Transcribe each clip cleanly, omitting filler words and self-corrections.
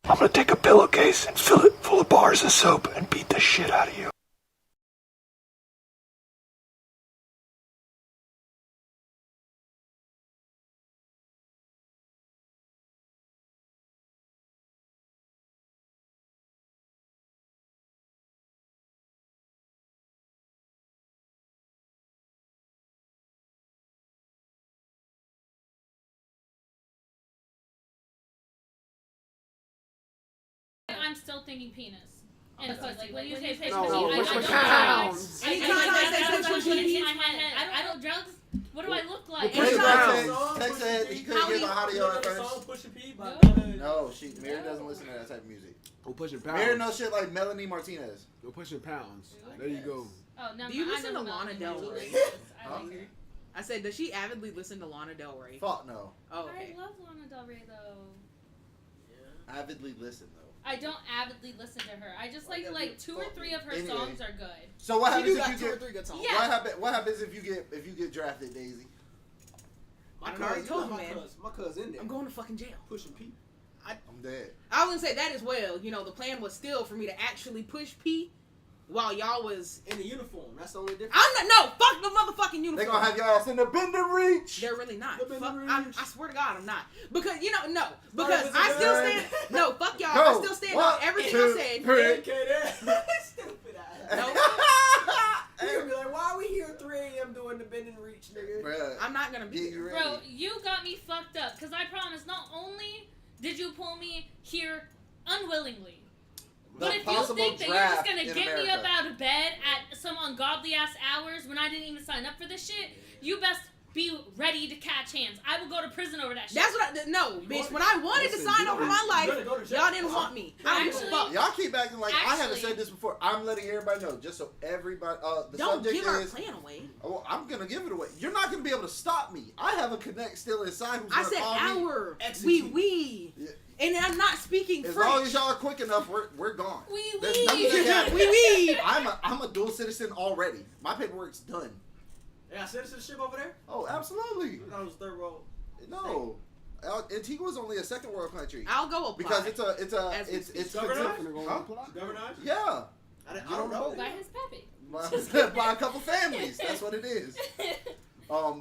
I'm gonna take a pillowcase and fill it full of bars of soap and beat the shit out of you. I'm still thinking penis. And pussy. Like when you say push No, pussy, push pounds. Anytime I don't drugs. What do I look like? Text said he couldn't get the audio at first. No, Mary doesn't listen to that type of music. Go pushing pounds. Mary knows shit like Melanie Martinez. Go pushing pounds. There you go. Oh, no, do you listen to Lana Del Rey? I like her. I said, does she avidly listen to Lana Del Rey? Fuck no. Oh, okay. I love Lana Del Rey though. Yeah. Avidly listen though. I don't avidly listen to her. I just like 2 or 3 of her songs are good. So what happens if you get 2 or 3 good songs? Yeah. What happens if you get drafted, Daisy? I already told you, man. My cousin in there. I'm going to fucking jail. Pushing P. I'm dead. I was gonna say that as well. You know, the plan was still for me to actually push P while y'all was in the uniform. That's the only difference. I'm not. No, fuck the motherfucking uniform. They gonna have your ass in the bend and reach. They're really not. The Fuck, bend and reach. I swear to God, I'm not. Because because I still stand. No, fuck y'all. Go. I still stand on everything I said. Stupid ass. No. You're gonna be like, why are we here at 3 a.m. doing the bend and reach, nigga? Bruh, I'm not gonna be here. Bro, you got me fucked up. Because I promise, not only did you pull me here unwillingly, but if you think that you're just gonna get me up out of bed at some ungodly ass hours when I didn't even sign up for this shit, you best be ready to catch hands. I will go to prison over that shit. That's what bitch. When I wanted to sign over my life, y'all didn't want me. I don't give a fuck. Y'all keep acting like I haven't said this before. I'm letting everybody know, just so everybody. The Don't subject give our is. plan away. Oh, I'm gonna give it away. You're not gonna be able to stop me. I have a connect still inside. Who's I gonna said call our. me. We. Yeah. And I'm not speaking As French. long as y'all are quick enough, we're gone. There's We. nothing that can happen. We. I'm a dual citizen already. My paperwork's done. Yeah, citizenship over there? Oh, absolutely. That was third world. No, Antigua's only a second world country. I'll go apply. Because it's Governor? Huh? Governor? Yeah. I don't know. By his pappy. By a couple families. That's what it is. But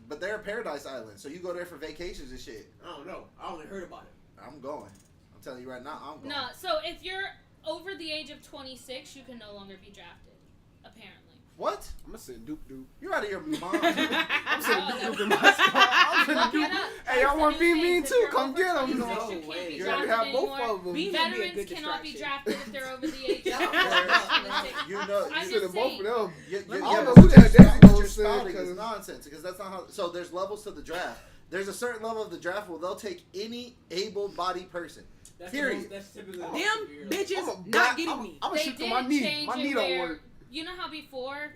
but they're a paradise island, so you go there for vacations and shit. I don't know. I only heard about it. I'm going. I'm telling you right now, I'm going. No, so if you're over the age of 26, you can no longer be drafted. Apparently. What? I'm gonna send Duke Duke. You're out of your mind. I'm sending Duke Duke in my spot. I'm sending Duke. Hey, y'all want to be mean too? Come get them. No You way. You gotta have both of them. Being Veterans cannot be drafted if they're over the age of You know, I'm You just sending both saying. of them. you I don't know but who that Daisy you're gonna spouting send, is nonsense because that's not how. So there's levels to the draft. There's a certain level of the draft where they'll take any able-bodied person. Period. That's typically Them bitches I'm a not black- getting me. I'm gonna They shoot to did my knee. change My it knee don't where, work. you know how before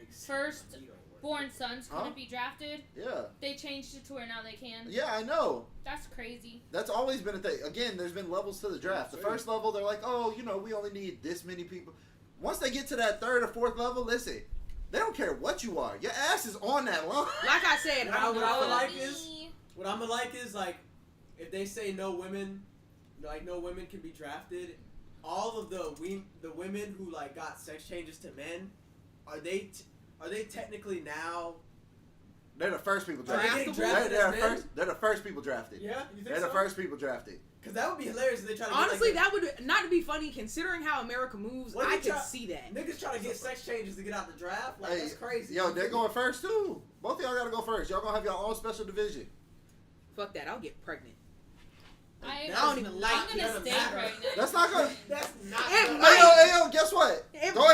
first-born sons couldn't be drafted? Yeah. They changed it to where now they can. Yeah, I know. That's crazy. That's always been a thing. Again, there's been levels to the draft. The first level, they're like, oh, we only need this many people. Once they get to that third or fourth level, listen, they don't care what you are. Your ass is on that line. Like I said, What I would like Me. what I'm gonna like is like if they say no women can be drafted, all of the women who like got sex changes to men, are they technically now? They're the first people Are they drafted. getting drafted as men? They're the first people drafted. Yeah, you think They're so? the first people drafted. Because that would be hilarious if they try to honestly, get, like, that would not to be funny considering how America moves. What if I you could try- see that. niggas trying to get sex changes to get out the draft. Like that's crazy. Yo, they're going first too. Both of y'all gotta go first. Y'all gonna have your own special division. Fuck that. I'll get pregnant. I don't even like I'm gonna it. stay right now. That's not gonna. That's not. Hey yo, guess what? It Go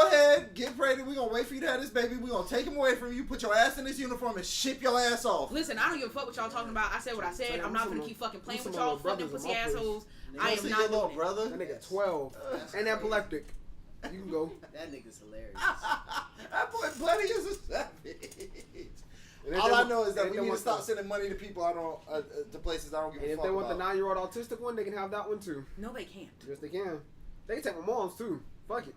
ahead, get pregnant. We gonna wait for you to have this baby. We gonna take him away from you, put your ass in this uniform, and ship your ass off. Listen, I don't give a fuck what y'all talking about. I said what I said. I'm not gonna keep fucking playing with y'all fucking pussy assholes. I am See not your little doing it. brother. That nigga 12 and epileptic. You can go. That nigga's hilarious. That boy Bloody is a savage. And if All they I want- know is that and we if they need to want stop the- sending money to people to places I don't give And a if fuck they want the about. 9-year-old autistic one, they can have that one too. No, they can't. Yes, they can. They can take my mom's too. Fuck it.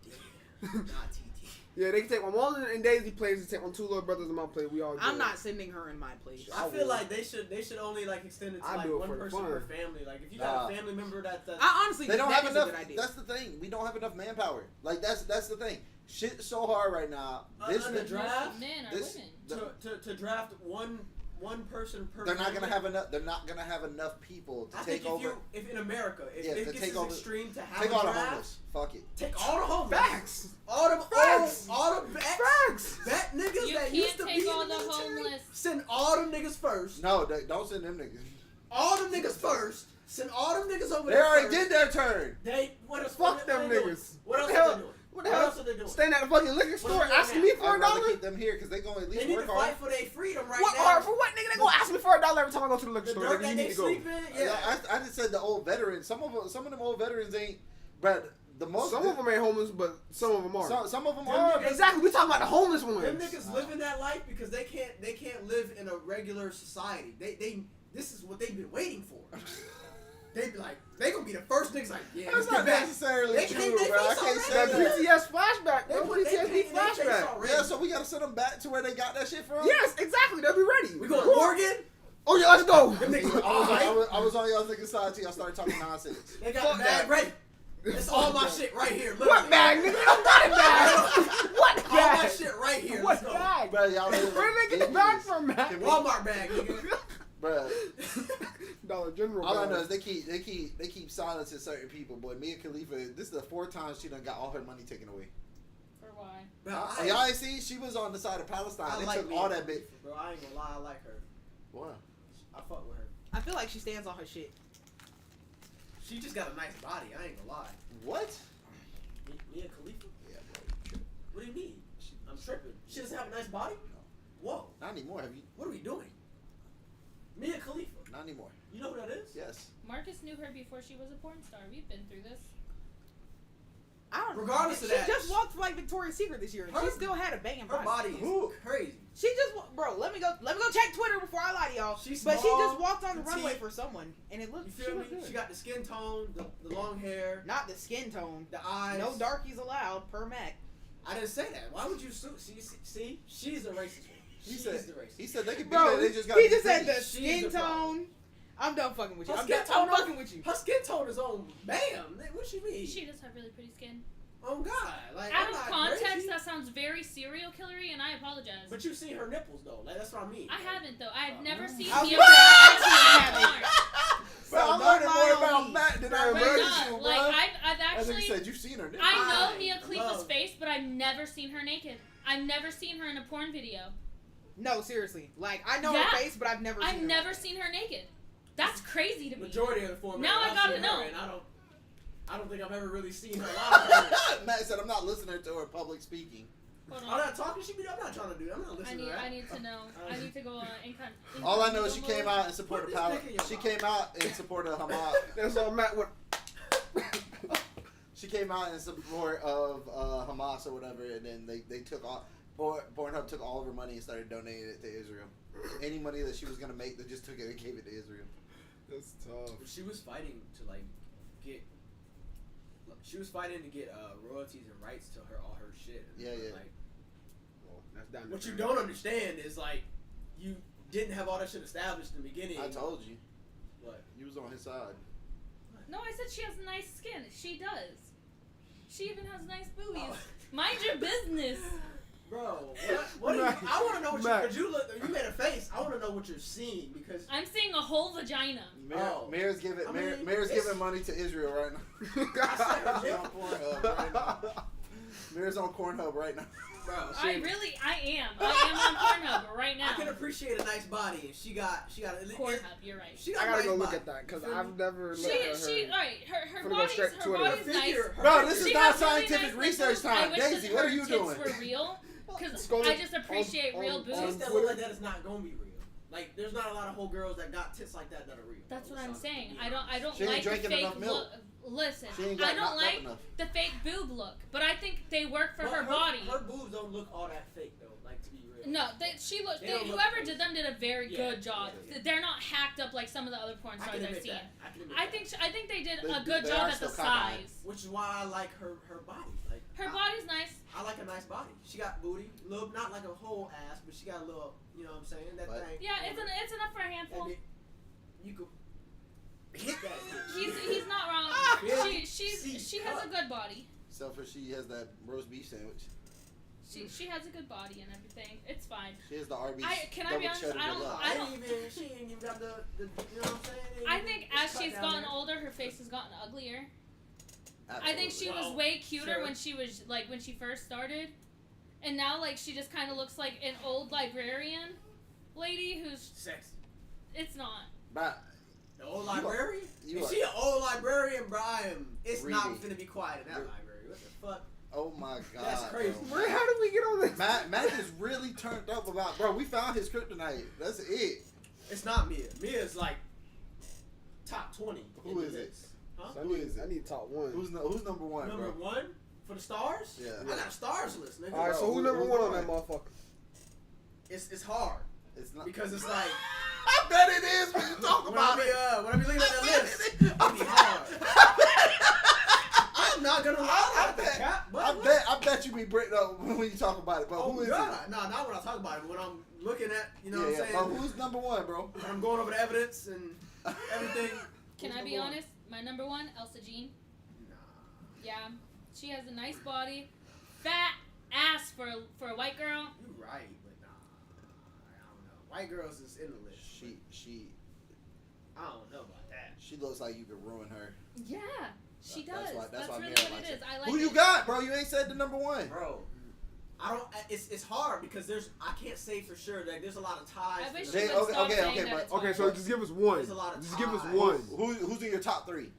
Not TT. Yeah, they can take one. One in Daisy plays. They take on 2 little brothers in my play. We all. I'm not sending her in my place. I feel like they should only like extend it to like one person per family. Like if you got a family member that's I honestly they don't that have is enough. a good idea. That's the thing. We don't have enough manpower. Like that's the thing. Shit's so hard right now. This the draft. Men or women. To draft one person per. They're not family. gonna have enough. They're not gonna have enough people to take over. If in America, if Yeah, it to gets take as over- extreme to have Take a all the draft, homeless. Fuck it. take all the homeless. Facts. All the Facts. all the Facts. bat niggas You that can't used to take be all in the the military. homeless. Send all them niggas first. No, don't send them niggas. All them niggas first. Send all them niggas over They there. already first. did their turn. They what else? Fuck what them they doing? niggas. What else the are hell? they doing? What the What hell? else are they doing? Staying at the fucking liquor store they doing asking now? me for I'd a rather dollar. keep them here because they gonna at They least need to work fight hard. for their freedom right What now. hard for what nigga? They gonna ask me for a dollar every time I go to the liquor The store. dirt Nigga, you that need they to go. sleep in. Yeah. I just said the old veterans. Some of them old veterans ain't. But the most. Some of them ain't homeless, but some of them are. Some of them Them are. niggas- Exactly. We talking about the homeless ones. Them niggas living that life because they can't live in a regular society. They this is what they've been waiting for. They be like they gonna be the first niggas like yeah. That's let's not get back. necessarily They true, can't- they bro. I face can't already. say That that. PTS flashback, bro. They PTSD face flashback. already. Yeah, so we gotta send them back to where they got that shit from. Yes, exactly. They'll be ready. We going to Oregon? Oh yeah, let's go. I was on y'all's niggas side till y'all started talking nonsense. They got Fuck the bag that. ready. It's all my shit right here. What literally. bag, nigga? I got a bag. What All my bag? shit right here. What Let's go. bag? Bro, y'all Where did they get the bag from, man? Walmart bag, nigga. Bro, Dollar General. all I bag. know is they keep silencing certain people. Boy, Mia Khalifa, this is the 4th time she done got all her money taken away. For why? Bro, Y'all ain't see? She was on the side of Palestine. I They like took Mia all that Khalifa, bit. Bro, I ain't gonna lie, I like her. What? I fuck with her. I feel like she stands on her shit. She just got a nice body. I ain't gonna lie. What? Mia Khalifa? Yeah, bro. What do you mean? I'm tripping. She doesn't have a nice body? Whoa. Not anymore. Have you? What are we doing? Mia Khalifa. Not anymore. You know who that is? Yes. Marcus knew her before she was a porn star. We've been through this. I don't know. Regardless of she that, just walked for like Victoria's Secret this year, and she Her- still had a banging Her body is Who? crazy. She just, bro. Let me go check Twitter before I lie to y'all. She's but she small, just walked on the petite. runway for someone, and it looked. You She feel me? looked good. She got the skin tone, the long hair, Not the skin tone. the eyes. No darkies allowed per Mac. I didn't say that. Why would you see? She's a racist. He She said. is the racist. He said they could be Bro, there. They just got. he just said the She's skin the problem. tone. I'm done fucking with you. Her I'm skin done- I'm tone- fucking with you. Her skin tone is on bam. What she mean? She does have really pretty skin. Oh God! Like Out I'm of not context, crazy, that sounds very serial killery, and I apologize. but you seen her nipples though. Like, that's what I mean. I haven't though. I've never seen I was Mia gonna say, I Khalifa actually in porn. Bro, I'm So learning don't more lie on about me. Matt than I Bro, am But learning no, you, like bro. I've That nigga actually, said you've seen her. I know I Mia Khalifa's love- face, but I've never seen her naked. I've never seen her in a porn video. No, seriously. Like I know Yeah. her face, but I've never. I've seen her never naked. seen her naked. That's crazy to me. Majority of the format. Now I I've gotta seen know. her, and I don't think I've ever really seen her live. Matt said I'm not listening to her public speaking. Hold I'm on. not talking. I'm not trying to do. I'm not I listening need, to that. I need to know. I need to go in All I know is she came out in support Put of this Pal. dick in your She mouth. came out in support of Hamas. That's all Matt with. She came out in support of Hamas or whatever, and then they took all. Pornhub took all of her money and started donating it to Israel. Any money that she was gonna make, they just took it and gave it to Israel. That's tough. She was fighting to like get. She was fighting to get royalties and rights to all her shit. Yeah, yeah. Like, Well, that's down what there. you don't understand is like you didn't have all that shit established in the beginning. I told you, What? you was on his side. No, I said she has nice skin. She does. She even has nice boobies. Oh. Mind your business. Bro, what do you, Mac, I want to know what Mac. you made a face. I want to know what you're seeing because I'm seeing a whole vagina. Oh. Mayor's giving I mean, Mayor's it's- giving money to Israel right now. I said her She's on Pornhub right now. Mayor's on Pornhub right now. bro, I am on Pornhub right I can now. appreciate a nice body and she got Pornhub, you're right. She got I a gotta nice go look body. at that because You feel I've me? never looked at her. She, alright, her Finna go body's, straight to her Twitter. body's nice. Figure- Bro, this She is not has really scientific nice research nipples. I time. wish Daisy, that what her are you tits doing? were real, because Scroll I just appreciate on- real on- boobs. Tits that Twitter? look like that is not gonna be real. Like, there's not a lot of whole girls that got tits like that are real. That's what I'm So, saying. yeah. I don't She ain't like the drinking fake enough milk. look. Listen, She ain't I got don't knocked up like enough. the fake boob look, but I think they work for But her body. Her boobs don't look all that fake though. Like, to be real. No, They don't look whoever fake. did them did a very Yeah, good job. yeah, yeah. They're not hacked up like some of the other porn I stars can I've admit seen. that. I can admit I that. think they did They- a good they job are at the still cockeyed. size. Which is why I like her body. Like, Her body's nice. I like a nice body. She got booty, little, not like a whole ass, but she got a little. You know what I'm saying? That But- thing. Yeah, it's enough for a handful. You could hit that bitch. He's not wrong. Yeah. She has a good body. Except for she has that roast beef sandwich. She has a good body and everything. It's fine. She has the Arby's. Can I be honest? double cheddar I don't. deluxe. I don't. She ain't even got the you know what I'm saying? I think as Cut she's down gotten there. older, her face has gotten uglier. Absolutely. I think she was Well, way cuter sure. when she was like when she first started, and now like she just kind of looks like an old librarian lady who's. Sex. It's not. But The old librarian? you If are- she an old librarian, bro, it's not Reading. finna be quiet in that You're- library. What the fuck? oh my god, That's crazy. bro. Where? How did we get on this? Matt is really turned up about. Bro, we found his kryptonite. That's it. It's not Mia. Mia's like top 20. Who in the is it? list. Huh? So Who is it? I need top one. Who's number one, Number bro? 1 for the stars? Yeah. I got a stars list, nigga. All right, Bro, so who number who's one on one? that motherfucker? It's hard It's not. because it's like I bet it is when you talk when about it. I be looking at the list, I it'd be hard. I'm not gonna lie. I I bet. cap, but I bet you be Brit when you talk about it. But Oh who is God, no, not when I talk about it. But when I'm looking at, you know it? what I'm But saying. who's number one, bro? When I'm going over the evidence and everything. Can who's I be number one? honest? My number one, Elsa Jean. Nah. Yeah, she has a nice body, fat ass for a white girl. You right, but nah. I don't know. White girls is in the list. She I don't know about that. she looks like you could ruin her. Yeah, she That's does. why- that's why really Mary what likes it it. is. I like Who you it. got, bro? You ain't said the number one. Bro, I don't. It's hard because I can't say for sure. Like there's a lot of ties. I wish to you the- would okay, stop okay, saying okay, that but- it's Okay, hard. so just give us one. There's a lot of Just give us ties. one. Who's in your top three?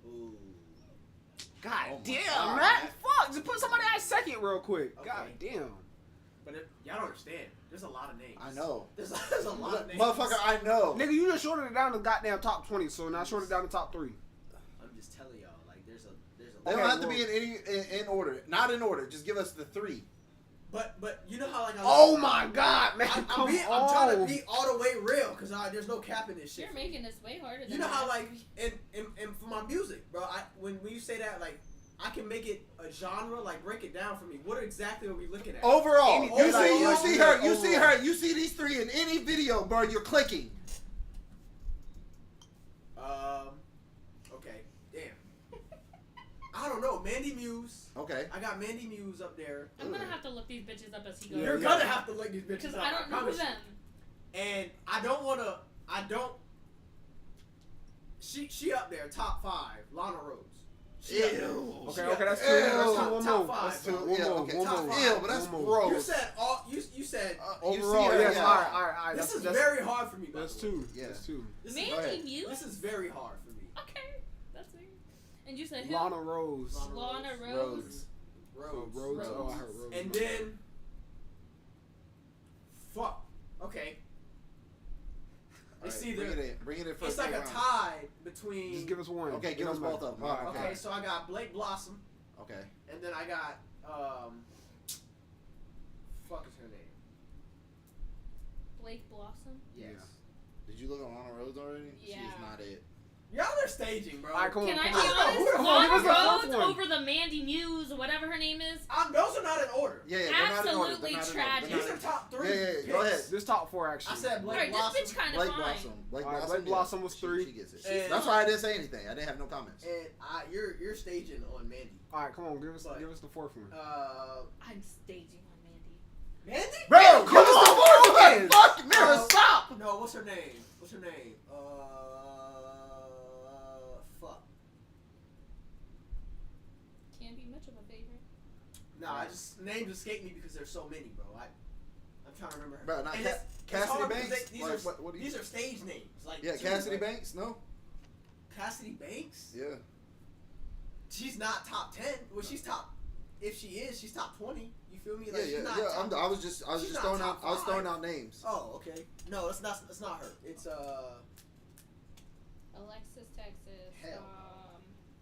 Ooh. God Oh my damn, God, man. man. Fuck. Just put somebody at second real quick. Okay. God damn. But y'all don't understand. There's a lot of names. I know. There's a lot of names. Motherfucker, I know. Nigga, you just shorted it down to goddamn top 20, so now short it down to top 3. I'm just telling y'all. Like there's a. They Okay, don't have to well- be in order. Not in order. Just give us the three. But you know how like Oh my god, man. I'm Come trying to on. be all the way real because there's no cap in this shit. You're making this way harder than You know how that. like and for my music, bro. When you say that, like I can make it a genre, like break it down for me. What exactly are we looking at? Overall, Any- you overall, see her. You overall. see her. You see these three in any video, bro. You're clicking. Okay, damn. I don't know, Mandy Muse. Okay. I got Mandy Muse up there. I'm gonna have to look these bitches up as he goes. You're yeah. gonna have to look these bitches Because up. I don't know promise you. them. And I don't. She up there, top 5. Lana Rose. She up there. Ew. Okay, She okay, up that's there. two. That's two. Top- One top more. five, That's two. bro. One Yeah, more. okay, One top more. five. Ew, but that's One more. gross. You said all. You said. Overall, Yeah, yeah. all right. This is that's, very hard for me. by That's the way. two. Yeah. That's two. This Go is, Mandy ahead. Muse? this is very hard for me. Okay, that's weird. And you said who? Lana Rose. Lana Lana Rose. Rose. Rose. Oh, Rose. Rose. Oh, I heard Rose. And then. Fuck. Okay. All It's right, either. bring it in It's first like a round. tie between. Just give us one. Okay, It give us don't both matter. of them. All right, Okay, okay. so I got Blake Blossom, Okay. and then I got fuck is her name? Blake Blossom. Yes. Did you look at Lana Rose already? Yeah. She's not it. Y'all are staging, bro. All right, come on. Can I come be on. honest? Who the fuck honest? give us the Lana fourth Rose one. over the Mandy Muse or whatever her name is. Those are not in order. Yeah, they're not in order. Absolutely They're not in order. tragic. They're These not are top 3. Yeah, yeah, go picks. ahead. This top 4 actually. I said Blake Alright, Blossom. this bitch kind of Blake fine. Blossom. Blake All right, Blossom. Blake Blossom was She 3. gets it. And- That's why I didn't say anything. I didn't have no comments. And you're staging on Mandy. All right, come on. Give us But- the fourth one. I'm staging on Mandy. Mandy? Bro, Give come us the on, fourth man. one. Fuck, Mira, No. stop. No, what's her name? Fuck. Can't be much of a favorite. Nah, I just names escape me because there's so many, bro. I'm trying to remember her. Bro, not And Ca- it's Cassidy hard because Banks? these, Like, are, what do you- these are stage names. Like Yeah, too, Cassidy like, Banks? No? Cassidy Banks? Yeah. She's not top 10. Well, she's top. If she is, she's top 20. You feel me? Yeah, Like, yeah, she's not yeah. top, I was just she's not throwing top out. I was five. throwing out names. Oh, okay. No, it's not her. It's Alexis, Texas. Hell.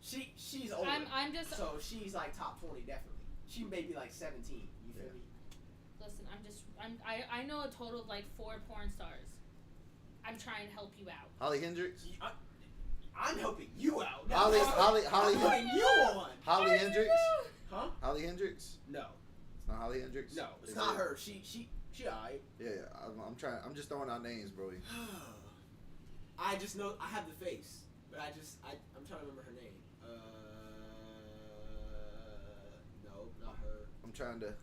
She's older. I'm just. So she's like top 20 definitely. She may be like 17. You feel Yeah. me? Listen, I know a total of like 4 porn stars. I'm trying to help you out. Holly Hendricks. I'm helping you out. Holly I'm putting you on. Holly Are Hendricks. you? Huh? Holly Hendricks? No. It's not Holly Hendricks? No, it's Is not it? her. She alright. Yeah, I'm trying. I'm just throwing out names, bro. I just know I have the face, but I'm trying to remember her name. No, not her. I'm trying to.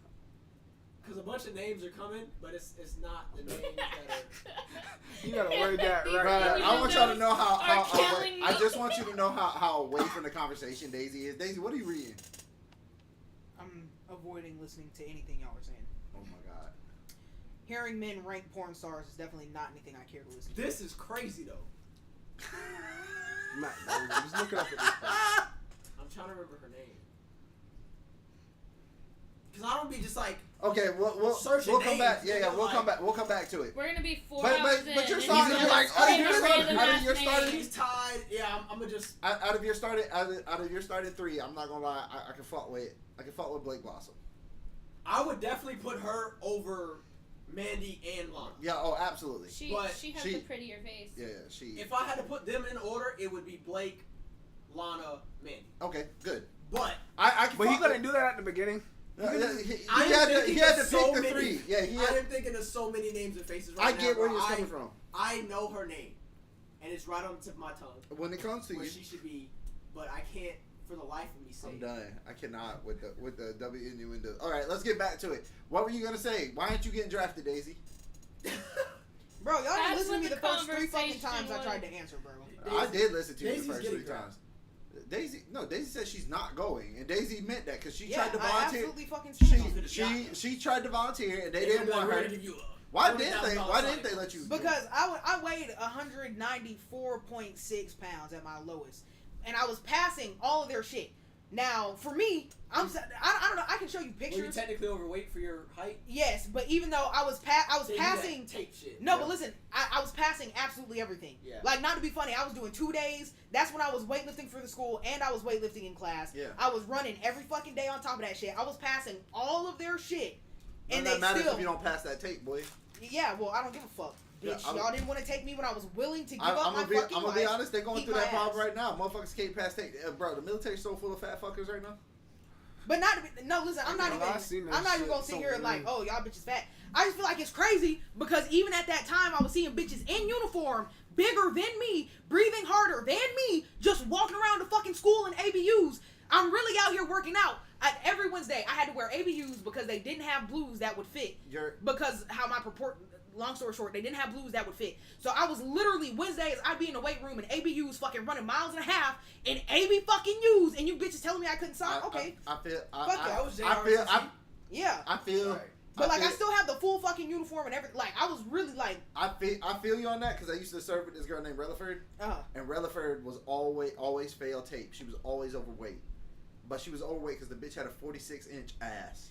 Because a bunch of names are coming, but it's not the names that are. You gotta word that right. Right, I want y'all to know how killing I me. just want you to know how away from the conversation Daisy is. Daisy, what are you reading? I'm avoiding listening to anything y'all are saying. Oh my god. Hearing men rank porn stars is definitely not anything I care to listen to. This is crazy though. Matt, just look it up at this point. I'm trying to remember her name. Because I don't be just like. Okay, we'll Searching come names, back. Yeah, you know, we'll like- come back. We'll come back to it. We're gonna be 4 But hours you're in, starting- and you're like, just out of saying your random starting- ass your starting- names. He's tied. Yeah, I'm gonna just. Out of your starting three, I'm not gonna lie. I can fuck with Blake Blossom. I would definitely put her over Mandy and Lana. Yeah. Oh, absolutely. She But has she- the prettier face. Yeah. She. If I had to put them in order, it would be Blake, Lana, Mandy. Okay. Good. But I can. But he fuck couldn't do that at the beginning. He I am had to thinking pick of the so many- three. Yeah. He I had. am thinking of so many names and faces I right now. get where bro. you're coming from. I know her name, and it's right on the tip of my tongue When it comes to where you, she should be, but I can't for the life of me say. I'm it. done. I cannot with the W innuendo. All right, let's get back to it. What were you gonna say? Why aren't you getting drafted, Daisy? Bro, y'all didn't That's listen to what me the the first 3 fucking conversation times I was. tried to answer, bro. I did listen to you Daisy's the first getting 3 times. Daisy said she's not going, and Daisy meant that because she tried to I volunteer. absolutely fucking stand on it. She tried to volunteer, and they They're didn't gonna want be like, her. "We're gonna give you a Why $40,000 didn't they let you? Because I weighed 194.6 pounds at my lowest, and I was passing all of their shit. Now, for me, I don't know. I can show you Were you pictures. technically overweight for your height? Yes, but even though I was They do passing. that tape shit. No, but listen, I was passing absolutely everything. Yeah. Like, not to be funny, I was doing 2 days. That's when I was weightlifting for the school, and I was weightlifting in class. Yeah. I was running every fucking day on top of that shit. I was passing all of their shit. And And that they matters still. if you don't pass that tape, boy. Yeah, well, I don't give a fuck. Yeah, Bitch, y'all didn't want to take me when I was willing to give I'm up my gonna fucking be life. honest. They're going Eat through my that problem ass. right now. Motherfuckers can't pass tape. Bro, the military's so full of fat fuckers right now. But not to be, no, listen, I'm not Bro, I seen even that I'm not even shit gonna sit here and somewhere. like, oh, y'all bitches fat. I just feel like it's crazy because even at that time I was seeing bitches in uniform, bigger than me, breathing harder than me, just walking around the fucking school in ABUs. I'm really out here working out. Every Wednesday I had to wear ABUs because they didn't have blues that would fit. Because how my long story short, they didn't have blues that would fit. So I was literally Wednesdays, I'd be in the weight room and ABUs fucking running miles and a half in AB fucking U's, and you bitches telling me I couldn't sign. Okay, I feel. Fuck yeah. That was I feel. yeah. I feel. Right. But like, I feel- still have the full fucking uniform and everything. Like, I was really like, I feel you on that because I used to serve with this girl named Rutherford, and Rutherford was always fail tape. She was always overweight, but she was overweight because the bitch had a 46-inch ass.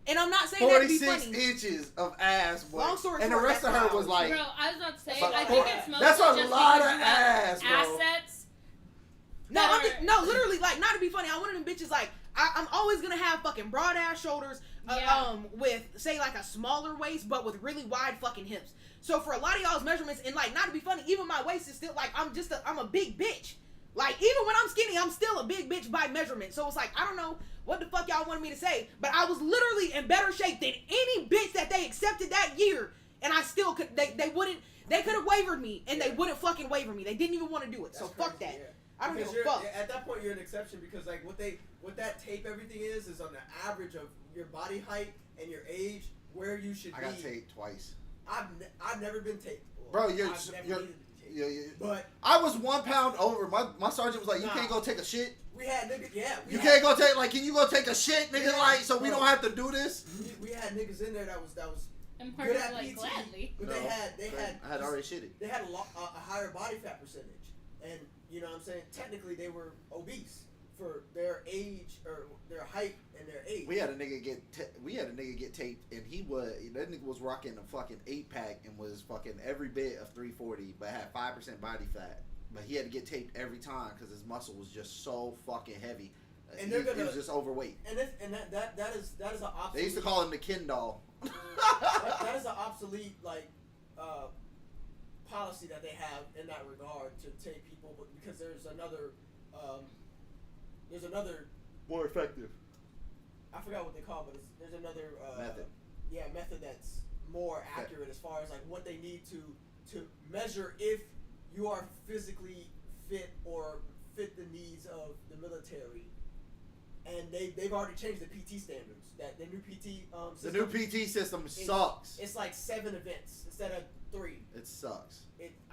and I'm not saying that to be 46 funny. inches of ass, boy. Long story and short, the rest of that's her why I was like, Bro, I was about to say, That's I a- think it's mostly that's a just lot because of you have ass, bro. assets. No, that no, literally, like, not to be funny. I'm one of them bitches. Like, I'm always gonna have fucking broad ass shoulders, Yeah. with say like a smaller waist, but with really wide fucking hips. So for a lot of y'all's measurements, and like, not to be funny, even my waist is still like, I'm a big bitch. Like, even when I'm skinny, I'm still a big bitch by measurement. So it's like, I don't know what the fuck y'all wanted me to say, but I was literally in better shape than any bitch that they accepted that year, and I still could. They could have wavered me, and they wouldn't fucking waver me. They didn't even want to do it. So That's fuck crazy, that. yeah. I don't give Because a fuck. At that point, you're an exception because like what that tape everything is on the average of your body height and your age where you should I be. got taped twice. I've never been taped. Bro, I've never you're- needed to be taped. Yeah. But I was 1 pound over. My sergeant was like, "You Nah. can't go take a shit. we had niggas. Yeah. You can't go take can you go take a shit, nigga? Yeah. Like, so we Bro. don't have to do this." We had niggas in there that was And good part at like PT, gladly. but No, they had I had already shitted. they had a higher body fat percentage, and you know what I'm saying. Technically, they were obese for their age or their height and their age. We had a nigga get taped, and that nigga was rocking a fucking 8-pack and was fucking every bit of 340, but had 5% body fat. But he had to get taped every time because his muscle was just so fucking heavy. And he they're was just overweight. and that is an obsolete. They used to call him the Ken doll. that is an obsolete policy that they have in that regard to take people, but because there's another More effective. I forgot what they call it, but there's another Method. Yeah, method that's more accurate as far as like what they need to measure if you are physically fit or fit the needs of the military. And they've already changed the PT standards. That the new PT The system, new PT system sucks. It's like 7 events instead of 3. It sucks.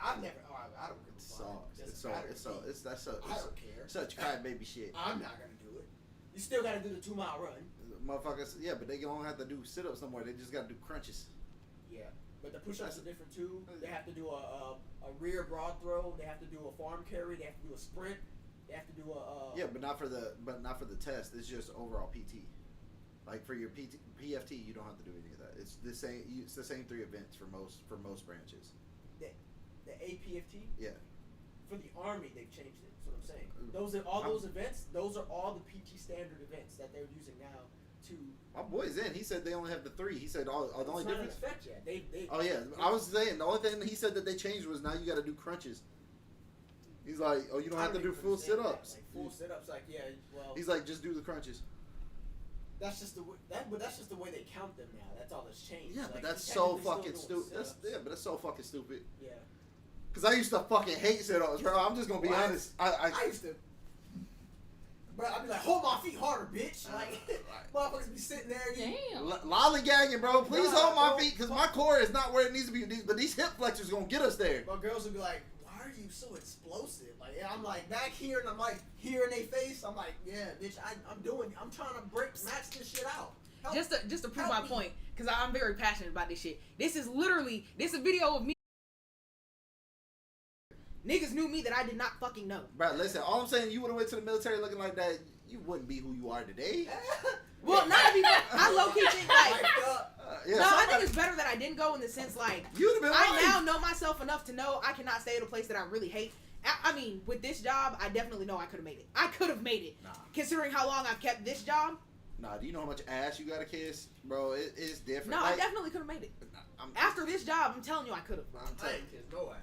I've never. I don't give a It fuck. sucks. That's I don't care. Such crybaby shit. I'm not gonna do it. You still gotta do the 2-mile run. Motherfuckers, yeah, but they don't have to do sit-ups no more. They just gotta do crunches. Yeah, but the push-ups are different too. They have to do a rear broad throw. They have to do a farm carry. They have to do a sprint. They have to do a. Yeah, but not for the test. It's just overall PT. Like for your PFT, you don't have to do any of that. It's the same. It's the same 3 events for most branches. The APFT. Yeah. For the Army, they've changed it. That's what I'm saying. Those are all those events. Those are all the PT standard events that they're using now. To My boy's in. He said they only have the 3. He said the only it's not in difference. effect yet. They Oh yeah, I was saying the only thing he said that they changed was now you got to do crunches. He's like, oh, you don't have to do full sit-ups. Like full sit-ups, like yeah. Well, He's like, just do the crunches. that's just the way, that's just the way they count them now. That's all that's changed. Yeah, like, but that's you so technically still fucking doing stupid. sit-ups. But that's so fucking stupid. Yeah. Cause I used to fucking hate sit-ups, bro. I'm just gonna be Well, honest. I used to. But I'd be like, hold my feet harder, bitch. Like, motherfuckers be sitting there. Damn. Lollygagging, bro. Please Nah, hold my bro. feet, cause my core is not where it needs to be. But these hip flexors gonna get us there. My girls would be like, why are you so explosive? Like, and I'm like back here, and I'm like here in their face. I'm like, yeah, bitch, I'm trying to match this shit out. Help. Just to prove Help my me. point, because I'm very passionate about this shit. This is a video of me. Niggas knew me that I did not fucking know. Bro, listen. All I'm saying, you would have went to the military looking like that. You wouldn't be who you are today. Well, not to be. I low key think like. Yeah, No, I somebody- think it's better that I didn't go in the sense like You'd have been I right. now know myself enough to know I cannot stay at a place that I really hate. I mean, with this job, I definitely know I could have made it. I could have made it. Nah. Considering how long I've kept this job. Nah, do you know how much ass you gotta kiss, bro? It's different. No, I Like, definitely could have made it. I'm- After this job, I'm telling you, I could have. I'm I telling ain't you. kiss no ass.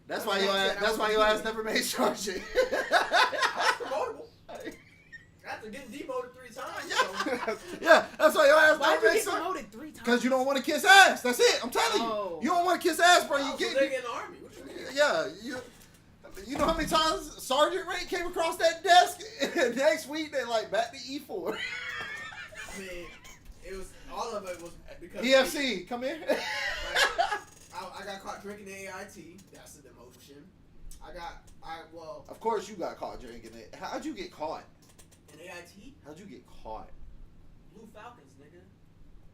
That's why That's your what I ass. said. I That's why wasn't your ass doing never made sergeant. That's promotable. After getting demoted 3 times, so. Yeah, that's why your ass Why'd never you made get sergeant. promoted 3 times? Because you don't want to kiss ass. That's it. I'm telling you. Oh. You don't want to kiss ass, bro. Oh, You so get. they in the army. What you mean? Yeah, you know how many times Sergeant Ray came across that desk, and next week they like back to E4. I mean, it was all of it was because EFC, come here. Like, I got caught drinking the AIT. That's a demotion. Well, Of course you got caught drinking it. How'd you get caught? in AIT, How'd you get caught? Blue Falcons, nigga.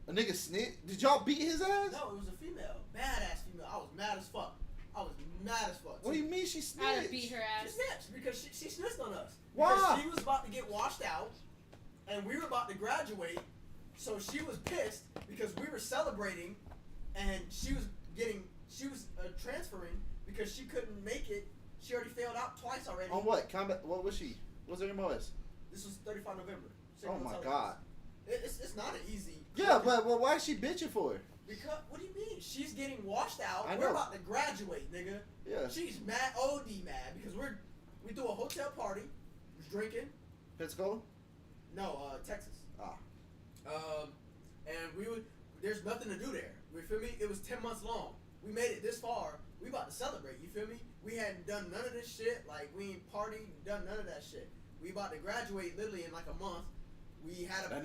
A nigga snitch? Did y'all beat his ass? No, it was a female, badass female. I was mad as fuck. What do you mean she I snitched? had to beat her She ass. snitched because she snitched on us. Why? Because she was about to get washed out, and we were about to graduate. So she was pissed because we were celebrating, and she was transferring because she couldn't make it. She already failed out twice already. On what? Combat? What was she? What's her MOS? This was 35 November. Oh Signal my Intelligence. god. It's not an easy. Yeah, but why is she bitching for it? Because what do you mean? She's getting washed out. I We're know. about to graduate, nigga. Yeah. She's mad, OD mad because we threw a hotel party, was drinking. Pensacola? No, Texas. Ah. And there's nothing to do there. You feel me? It was 10 months long. We made it this far. We about to celebrate. You feel me? We hadn't done none of this shit. Like we ain't partied, done none of that shit. We about to graduate literally in like a month. We had a That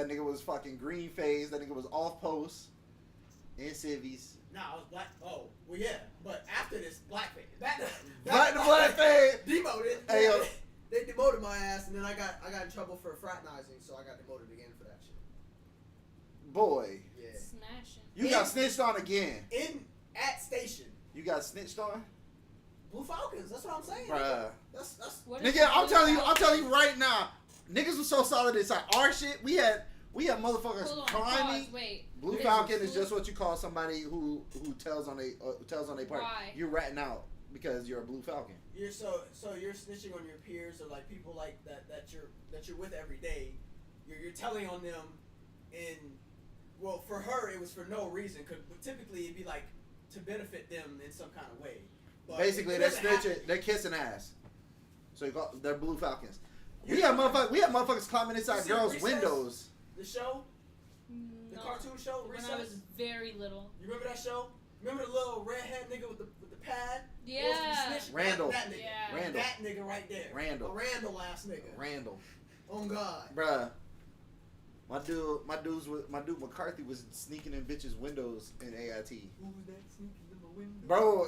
nigga was fucking green phase. That nigga was off post. In civvies. Nah, I was black. Oh, well, yeah. But after this, blackface. Black to black phase. Demoted. Hey, yo. They demoted my ass, and then I got in trouble for fraternizing, so I got demoted again for that shit. Boy. Yeah. Smashing. You got snitched on again. At station. You got snitched on? Blue Falcons. That's what I'm saying. Bruh. That's What is Nigga, the I'm Blue telling Falcons? you right now. Niggas was so solid inside our shit. We had motherfuckers Hold on, criming. pause, wait. Blue This Falcon is is just what you call somebody who tells on a party. Why? You're ratting out because you're a Blue Falcon. You're so you're snitching on your peers or like people like that you're with every day. You're telling on them, well, for her it was for no reason. Cause typically it'd be like to benefit them in some kind of way. But Basically, it they're doesn't happen. snitching. They're kissing ass. So they're Blue Falcons. We had motherfuckers climbing You inside see girls' Recess? windows. The show, the No. cartoon show, When Recess. I was very little. You remember that show? Remember the little redhead nigga with the pad? Yeah. Randall. That nigga. Yeah. Randall. That nigga right there. Randall. A Randall ass nigga. Randall. Oh God. Bruh. My dude McCarthy was sneaking in bitches' windows in AIT. Who's that sneaking in the window? Bro,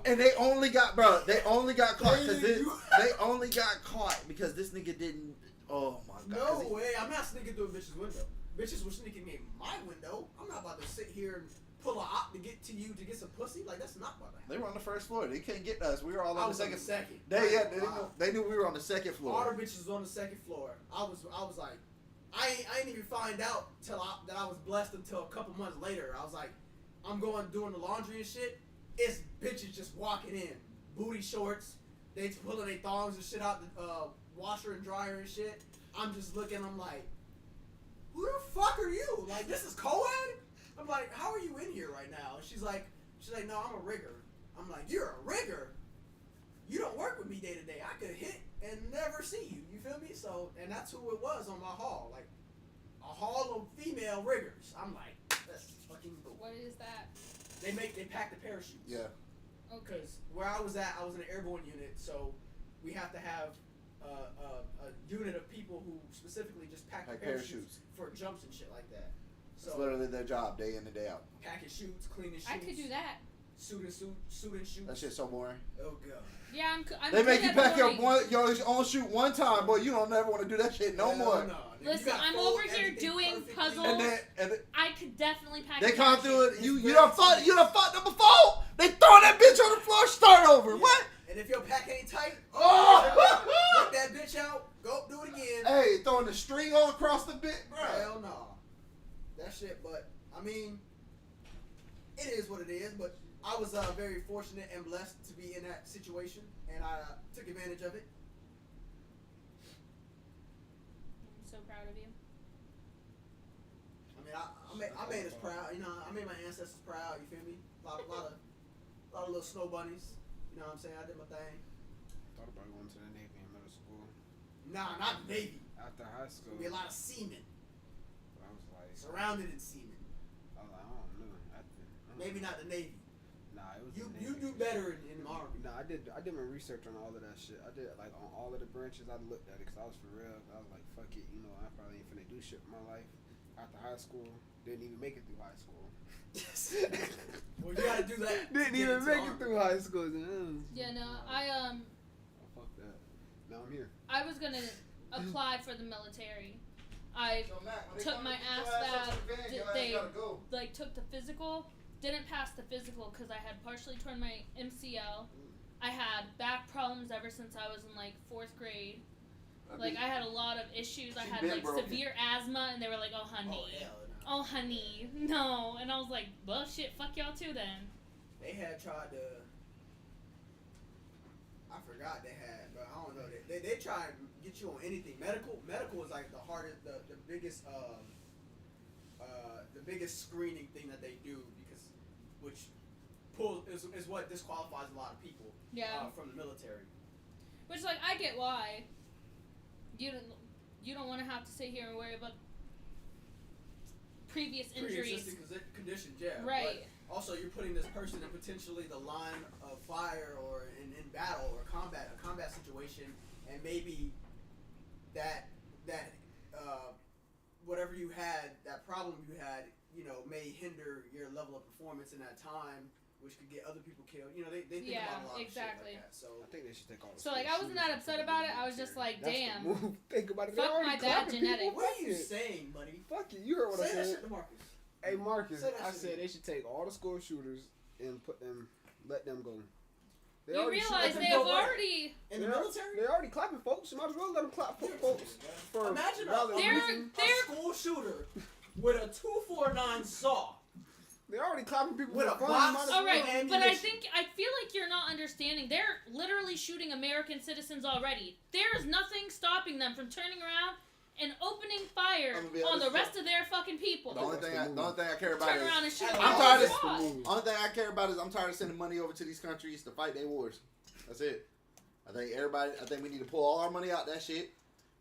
and they only got caught because they only got caught because this nigga didn't. Oh my god! No way! I'm not sneaking through a bitch's window. Bitches were sneaking in my window. I'm not about to sit here and pull a op to get to you to get some pussy. Like that's not about to happen. They were on the first floor. They couldn't get us. We were all I on the was second. on the second. They knew we were on the second All floor. the bitches was on the second floor. I was like, I ain't even find out that I was blessed until a couple months later. I was like, I'm going doing the laundry and shit. It's bitches just walking in, booty shorts. They pulling their thongs and shit out the washer and dryer and shit. I'm just looking. I'm like, who the fuck are you? Like this is co-ed? I'm like, how are you in here right now? She's like, no, I'm a rigger. I'm like, you're a rigger? You don't work with me day to day. I could hit and never see you. You feel me? So, and that's who it was on my hall. Like, a hall of female riggers. I'm like, that's fucking cool. What is that? They pack the parachutes. Yeah. Okay. Because where I was at, I was in an airborne unit, so we have to have a unit of people who specifically just pack the Like parachutes parachutes. for jumps and shit like that. It's So, literally their job, day in and day out. packing shoots, cleaning shoots. I could do that. Suit and shoots. That shit's so boring. Oh god. Yeah, I'm They make good you at pack your doing- own shoot one time, boy. You don't never want to do that shit no Hell more. no. Nigga, you Listen, gotta I'm fold over here everything doing perfectly. puzzles. And then I could definitely pack. they a come through it. parachute. You done fucked up before. They throw that bitch on the floor. Start over. Yeah. What? And if your pack ain't tight, Oh! rip that bitch out. Go do it again. Hey, throwing the string all across the bit, bro. Hell no. That shit, but I mean, it is what it is. But I was very fortunate and blessed to be in that situation, and I took advantage of it. I'm so proud of you. I mean, I made us proud. You know, I made my ancestors proud. You feel me? A lot of little snow bunnies. You know what I'm saying? I did my thing. Thought about going to the Navy in middle school. Nah, not Navy. After high school, There'll be a lot of seamen I was like, surrounded in seamen. I don't know. Maybe not the Navy. Nah, it was You the you Navy. do better in the Army. Nah, I did my research on all of that shit. I did like on all of the branches. I looked at it because I was for real. I was like, fuck it, you know, I probably ain't finna do shit with my life. After high school, didn't even make it through high school. Well, you gotta do that. to Didn't get even into make the it Army. through high school. Yeah, no, Oh, fuck that. Now I'm here. I was gonna apply for the military. I took my ass back. They like took the physical. Didn't pass the physical because I had partially torn my MCL. I had back problems ever since I was in like 4th grade. Like I had a lot of issues. I She had been like broken. severe asthma, and they were like, "Oh honey, Oh hell no. oh honey, no." And I was like, "Well, shit, fuck y'all too then." They had tried to. I forgot they had, but I don't know. They try and get you on anything. Medical is like the hardest, the biggest screening thing that they do because, which is what disqualifies a lot of people. Yeah. From the military. Which like I get why. You don't want to have to sit here and worry about previous injuries. Pre-existing conditions, yeah. Right. But also, you're putting this person in potentially the line of fire or in battle or a combat situation, and maybe that whatever you had, that problem you had, you know, may hinder your level of performance in that time, which could get other people killed. You know, they think Yeah, about a lot exactly. of shit like that. So I think they should take all the So like I wasn't that upset about it. I was just like, That's the damn. move. Think about it. Fuck They already my bad clapping people. genetics. what are you Fuck it. saying, buddy? Fuck it. You heard what I Say that said. shit to Marcus. Hey Marcus, Say that I shit said again. they should take all the school shooters and let them go. They You already realize shooting they people. have already. In the military? They already clapping folks. You might as well let them clap folks. For Imagine valid reason. a school shooter with a 249 saw. They already clapping people With for a fun. box. Might as All well. right, but I feel like you're not understanding. They're literally shooting American citizens already. There is nothing stopping them from turning around and opening fire I'm gonna be on the honest, rest of their fucking people. The only thing I care about Turn is around and shoot. I'm them tired all of- squad. only thing I care about is I'm tired of sending money over to these countries to fight their wars. That's it. I think we need to pull all our money out that shit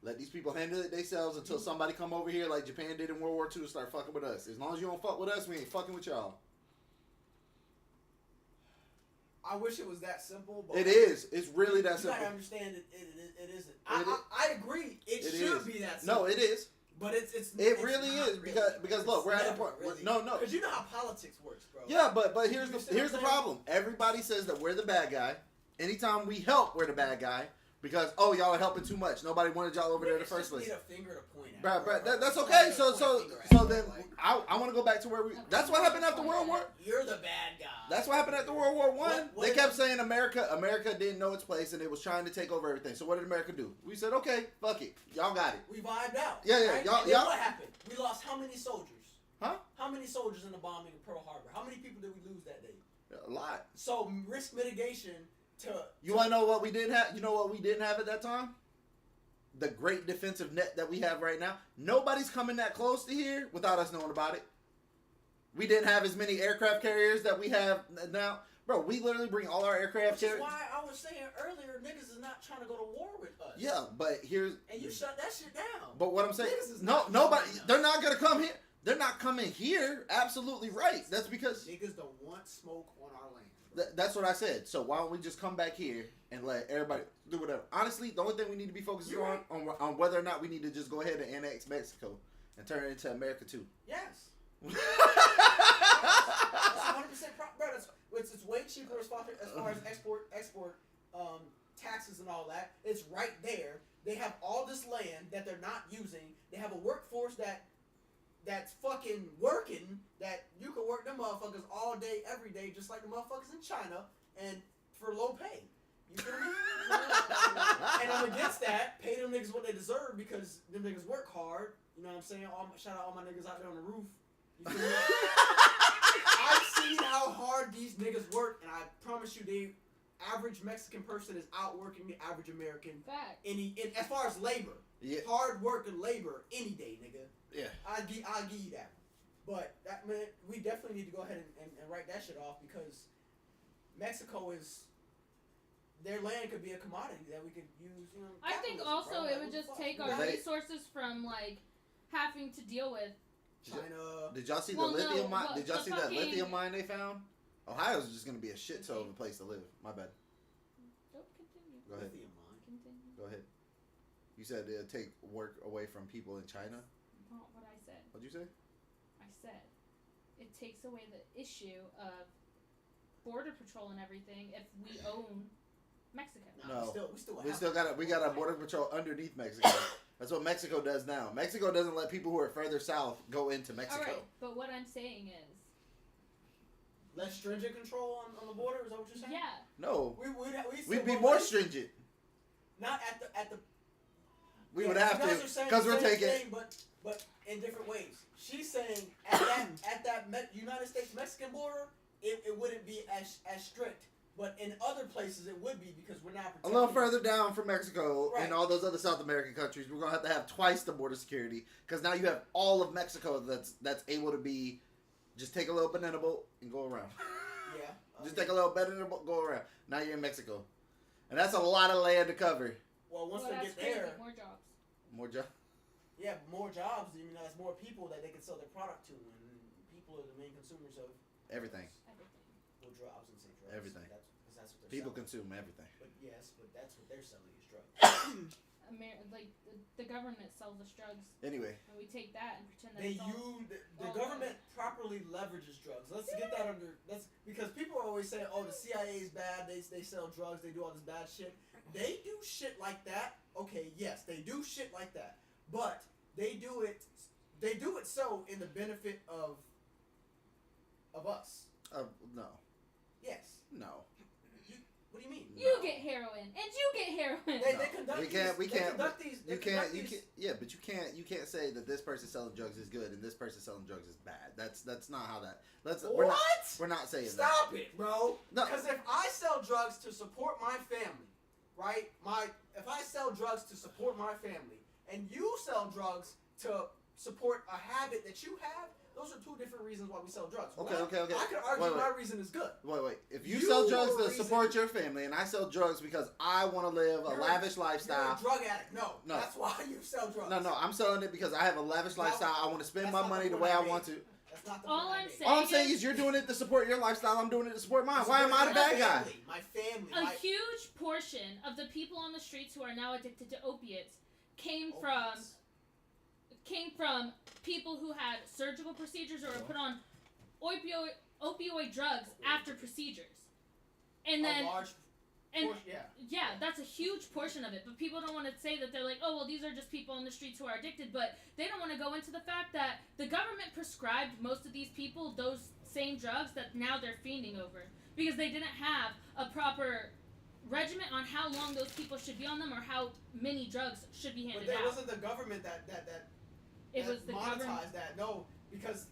Let these people handle it themselves until somebody come over here like Japan did in World War II and start fucking with us. As long as you don't fuck with us, we ain't fucking with y'all. I wish it was that simple. But It is. It's really that you simple. gotta understand it isn't. I agree. It should be that simple. No, it is. But it's It really is because look, we're at a point. Really. No. Because you know how politics works, bro. Yeah, but here's You the see what here's the I'm saying? problem. Everybody says that we're the bad guy. Anytime we help, we're the bad guy because y'all are helping too much. Nobody wanted y'all over there in the first place. Need a finger to point at. Bruh, bro. that's Just okay. need to So point a finger at, then like, I want to go back to where we. That's what happened after World War. you're the bad guy. That's what happened after World War One. What They kept saying America didn't know its place and it was trying to take over everything. So what did America do? We said, okay, fuck it, y'all got it. We vibed out. Yeah, right? y'all- And then y'all- what happened? We lost how many soldiers? Huh? How many soldiers in the bombing of Pearl Harbor? How many people did we lose that day? A lot. So risk mitigation to. You want to know what we didn't have? You know what we didn't have at that time? The great defensive net that we have right now. Nobody's coming that close to here without us knowing about it. We didn't have as many aircraft carriers that we have now. Bro, we literally bring all our aircraft Which is carriers. why I was saying earlier, niggas is not trying to go to war with us. Yeah, but here's... And you shut that shit down. But what I'm saying... Niggas is No, not nobody... coming. They're not going to come here. They're not coming here. Absolutely right. That's because... Niggas don't want smoke on our land. That's what I said. So why don't we just come back here and let everybody do whatever? Honestly, the only thing we need to be focusing You're on whether or not we need to just go ahead and annex Mexico and turn it into America too. Yes. That's 100% bro. It's way cheaper as far as export taxes and all that. It's right there. They have all this land that they're not using. They have a workforce that's fucking working. That you can work them motherfuckers all day, every day, just like the motherfuckers in China, and for low pay. You feel me? And I'm against that. Pay them niggas what they deserve because them niggas work hard. You know what I'm saying? Shout out all my niggas out there on the roof. You feel me? I've seen how hard these niggas work, and I promise you, the average Mexican person is outworking the average American. Fact. As far as labor, Yeah. hard work and labor any day, nigga. Yeah. I'll give you that. But that man, we definitely need to go ahead and write that shit off because Mexico is. Their land could be a commodity that we could use. You know, I think capitalism, also bro. it Like, would what the just fuck? take You our got resources from like having to deal with. China. Did y'all see Well, the lithium no, mine? but Did y'all the see that fucking- lithium mine they found? Ohio's just gonna be a shit show of a place to live. My bad. Don't continue. Go ahead. Lithium mine. Continue. Go ahead. You said it'll take work away from people in China. Not what I said. What'd you say? I said it takes away the issue of border patrol and everything if we own Mexico. No. We still We got a border patrol underneath Mexico. That's what Mexico does now. Mexico doesn't let people who are further south go into Mexico. All right, but what I'm saying is, less stringent control on the border. Is that what you're saying? yeah, No, We'd we'd be more stringent. Not at the. We Yeah, would have you guys to are saying because the we're same taking. thing, but in different ways. She's saying at that United States Mexican border, it wouldn't be as strict. But in other places, it would be because we're not A protecting. little further down from Mexico Right. and all those other South American countries, we're gonna have twice the border security because now you have all of Mexico that's able to be just take a little banana boat and go around. Yeah. Just take a little banana boat, go around. Now you're in Mexico, and that's a lot of land to cover. Well, once well, they that's get crazy. there, More jobs. More job. yeah, more jobs. You know, that's more people that they can sell their product to, and people are the main consumers of Everything. Everything. well, drugs and say drugs. Everything. That's what they're People selling. consume everything. But yes, but that's what they're selling is drugs. Like the government sells us drugs, Anyway, and we take that and pretend that They it's all. use the all government properly leverages drugs. Let's get that under. That's because people are always saying, "Oh, the CIA is bad. They sell drugs. They do all this bad shit." They do shit like that. Okay, yes, they do shit like that, but they do it. They do it so in the benefit of us. no, Yes. no. What do you mean? You get heroin, and you get heroin. They conduct We these. can't. We they can't. conduct these. They You conduct can't. You these- can't. Yeah, but you can't. You can't say that this person selling drugs is good and this person selling drugs is bad. That's not how that. We're not. What? We're not saying Stop it, bro. No. Because if I sell drugs to support my family, right? If I sell drugs to support my family, and you sell drugs to support a habit that you have, Those are two different reasons why we sell drugs. Okay. I could argue my reason is good. Wait. If you You sell drugs are to reason- support your family, and I sell drugs because I want to live a lavish lifestyle. You're a drug addict. No, No. that's why you sell drugs. No, I'm selling it because I have a lavish lifestyle. I want to spend That's my not money the point way I made. want to. That's not the All point I I'm made. saying All I'm saying is you're doing it to support your lifestyle. I'm doing it to support mine. Why am I the bad guy? My family. A my huge portion of the people on the streets who are now addicted to opiates came from people who had surgical procedures or were put on opioid drugs after procedures. And then yeah, that's a huge portion of it. But people don't want to say that. They're like, oh, well, these are just people on the streets who are addicted. But they don't want to go into the fact that the government prescribed most of these people those same drugs that now they're fiending over. Because they didn't have a proper regimen on how long those people should be on them or how many drugs should be handed But that out. wasn't the government that It was the monetized government. that. No, because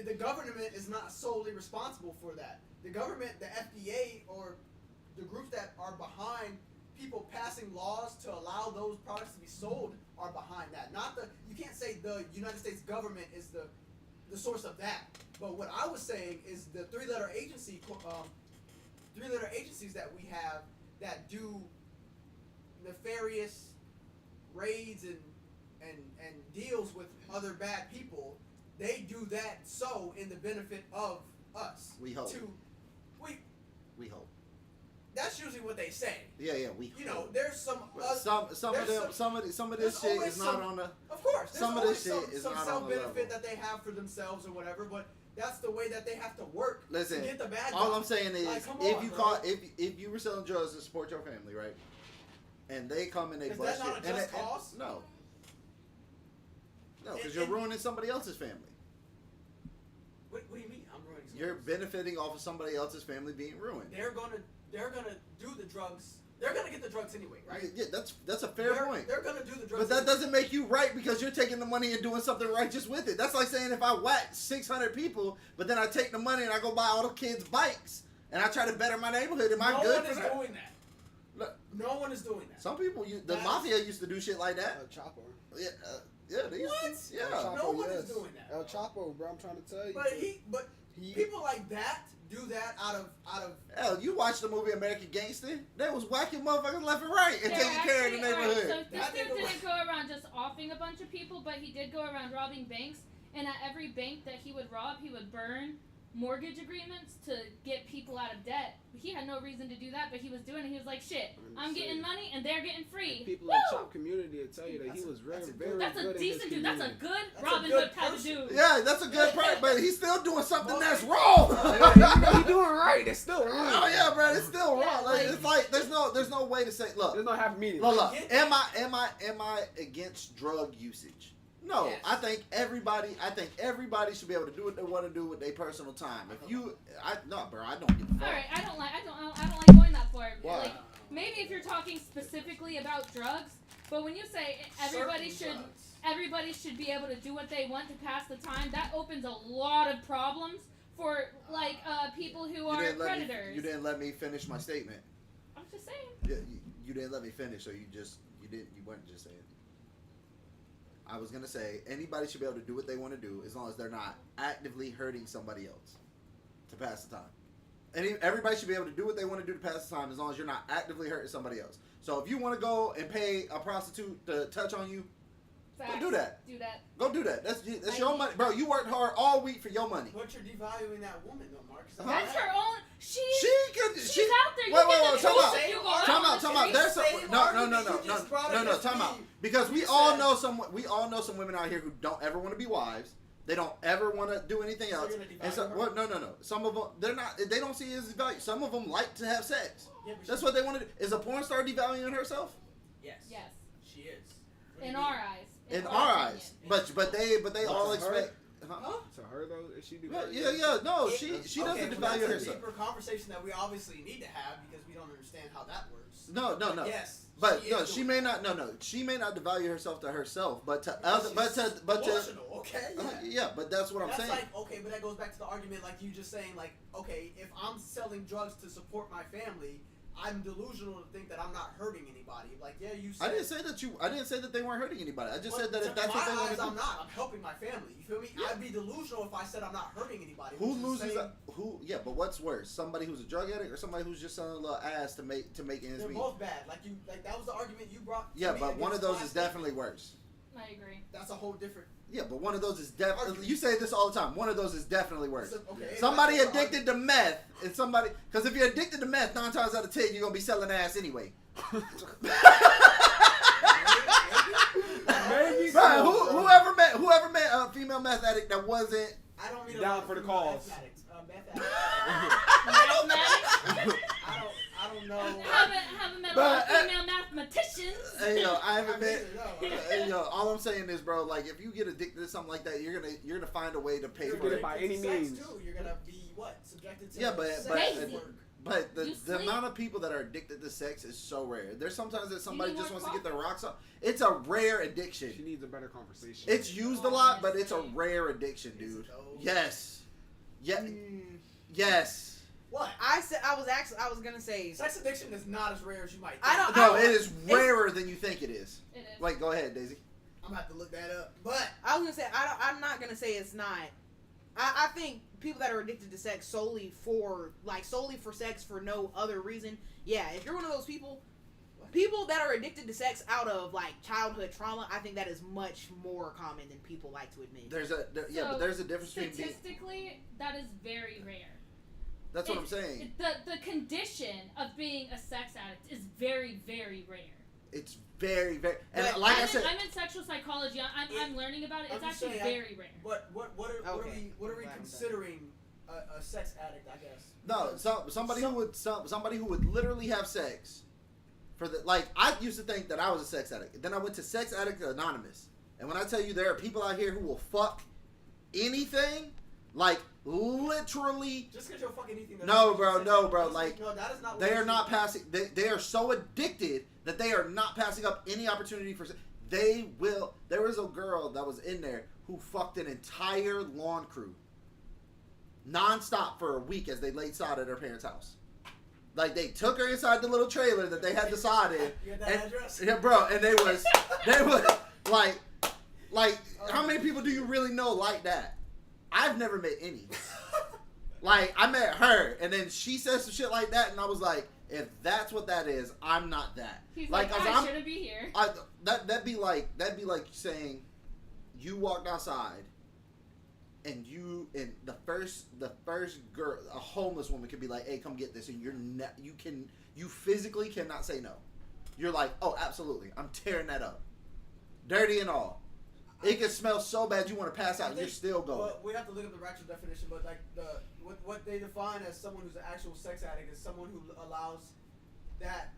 the government is not solely responsible for that. The government, the FDA, or the groups that are behind people passing laws to allow those products to be sold are behind that. Not the. You can't say the United States government is the source of that. But what I was saying is the three-letter agencies that we have that do nefarious raids and deals with other bad people, they do that so in the benefit of us. We hope. We hope. That's usually what they say. Yeah, we hope. You know, there's some Some of there's this shit always is not some- on the. of course, there's Some of always this shit is some not on the self-benefit level. that they have for themselves or whatever, but that's the way that they have to work Listen, to get the bad all guy. I'm saying is, Like, come if on, you bro. call, if you were selling drugs to support your family, right, and they come and they Is bust that not you, a and just cause? no, because And- you're and- ruining somebody else's family. What do you mean? I'm ruining something. You're benefiting off of somebody else's family being ruined. They're gonna do the drugs. They're gonna get the drugs anyway, right? Yeah, that's a fair point. They're gonna do the drugs. But that anyway. doesn't make you right because you're taking the money and doing something righteous with it. That's like saying if I whack 600 people, but then I take the money and I go buy all the kids bikes and I try to better my neighborhood. Am I No good one for is that? doing that. Look, No one is doing that. some people, the That's- mafia used to do shit like that. Chopper. Yeah, they used What? to. Yeah. El No Chapo, one is yes. doing that, El bro. Chapo, bro. I'm trying to tell you. But He- people like that do that out of. Hell, you watch the movie American Gangster? They was whacking motherfuckers left and right and Yeah, taking care of the actually, alright, neighborhood. so this That dude nigga didn't go around just offing a bunch of people, but he did go around robbing banks. And at every bank that he would rob, he would burn mortgage agreements to get people out of debt. He had no reason to do that, but he was doing it. He was like, shit, I'm getting money and they're getting free. People Woo! in Chop community will tell you that he was very, very That's a good in his decent dude. That's a community. good That's a Robin good Hood type of person. dude. Yeah, that's a good part, but he's still doing something that's Most- wrong. He doing right. It's still wrong. Oh yeah, bro, it's still Yeah, wrong. Like, like- it's like there's no way to say. Look, There's no happy medium. look. get Am I against drug usage? No, Yes. I think everybody should be able to do what they want to do with their personal time. If you, bro, I don't give a fuck. All right, I don't like going that far. Why? Like, maybe if you're talking specifically about drugs, but when you say everybody should be able to do what they want to pass the time, that opens a lot of problems for like people who You are didn't let me. predators. You didn't let me finish my statement. I'm just saying. You didn't let me finish, so you weren't just saying. I was gonna say anybody should be able to do what they want to do as long as they're not actively hurting somebody else to pass the time. Everybody should be able to do what they want to do to pass the time as long as you're not actively hurting somebody else. So if you want to go and pay a prostitute to touch on you, Facts. go do that. Do that. Go do that. That's your money, bro. You worked hard all week for your money. But you're devaluing that woman, though, Mark. That's her own. She's She out there. You Wait, get wait, the time truth out. if you go Time out Time on out. the There's street. some same no, argument you just brought up time out. me. Because we You all said- know some women out here who don't ever want to be wives. They don't ever want to do anything So else. you're gonna And so, devalue well, no. Some of them, they're not. They don't see it as value. Some of them like to have sex. Yeah, but That's what they want to do. Is a porn star devaluing herself? Yes. Yes. She is. What do In you our mean? eyes. In our our opinion. eyes, but they all to her? expect. Huh? Huh? To her though, if she do Yeah, that, yeah. No, It- she okay, doesn't well, devalue that's a herself. deeper conversation that we obviously need to have because we don't understand how that works. No. Yes. But she no, is she doing may it. not. No, she may not devalue herself to herself, but to Because other, she's but to. emotional, okay. Yeah. Yeah, but that's what I'm That's saying. like, okay, but that goes back to the argument like you just saying, like, okay, if I'm selling drugs to support my family, I'm delusional to think that I'm not hurting anybody. Like, yeah, you I said... didn't say that they weren't hurting anybody. I just said that if that's what they want to do. I'm not. I'm helping my family. You feel me? Yeah. I'd be delusional if I said I'm not hurting anybody. Who loses? Yeah, but what's worse? Somebody who's a drug addict or somebody who's just selling a little ass to make ends meet? They're both bad. Like that was the argument you brought. Yeah, but one of those is definitely worse. I agree. That's a whole different... Yeah, but one of those is definitely... You say this all the time. One of those is definitely worse. Okay, somebody addicted to meth and somebody... Because if you're addicted to meth, 9 times out of 10, you're going to be selling ass anyway. Maybe Right, so, whoever met a female meth addict that wasn't... I don't mean Down for the cause. I don't know. Haven't met But, female mathematicians. Hey, yo, I haven't met... No. Hey, yo, all I'm saying is, bro, like, if you get addicted to something like that, you're gonna find a way to pay for it. By any means. Too. You're gonna be what? Subjected to Yeah, but Crazy. But the You the sleep? amount of people that are addicted to sex is so rare. There's sometimes that somebody need just more wants to get their coffee? rocks off. It's a rare addiction. She needs a better conversation. It's used a lot, but it's a rare addiction, dude. Yes. Yeah. Yes. What? I was gonna say. Sex addiction is not as rare as you might think. I don't. No, it is rarer than you think it is. It is. Like, go ahead, Daisy. I'm gonna have to look that up. But I was gonna say I'm not gonna say it's not. I think people that are addicted to sex solely for sex for no other reason. Yeah, if you're one of those people that are addicted to sex out of like childhood trauma, I think that is much more common than people like to admit. But there's a difference between being. Statistically, that is very rare. That's what I'm saying. The condition of being a sex addict is very, very rare. It's very, very, and But like I said, I'm in sexual psychology. I'm learning about it. It's I'm just actually saying, very rare. what are Okay. we Glad I'm considering a sex addict? I guess. no, somebody who would literally have sex for the like. I used to think that I was a sex addict. Then I went to Sex Addict Anonymous, and when I tell you there are people out here who will fuck anything, like literally. Just because you'll fuck anything. No, bro. Like no, that is not. they are not passing. They are so addicted that they are not passing up any opportunity for. They will. There was a girl that was in there who fucked an entire lawn crew, nonstop for a week as they laid sod at her parents' house. Like they took her inside the little trailer that they had the sod in. You got that address? Yeah, bro. And they was like, how many people do you really know like that? I've never met any. Like I met her, and then she said some shit like that, and I was like, if that's what that is, I'm not that. He's like I shouldn't be here. That'd be like saying you walked outside and the first girl, a homeless woman could be like, hey, come get this, and you physically cannot say no. You're like, oh, absolutely, I'm tearing that up, dirty and all. It can smell so bad you want to pass out, and you're still going. Well, we have to look up the actual definition, but like what they define as someone who's an actual sex addict is someone who allows that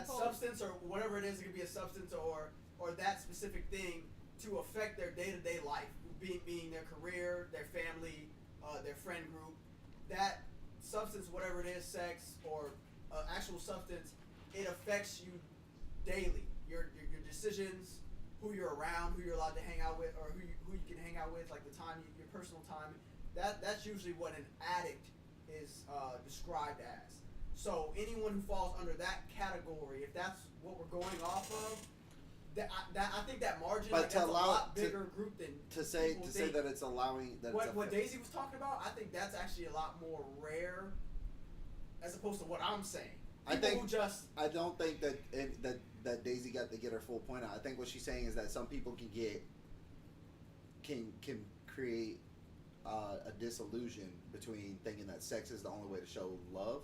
substance or whatever it is. It could be a substance or that specific thing to affect their day-to-day life, being their career, their family, their friend group. That substance, whatever it is, sex or actual substance, it affects you daily. Your decisions, who you're around, who you're allowed to hang out with, or who you can hang out with, like the time, your personal time. That's usually what an addict is described as. So anyone who falls under that category, if that's what we're going off of, I think that margin that's a lot bigger group than to say that it's allowing that. What Daisy was talking about, I think that's actually a lot more rare, as opposed to what I'm saying. I don't think that Daisy got to get her full point out. I think what she's saying is that some people can create a disillusion between thinking that sex is the only way to show love.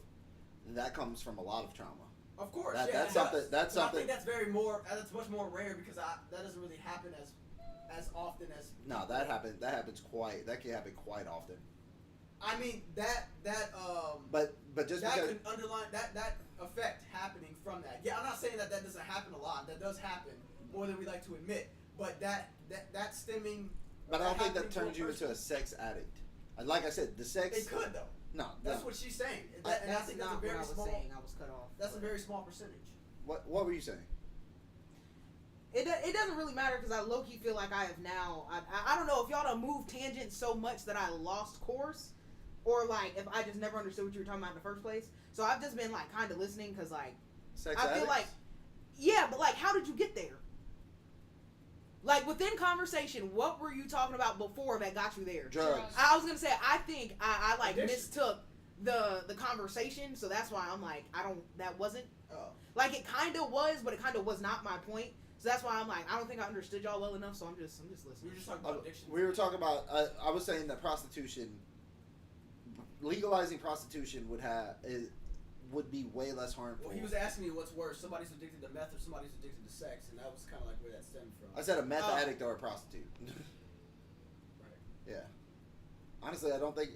And that comes from a lot of trauma. Of course, that's something. That's something. I think that's much more rare because that doesn't really happen as often as. No, that happens. That can happen quite often. I mean that. But just that because could underline that effect happening from that. Yeah, I'm not saying that doesn't happen a lot. That does happen more than we like to admit. But that stemming. But I don't think that turns you into a sex addict. Like I said, the sex. It could though. No, that's what she's saying. That's I think not that's a very what I was small. saying. I was cut off. That's a very small percentage. What were you saying? It doesn't really matter because I low-key feel like I have now. I don't know if y'all done moved tangents so much that I lost course, or like if I just never understood what you were talking about in the first place. So I've just been like kind of listening because like Sex I feel addicts? like, yeah, but like, how did you get there? Like within conversation, what were you talking about before that got you there? Drugs. I was gonna say, I think I like Addiction. mistook the conversation, so that's why I'm like, that wasn't Oh. like it kind of was, but it kind of was not my point. So that's why I'm like, I don't think I understood y'all well enough. So I'm just We listening. were just talking about addiction. We were talking about. I was saying that prostitution, legalizing prostitution would be way less harmful. Well, he was asking me what's worse: somebody's addicted to meth or somebody's addicted to sex, and that was kind of like where that stemmed from. I said a meth Oh. addict or a prostitute. Right. Yeah. Honestly, I don't think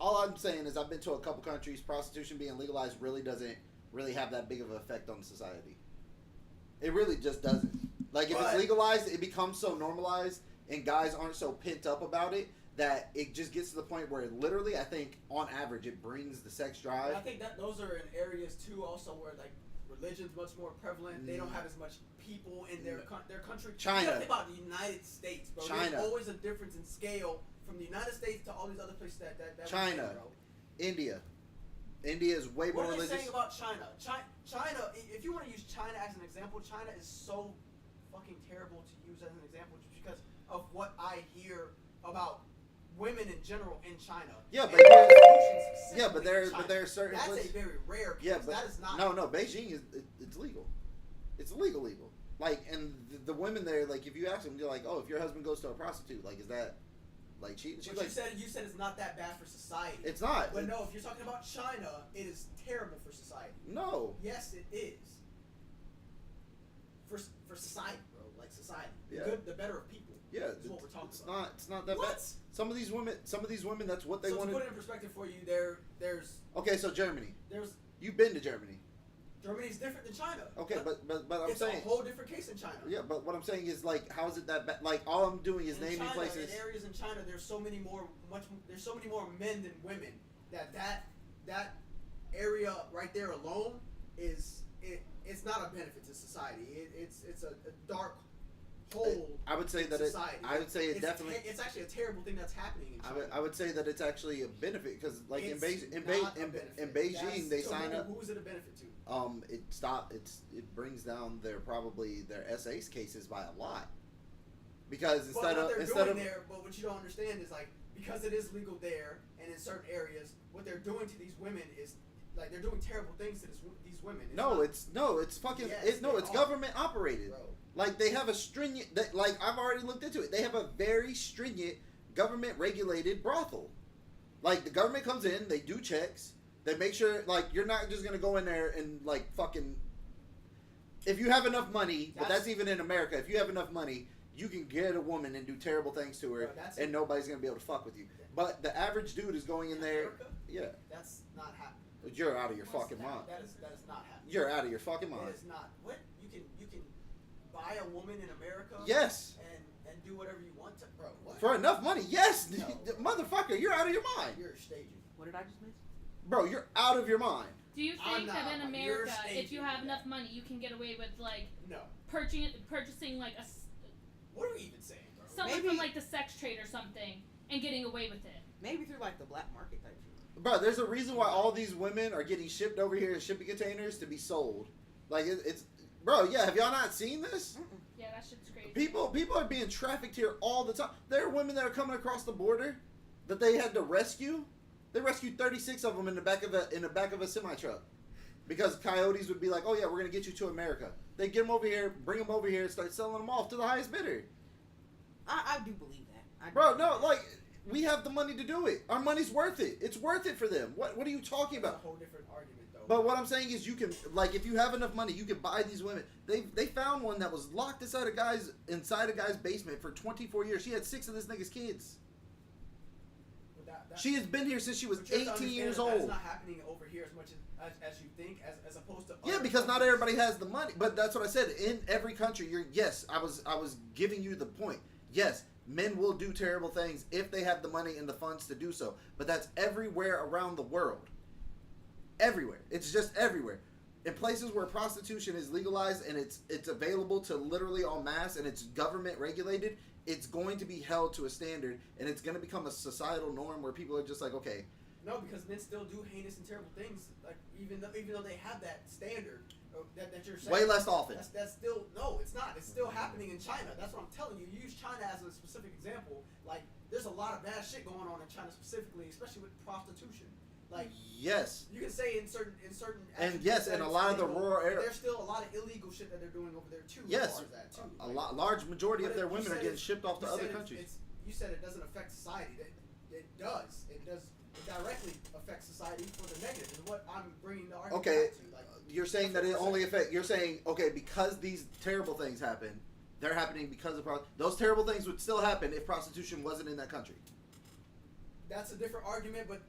all I'm saying is I've been to a couple countries. Prostitution being legalized really doesn't really have that big of an effect on society. It really just doesn't. Like if it's But- legalized, it becomes so normalized, and guys aren't so pent up about it that it just gets to the point where literally, I think on average, it brings the sex drive. And I think that those are in areas too, also where like religion's much more prevalent. They don't have as much people in their country. China. You gotta think about the United States, bro. China. There's always a difference in scale from the United States to all these other places that China. we say, bro. India is way more What are they religious. saying about China? China, if you want to use China as an example, China is so fucking terrible to use as an example just because of what I hear about women in general in China. Yeah, And but there's- prostitution yeah, but specifically there in China. are certain That's places. a very rare case. Yeah, but that is not. no, Beijing it's legal. It's legal. Like, and the women there, like, if you ask them, they're like, oh, if your husband goes to a prostitute, like, is that like cheating? She's But like, you said it's not that bad for society. it's not. But no, if you're talking about China, it is terrible for society. No. Yes, it is. For society, bro, like society, Yeah. the good, the better of people. Yeah, is what we're talking it's about. not. It's not that What? bad. Some of these women, that's what they So want to to. put it in perspective for you, there's Okay, so Germany. there's You've been to Germany. Germany's different than China. Okay, but I'm it's saying. a whole different case in China. Yeah, but what I'm saying is like, how is it that bad? Like, all I'm doing is in naming China, places. in areas in China, there's so many more men than women that area right there alone it's not a benefit to society. It's a dark hole. I would say in that society. I would say it It's definitely. it's actually a terrible thing that's happening in China. I would say that it's actually a benefit because, like, It's in not a benefit. Beijing, they So sign up. Who is it a benefit to? It brings down their SA's cases by a lot because But what they're instead doing of there, but what you don't understand is like because it is legal there and in certain areas, what they're doing to these women is like they're doing terrible things to these women. it's fucking Yes, it's they are. government operated. Bro. Like they have a stringent like I've already looked into it. They have a very stringent government regulated brothel. Like the government comes in, they do checks, they make sure like you're not just gonna go in there and like fucking. If you have enough money, but that's even in America. If you have enough money, you can get a woman and do terrible things to her, Bro, and nobody's gonna be able to fuck with you. But the average dude is going in there. America? Yeah, That's not happening. you're out of your fucking mind. That is not happening. You're out of your fucking mind. It is not. What you can buy a woman in America? Yes. And do whatever you want to, bro. What? For enough money, yes, No. motherfucker, you're out of your mind, You're staging. What did I just miss? bro. You're out of your mind. Do you I'm think that not, in but America, you're if you staging have that. enough money, you can get away with like No. purchasing like What are we even saying, bro? someone Maybe- from like the sex trade or something and getting away with it? Maybe through like the black market type shit. Bro, there's a reason why all these women are getting shipped over here in shipping containers to be sold. Like it's, bro. Yeah, have y'all not seen this? Yeah, that shit's crazy. People are being trafficked here all the time. There are women that are coming across the border that they had to rescue. They rescued 36 of them in the back of a semi truck because coyotes would be like, "Oh yeah, we're gonna get you to America." They get them over here, bring them over here, and start selling them off to the highest bidder. I do believe that. Bro, no, like we have the money to do it. Our money's worth it. It's worth it for them. What are you talking That's a about? whole different argument, though. But what I'm saying is, you can like if you have enough money, you can buy these women. They found one that was locked inside a guy's basement for 24 years. She had 6 of this nigga's kids. But She has been here since she was but you have to 18 years understand that old. That's not happening over here as much as you think, as opposed to. Yeah, other because not countries. everybody has the money. But that's what I said. In every country, I was giving you the point. Yes, men will do terrible things if they have the money and the funds to do so. But that's everywhere around the world. Everywhere. It's just everywhere. In places where prostitution is legalized and it's available to literally en masse and it's government regulated, it's going to be held to a standard and it's going to become a societal norm where people are just like, okay, No, because men still do heinous and terrible things. Like even though they have that standard that you're saying. Way less often. That's still no, it's not. It's still happening in China. That's what I'm telling you. You use China as a specific example. Like there's a lot of bad shit going on in China specifically, especially with prostitution. Like yes, you can say in certain and yes, in a lot of the rural areas, there's still a lot of illegal shit that they're doing over there too. Yes, as far as that, too. a large majority of their women are getting shipped off to other countries. You said it doesn't affect society. It does. It directly affects society for the negative. Is what I'm bringing the argument Okay, back to. Like, you're saying that it only affects. You're saying okay because these terrible things happen, they're happening because of those terrible things would still happen if prostitution wasn't in that country. That's a different argument, but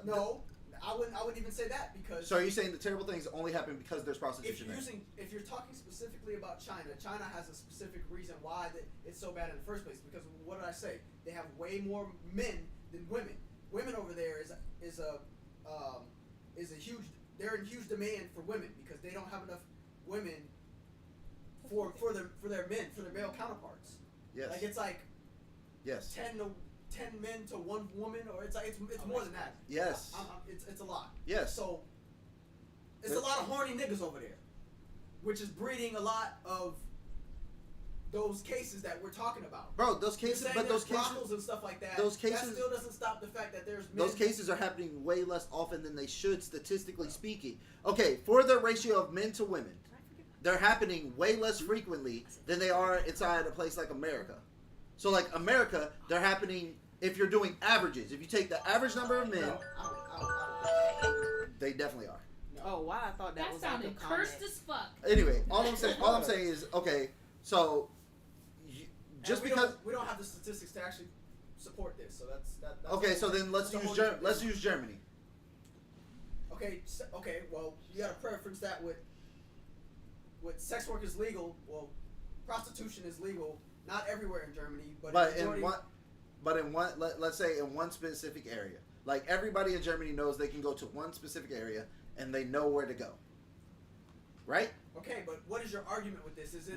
No, I wouldn't even say that because. So are you saying the terrible things only happen because there's prostitution? If you're talking specifically about China, China has a specific reason why that it's so bad in the first place. Because what did I say? They have way more men than women. Women over there is a huge. They're in huge demand for women because they don't have enough women for their male counterparts. Yes. Like it's like. Yes. 10 men to 1 woman, or it's more than that. Yes. It's a lot. Yes. So it's a lot of horny niggas over there, which is breeding a lot of those cases that we're talking about. Bro, those cases, but those cases and stuff like that. Those cases that still doesn't stop the fact that there's men. Those cases are happening way less often than they should, statistically speaking. Okay, for the ratio of men to women, they're happening way less frequently than they are inside a place like America. So, like America, they're happening. If you're doing averages, if you take the average number of men, they definitely are. Oh wow, I thought that was sounded cursed as fuck. Anyway, all I'm saying is okay. So, just because we don't have the statistics to actually support this, so that's okay. So then let's use Germany. Okay. Well, you got to preference that with sex work is legal. Well, prostitution is legal. Not everywhere in Germany, let's say in one specific area. Like everybody in Germany knows they can go to one specific area and they know where to go. Right? Okay, but what is your argument with this? It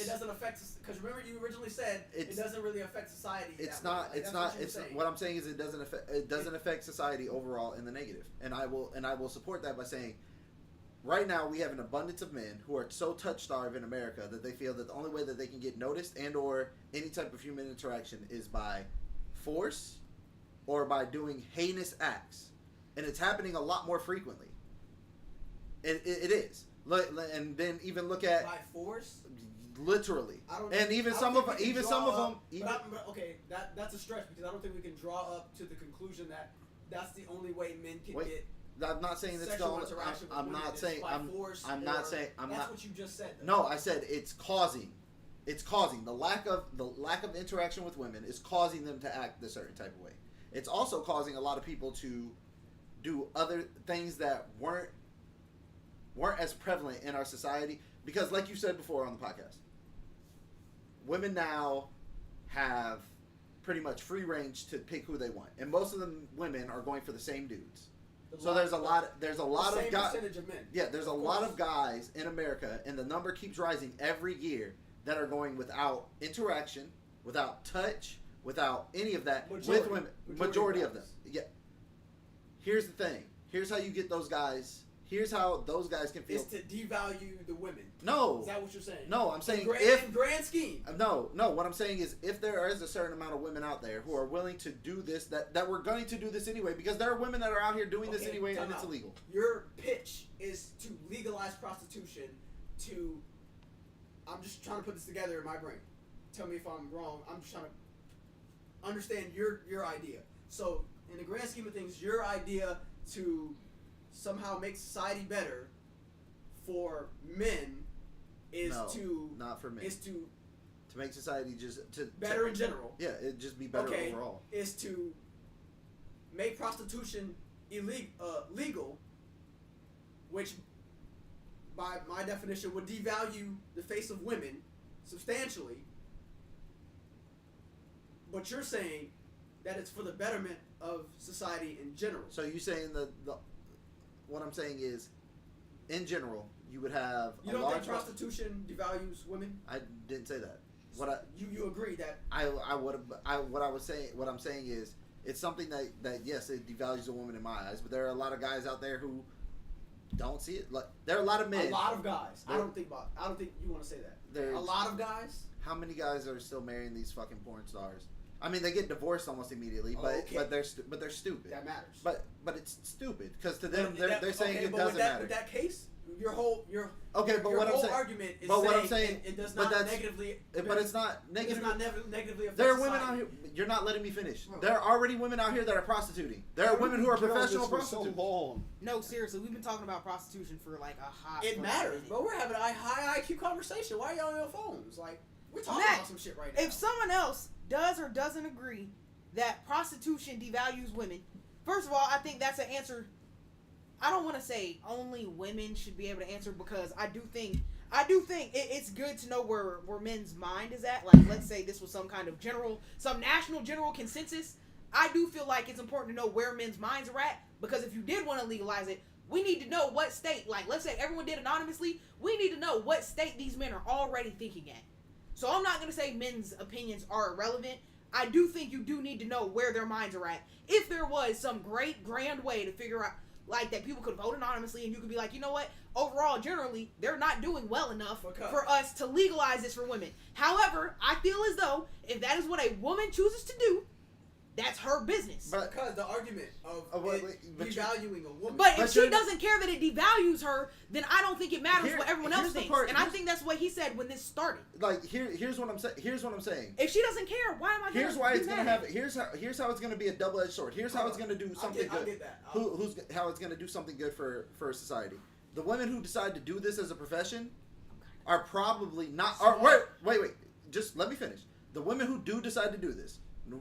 doesn't affect, because remember you originally said it doesn't really affect society. What I'm saying is it doesn't affect society overall in the negative. And I will support that by saying right now, we have an abundance of men who are so touch-starved in America that they feel that the only way that they can get noticed and or any type of human interaction is by force or by doing heinous acts. And it's happening a lot more frequently. It is. And then even look at... By force? Literally. Okay, that's a stretch because I don't think we can draw up to the conclusion that that's the only way men can get... I'm not saying it's the only. I'm not saying. That's what you just said. No, I said it's causing. It's causing the lack of interaction with women is causing them to act a certain type of way. It's also causing a lot of people to do other things that weren't as prevalent in our society because, like you said before on the podcast, women now have pretty much free range to pick who they want, and most of them women are going for the same dudes. So there's a lot of guys. Yeah, there's a lot of guys in America, and the number keeps rising every year that are going without interaction, without touch, without any of that with women. Majority of them. Yeah. Here's the thing. Here's how you get those guys. Here's how those guys can feel. Is to devalue the women. No. Is that what you're saying? No, I'm saying in grand scheme. No. What I'm saying is if there is a certain amount of women out there who are willing to do this, that we're going to do this anyway, because there are women that are out here doing this anyway and it's illegal. Your pitch is to legalize prostitution I'm just trying to put this together in my brain. Tell me if I'm wrong. I'm just trying to understand your idea. So in the grand scheme of things, your idea to somehow make society better for men not for men. Is to make society better in general. Yeah, it just be better overall. Is to make prostitution legal, which by my definition would devalue the face of women substantially. But you're saying that it's for the betterment of society in general. So you saying what I'm saying is, in general, you would have. You don't think prostitution devalues women? I didn't say that. You agree that what I'm saying is It's something that yes, it devalues a woman in my eyes, but there are a lot of guys out there who don't see it. Like there are a lot of men. A lot of guys. I don't think you want to say that. A lot of guys. How many guys are still marrying these fucking porn stars? I mean, they get divorced almost immediately, but they're stupid. That matters. But it's stupid because to them they're saying it doesn't matter. With that case, your whole argument is saying it does not negatively. But it's not negative. It does not negatively affect There are society. women out here. You're not letting me finish. Bro. There are already women out here that are prostituting. There are women who are professional prostitutes. No, seriously, we've been talking about prostitution for like a hot. It matters, but we're having a high IQ conversation. Why are y'all on your phones? Like we're talking about some shit right now. If someone else does or doesn't agree that prostitution devalues women, first of all, I think that's an answer. I don't want to say only women should be able to answer because I do think it's good to know where men's mind is at. Like, let's say this was some kind of some national general consensus. I do feel like it's important to know where men's minds are at because if you did want to legalize it, we need to know what state. Like, let's say everyone did anonymously. We need to know what state these men are already thinking at. So I'm not going to say men's opinions are irrelevant. I do think you do need to know where their minds are at. If there was some great grand way to figure out like that people could vote anonymously and you could be like, you know what, overall generally they're not doing well enough for us to legalize this for women. However, I feel as though if that is what a woman chooses to do, that's her business. But because the argument of devaluing a woman. But if she doesn't care that it devalues her, then I don't think it matters what everyone else thinks. And I think that's what he said when this started. Like here's what I'm saying. Here's what I'm saying. If she doesn't care, why am I? Here's why it's gonna have. Here's how it's gonna be a double-edged sword. Here's how it's gonna do something good. I'll get that. How it's gonna do something good for society. The women who decide to do this as a profession are probably not. Wait. Just let me finish. The women who do decide to do this,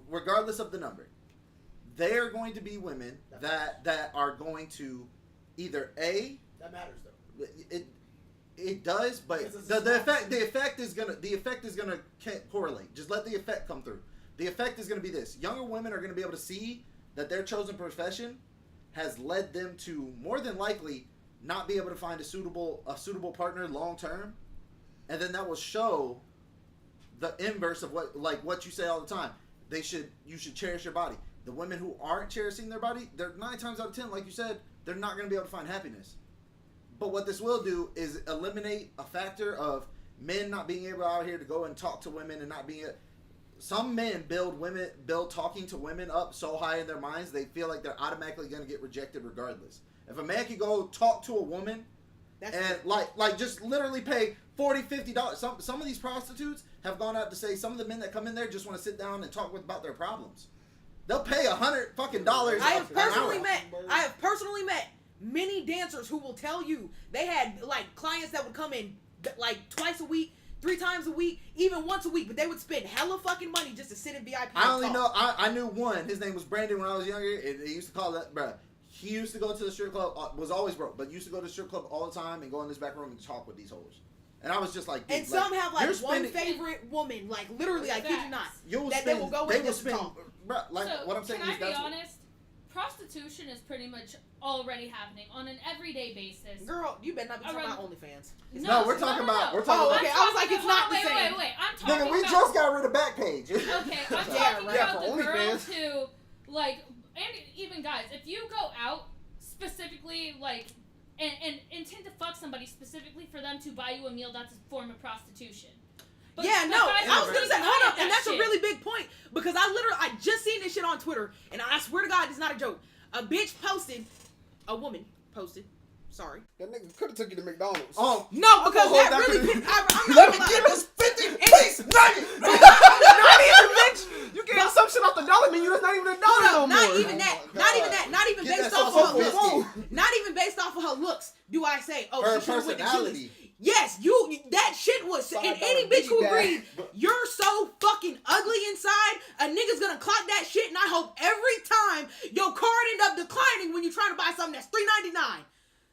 regardless of the number, they are going to be women that are going to either that matters though. It does, but the effect is gonna correlate. Just let the effect come through. The effect is gonna be this: younger women are gonna be able to see that their chosen profession has led them to more than likely not be able to find a suitable partner long term, and then that will show the inverse of what you say all the time. You should cherish your body. The women who aren't cherishing their body, they're 9 times out of 10, like you said, they're not going to be able to find happiness. But what this will do is eliminate a factor of men not being able out here to go and talk to women and not being. Some men build talking to women up so high in their minds they feel like they're automatically going to get rejected regardless. If a man can go talk to a woman like just literally pay $40, $50. Some of these prostitutes have gone out to say some of the men that come in there just want to sit down and talk about their problems. They'll pay $100 fucking dollars. I have personally met many dancers who will tell you they had like clients that would come in like twice a week, 3 times a week, even once a week, but they would spend hella fucking money just to sit in VIP. I knew one. His name was Brandon when I was younger. And they used to call that, bruh. He used to go to the strip club, was always broke, but used to go to the strip club all the time and go in this back room and talk with these hoes. And I was just like, and some have like one favorite woman, like literally, I kid you not, they will go in and just talk. Bro, like so, what I'm saying can is I be honest? Prostitution is pretty much already happening on an everyday basis. Girl, you better not be talking about OnlyFans. No, we're talking about. Okay, I was like, it's not the same. Wait. I'm talking about. We just got rid of Backpage. Okay, I'm talking about the girls who, like, and even guys, if you go out specifically, like, and intend to fuck somebody specifically for them to buy you a meal, that's a form of prostitution. But I was gonna say, hold up, and that's a really big point because I just seen this shit on Twitter, and I swear to God, it's not a joke. A woman posted. Sorry. That nigga could have took you to McDonald's. Oh no, because that really. Let me get this 50-piece nugget. Not even, bitch. You getting some shit off the dollar menu. That's not even a dollar no more. Not even that. Not even based off of her looks. Not even based off of her looks. Do I say, oh, her she should have went to Chili's? Yes, that shit was, and any bitch who agreed, you're so fucking ugly inside, a nigga's gonna clock that shit, and I hope every time your card end up declining when you're trying to buy something that's $3.99.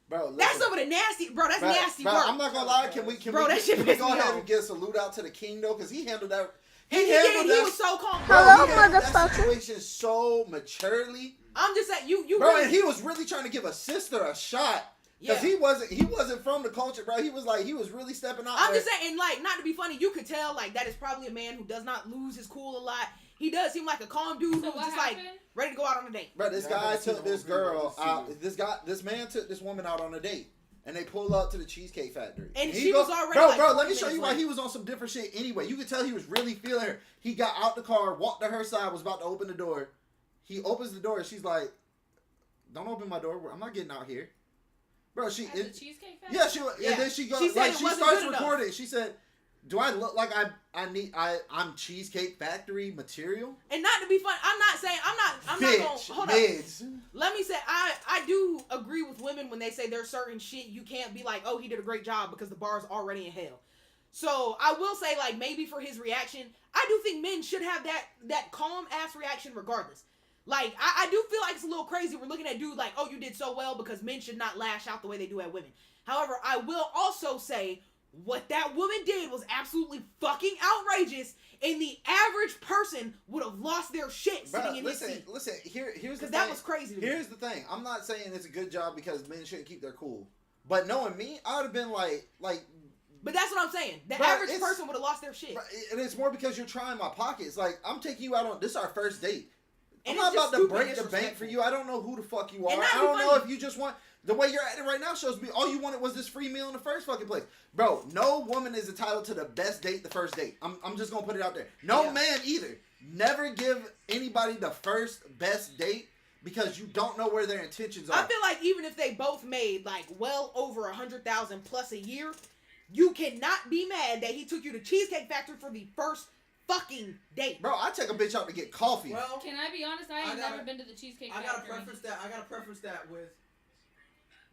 Bro, listen. That's some of the nasty, that's nasty work. I'm not gonna lie, can we go ahead and give a salute out to the king though, because he handled that. He was so calm. Hello, motherfucker. Situation so maturely. I'm just saying, you bro, and he was really trying to give a sister a shot. Because he wasn't from the culture, bro. He was really stepping out. I'm just saying, like, not to be funny, you could tell, like, that is probably a man who does not lose his cool a lot. He does seem like a calm dude So who's what just happened? like ready to go out on a date. Bro, this Yeah, guy I seen took the this whole video. girl I out. seen This man took this woman out on a date, and they pull up to the Cheesecake Factory. And he she was goes, already bro, like bro. 20 Let me show minutes you why late. he was on some different shit. Anyway, you could tell he was really feeling her. He got out the car, walked to her side, was about to open the door. He opens the door, and she's like, "Don't open my door. I'm not getting out here." Bro, At the Cheesecake Factory? yeah, Yeah. and then she goes, She said like, it she wasn't starts good enough. recording. She said, "Do I look like I'm Cheesecake Factory material?" And not to be funny, I'm not Bitch, not gonna hold up. mids. Let me say, I do agree with women when they say there's certain shit you can't be like, oh, he did a great job because the bar's already in hell. So I will say, like, maybe for his reaction, I do think men should have that calm ass reaction regardless. Like, I do feel like it's a little crazy. We're looking at dude like, oh, you did so well, because men should not lash out the way they do at women. However, I will also say what that woman did was absolutely fucking outrageous, and the average person would have lost their shit sitting in his seat. Listen. Here's the Because thing. that was crazy to me. Here's the thing. I'm not saying it's a good job because men shouldn't keep their cool. But knowing me, I would have been like. But that's what I'm saying. The Bro, average it's- person would have lost their shit. And it's more because you're trying my pockets. Like, I'm taking you out on. This is our first date. And I'm not it's just about to stupid break the bank disrespectful. for you. I don't know who the fuck you are. And not I be don't know funny. if you just want. The way you're acting right now shows me all you wanted was this free meal in the first fucking place. Bro, no woman is entitled to the best date the first date. I'm just going to put it out there. No man either. Never give anybody the first best date because you don't know where their intentions are. I feel like even if they both made like well over 100,000 plus a year, you cannot be mad that he took you to Cheesecake Factory for the first fucking date. Bro, I take a bitch out to get coffee. Well, Can I be honest? I ain't never been to the Cheesecake I Factory. gotta preference that with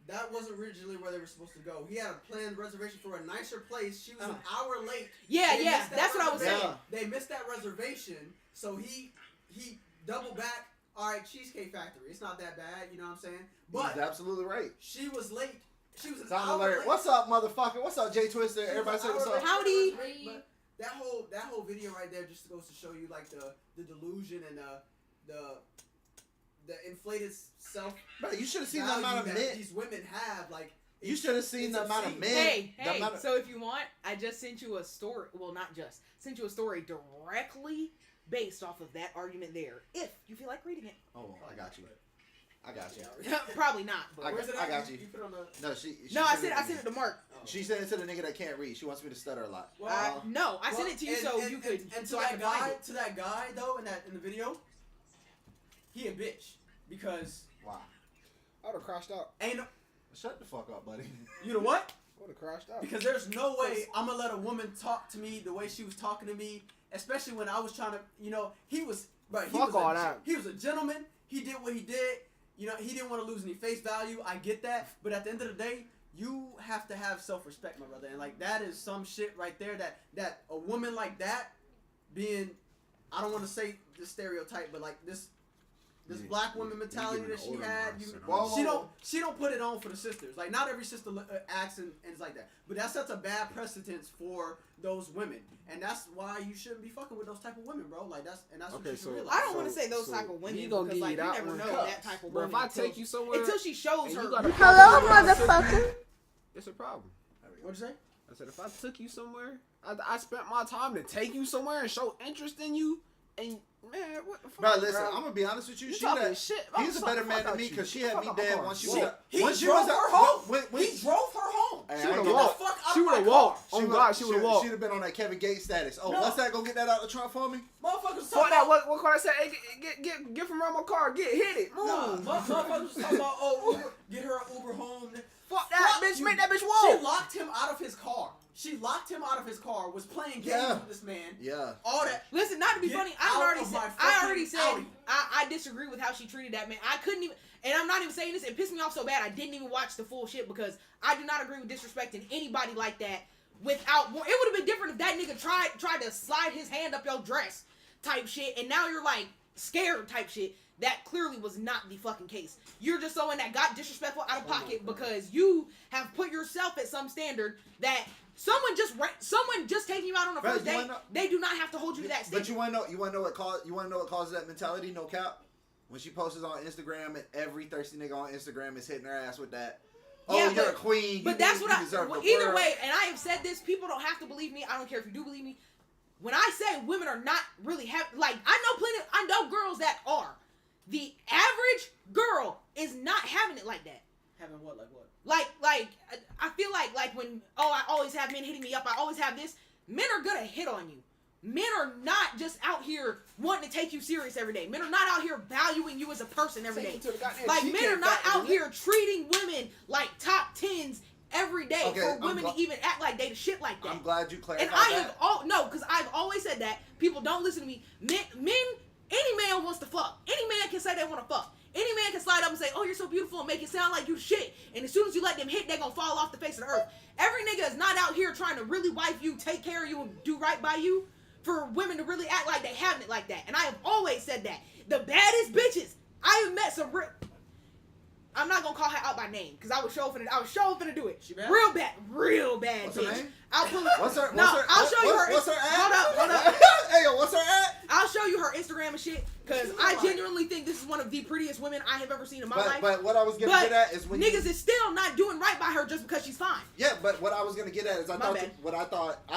that wasn't originally where they were supposed to go. He had a planned reservation for a nicer place. She was an hour late. Yeah, They yeah, missed that that's what I was saying. reservation. They missed that reservation, so he doubled back. All right, Cheesecake Factory. It's not that bad, you know what I'm saying? But He's absolutely right. she was late. She was an Sound hour alert. late. What's up, motherfucker? What's up, Jay Twister? She was Everybody an say hour what's late up. for Howdy. the reservation, But that whole video right there just goes to show you like the delusion and the inflated self. Bro, you should have seen the amount of that men. these women have. Like You should have seen it's the amount of obscene. men. Hey, the amount of- so if you want, I just sent you a story. Well, not just. Sent you a story directly based off of that argument there. If you feel like reading it. Oh, I got you. I got you. Probably not. But I Where's it I at? got you. You put it on the. No, she no, I sent sent it to Mark. She sent it to the nigga that can't read. She wants me to stutter a lot. Well, No, I sent it to you so you could. And to so I that could find guy, it. to that guy though, in the video, he a bitch because Wow. I would have crashed out. ain't no, Shut the fuck up, buddy. you know what? I would have crashed out. Because there's no way I'm gonna let a woman talk to me the way she was talking to me, especially when I was trying to, he was, right? He Fuck was all that. He was a gentleman. He did what he did. He didn't want to lose any face value. I get that, but at the end of the day, you have to have self-respect, my brother, and like that is some shit right there. That a woman like that being, I don't want to say the stereotype, but like this black woman mentality that she had. She don't put it on for the sisters. Like not every sister acts and is like that. But that sets a bad precedence for those women, and that's why you shouldn't be fucking with those type of women, bro. Like that's what Okay, you should so- realize. I don't want to say those type of women he gonna because give like you you that never one know cups. that type of Bro, woman if I take you somewhere until she shows and her. you gotta Hello, motherfucker. it's a problem. What'd you say? I said if I took you somewhere, I spent my time to take you somewhere and show interest in you, and man, what the fuck, Bro, listen, I'm gonna be honest with you. You She talking that shit. he's a better man than me because she had me dead once she was at- He once she drove was at- her home. when- He drove her home. Hey, She I would've ain't Get gonna- walked. the fuck out She of my would've car. walked. Oh God, she would've walked. She'd have been on that Kevin Gates status. Oh, No. what's that? Go get that out the trunk for me. Motherfuckers Fuck talking that. about. What car I said? Hey, get from around my car. Hit it. Move. Nah, motherfuckers talking about Uber, get her an Uber home. Fuck that Fuck bitch. you. Make that bitch She walk. locked him out of his car. Was playing games Yeah. with this man. Yeah. All that. Listen, not to be Get funny, out I already of said. my I already fucking said. Audi. I disagree with how she treated that man. I couldn't even, and I'm not even saying this. It pissed me off so bad I didn't even watch the full shit because I do not agree with disrespecting anybody like that. Without more, it would have been different if that nigga tried to slide his hand up your dress, type shit, and now you're like scared type shit. That clearly was not the fucking case. You're just someone that got disrespectful out of pocket because you have put yourself at some standard that someone just taking you out on a Right, first you date, wanna know- they do not have to hold you to that standard. But you wanna know what causes that mentality? No cap. When she posts on Instagram and every thirsty nigga on Instagram is hitting her ass with that. Oh, Yeah, you're but- a queen. But that's what I. deserve Well, the either world. way, and I have said this. People don't have to believe me. I don't care if you do believe me. when I say women are not really like, I know girls that are. The average girl is not having it like that. Having what? Like what? Like I feel like when I always have men hitting me up, I always have this. Men are gonna hit on you. Men are not just out here wanting to take you serious every day. Men are not out here valuing you as a person every day. Like, men are not out here treating women like top 10s every day for women to even act like they the shit like that. I'm glad you clarified and I that. have because I've always said that. People don't listen to me. Men, any man wants to fuck. Any man can say they want to fuck. Any man can slide up and say, oh, you're so beautiful, and make it sound like you shit. And as soon as you let them hit, they're going to fall off the face of the earth. Every nigga is not out here trying to really wife you, take care of you, and do right by you for women to really act like they having it like that. And I have always said that. The baddest bitches, I have met some I'm not going to call her out by name, because I was sure finna do it. She bad? Real bad What's bitch. her name? I'll pull it. What's her? I'll show you her. What's her ad? Hold up. Hey, yo, what's her ad? I'll show you her Instagram and shit, because I genuinely think this is one of the prettiest women I have ever seen in my life. But what I was gonna get at is when niggas is still not doing right by her just because she's fine. Yeah, but what I was gonna get at is I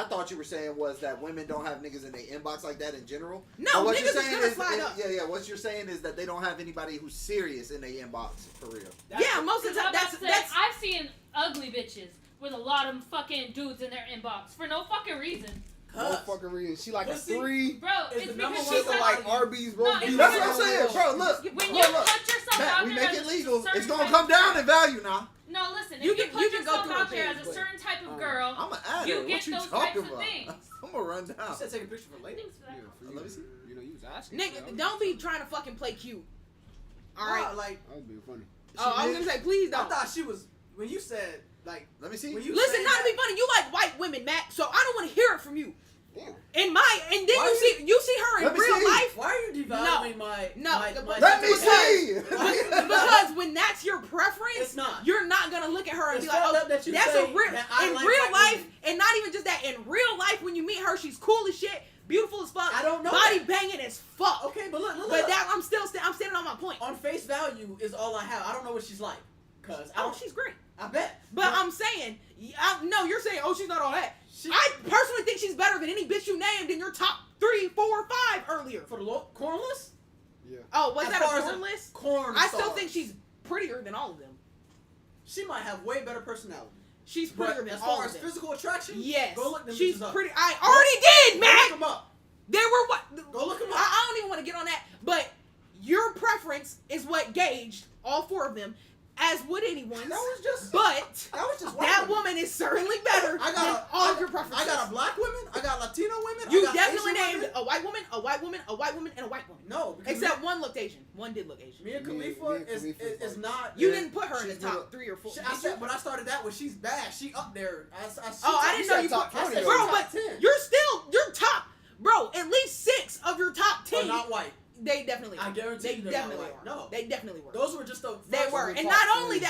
thought you were saying was that women don't have niggas in their inbox like that in general. No, what niggas you're saying is gonna slide up. Yeah. What you're saying is that they don't have anybody who's serious in their inbox for real. Most of the time that's I've seen ugly bitches with a lot of fucking dudes in their inbox for no fucking reason. No fucking reason. She like Pussy? a 3. Bro, It's it's the number because one she's She's like Arby's roast it's beef. That's because- what I'm saying, bro. Look, when you put yourself Matt, out we there make as it a legal. certain It's gonna type come of- down in value now. No, listen. You If you can- put you can go yourself through out her there page, as a but- certain type of girl, I'm an adder. you What get you those talking types of about? things. I'm gonna run down. You said take a picture for later. Thanks for that. Let me see. You know, you was asking. Nigga, don't be trying to fucking play cute. All right. Nah, like, That was being funny. I was gonna say, please I don't. thought she was when you said like Let me see. when you Listen, say not to that- be funny. You like white women, Matt. So I don't want to hear it from you. Damn. And then Why you see her in Let me real see. life. Why are you devaluing my Let me see. Because when that's your preference, It's not. you're not gonna look at her and It's be like, fucked oh, up that you that's say a real. that I In like real white life, women. and not even just that. In real life, when you meet her, she's cool as shit, beautiful as fuck. I don't know body that. banging as fuck. Okay, but look. But that I'm standing on my point. on face value is all I have. I don't know what she's like, cause I Oh, don't. she's great. I bet. But I'm saying, no, you're saying, oh, she's not all that. She- I personally think she's better than any bitch you named in your top 3, 4, 5 earlier. for the cornless. Yeah. Oh, was As that a far as corn list? Corn. I still stars. think she's prettier than all of them. She might have way better personality. She's But prettier than as all far of as them. physical attraction, Yes, go look them she's bitches up. pretty. I already did, Go look Matt. them up. There were what? Go look them up. I don't even want to get on that, but your preference is what gauged all 4 of them, as would anyone's. That was just. But that was just white that women. woman is certainly better I than got all of your preferences. I got a black woman. I got Latino women. You I got definitely Asian named women. a white woman, a white woman, a white woman, and a white woman. No, because Except one looked Asian. One did look Asian. Mia Me and Khalifa Khalifa is not. You Yeah, didn't put her in the she's top little- 3 or 4. I said, but I started that when she's bad. She up there. I didn't know you top put. 20 Bro, though. but 10. you're top. Bro, at least 6 of your top 10. But not white. They definitely. I were. guarantee They you they're definitely not white. were. No. They definitely were. Those were just the. They first were, ones. and top not only 3.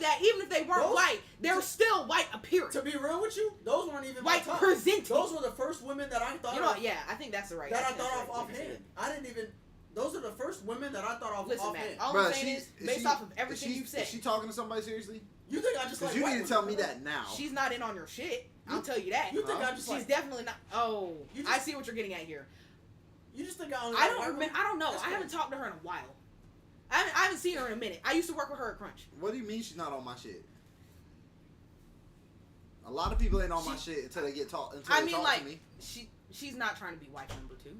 that, even if they weren't Those- white, they're still white appearance. To be real with you, those weren't even White my top. presenting. Those were the first women that I thought. You know what? of, Yeah, I think that's the right. That I think thought that's of the right way to say offhand. it. I didn't even. Those are the first women that I thought of Listen, man. offhand. All Bruh, I'm saying is, based off of everything you've said, Is she talking to somebody seriously? You think I just like Because you white need to tell me women, that now. she's not in on your shit. I'll tell you that. You think I just She's like? definitely not. Oh, You I just- see what you're getting at here. You just think I only. I like don't white remember. women? I don't know. That's I haven't crazy. talked to her in a while. I haven't seen her in a minute. I used to work with her at Crunch. What do you mean she's not on my shit? A lot of people ain't on my shit until they get talk. Until I they mean, talk like to me. she's not trying to be wife number 2.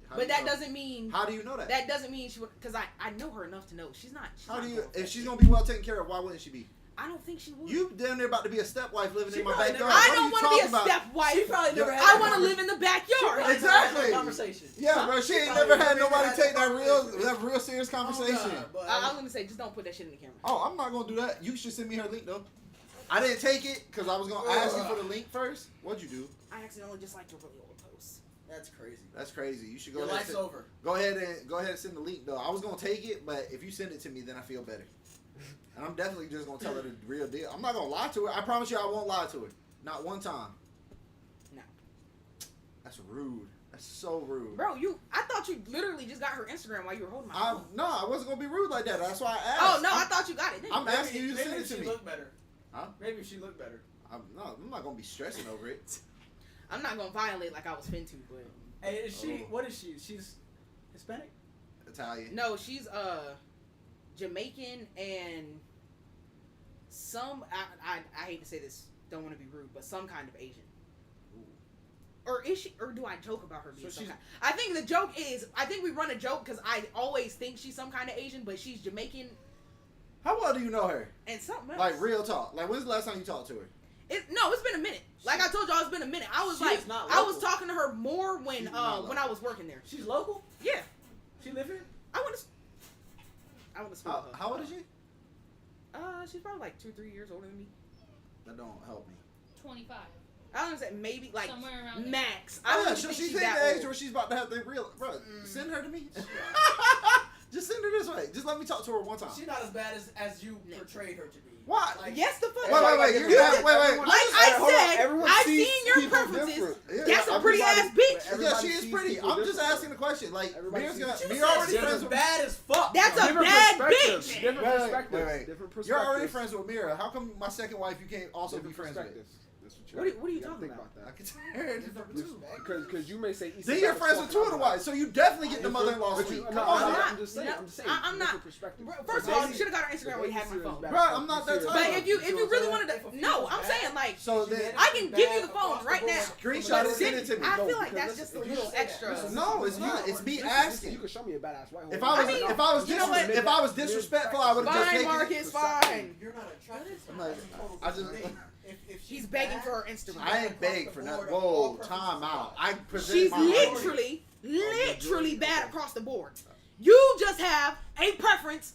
How But do you that know? doesn't mean How do you know that? that doesn't mean she would, because I know her enough to know she's not. How not do you? going for If that she's shit. gonna be well taken care of, why wouldn't she be? I don't think she would. You damn near about to be a stepwife living She in my probably backyard. never- I What don't are you want to be a talking about? stepwife. She probably never had. I that want to conversation. live in the backyard. Probably never had Exactly. that Conversation. Yeah, bro. She ain't Probably never had never nobody had take that that real, conversation. that real serious conversation. Oh, God, but, I'm gonna say, just don't put that shit in the camera. Oh, I'm not gonna do that. You should send me her link though. I didn't take it because I was gonna ask you for the link first. What'd you do? I accidentally just liked a really old post. That's crazy. That's crazy. You should go Your ahead. life's And over. go ahead and send the link though. I was gonna take it, but if you send it to me, then I feel better. And I'm definitely just gonna tell her the real deal. I'm not gonna lie to her. I promise you, I won't lie to her. Not one time. No. That's rude. That's so rude. Bro, I thought you literally just got her Instagram while you were holding my phone. No, I wasn't gonna be rude like that. That's why I asked. Oh, no, I thought you got it. I'm asking you to Maybe send it if to she me. looked better. Huh? Maybe if she looked better. I'm not gonna be stressing over it. I'm not gonna violate like I was finna to, but Hey, is she? What is she? She's Hispanic. Italian. no, she's Jamaican and some. I hate to say this, don't want to be rude, but some kind of Asian. Or is she? Or do I joke about her being So some she's- kind? I think the joke is, I think we run a joke because I always think she's some kind of Asian, but she's Jamaican How well do you know her? and something else. Like real talk. Like when's the last time you talked to her? It's been a minute. Like I told y'all, it's been a minute. I was She like, is not I was local. talking to her more when She's not when I was working there. She's local. Yeah, She live here. I want to school her. How old is she? She's probably like 2-3 years older than me. That don't help me. 25. I don't know, say maybe like Somewhere around there. max. I Oh don't yeah, even so think she's she's in that the age old. where she's about to have the real. Bro, send her to me. Just send her this way. Just let me talk to her one time. She's not as bad as you No. portrayed her to be. Why? Like, Yes, the fuck. Wait. You You just- have, wait. Like I said, everyone I've sees seen your people preferences. different. Yeah, That's a pretty everybody- ass bitch. everybody Yeah, she is sees pretty. people I'm just different. asking the question. Like, Everybody Mira's sees gonna, people Mira already She's friends with. bad as fuck. That's a Different bad perspectives. bitch. Different Wait, perspectives. wait. Different You're already perspectives. friends with Mira. How come my second wife you can't also be Different friends with? perspectives. That's What are you gotta talking think about? I can tell her different too. Because you may say. Then you're friends with two of the wives, so you definitely get the mother-in-law But suite. you, Come no, on, I'm, now. I'm just saying. I'm just saying. I'm not- different perspectives. First of all, you should have got her Instagram where you had my phone. Bro, I'm not that But type. if you really wanted to, no, I'm saying like, So then, I can give you the phone right now. screenshot it, send it to me. I No, feel like because that's just a listen, little if you extra. say that- No, it's not. It's me You asking. can show me a badass white If woman. I was, I mean, if I was, you know what? if I was disrespectful, I would have just Fine, taken it. Marcus, fine. You're not attracted to I'm her. like, That's a total I just- different thing. If She's she's begging bad, for her Instagram. I ain't beg for nothing. Whoa, time out. I present She's my literally bad across the board. You just have a preference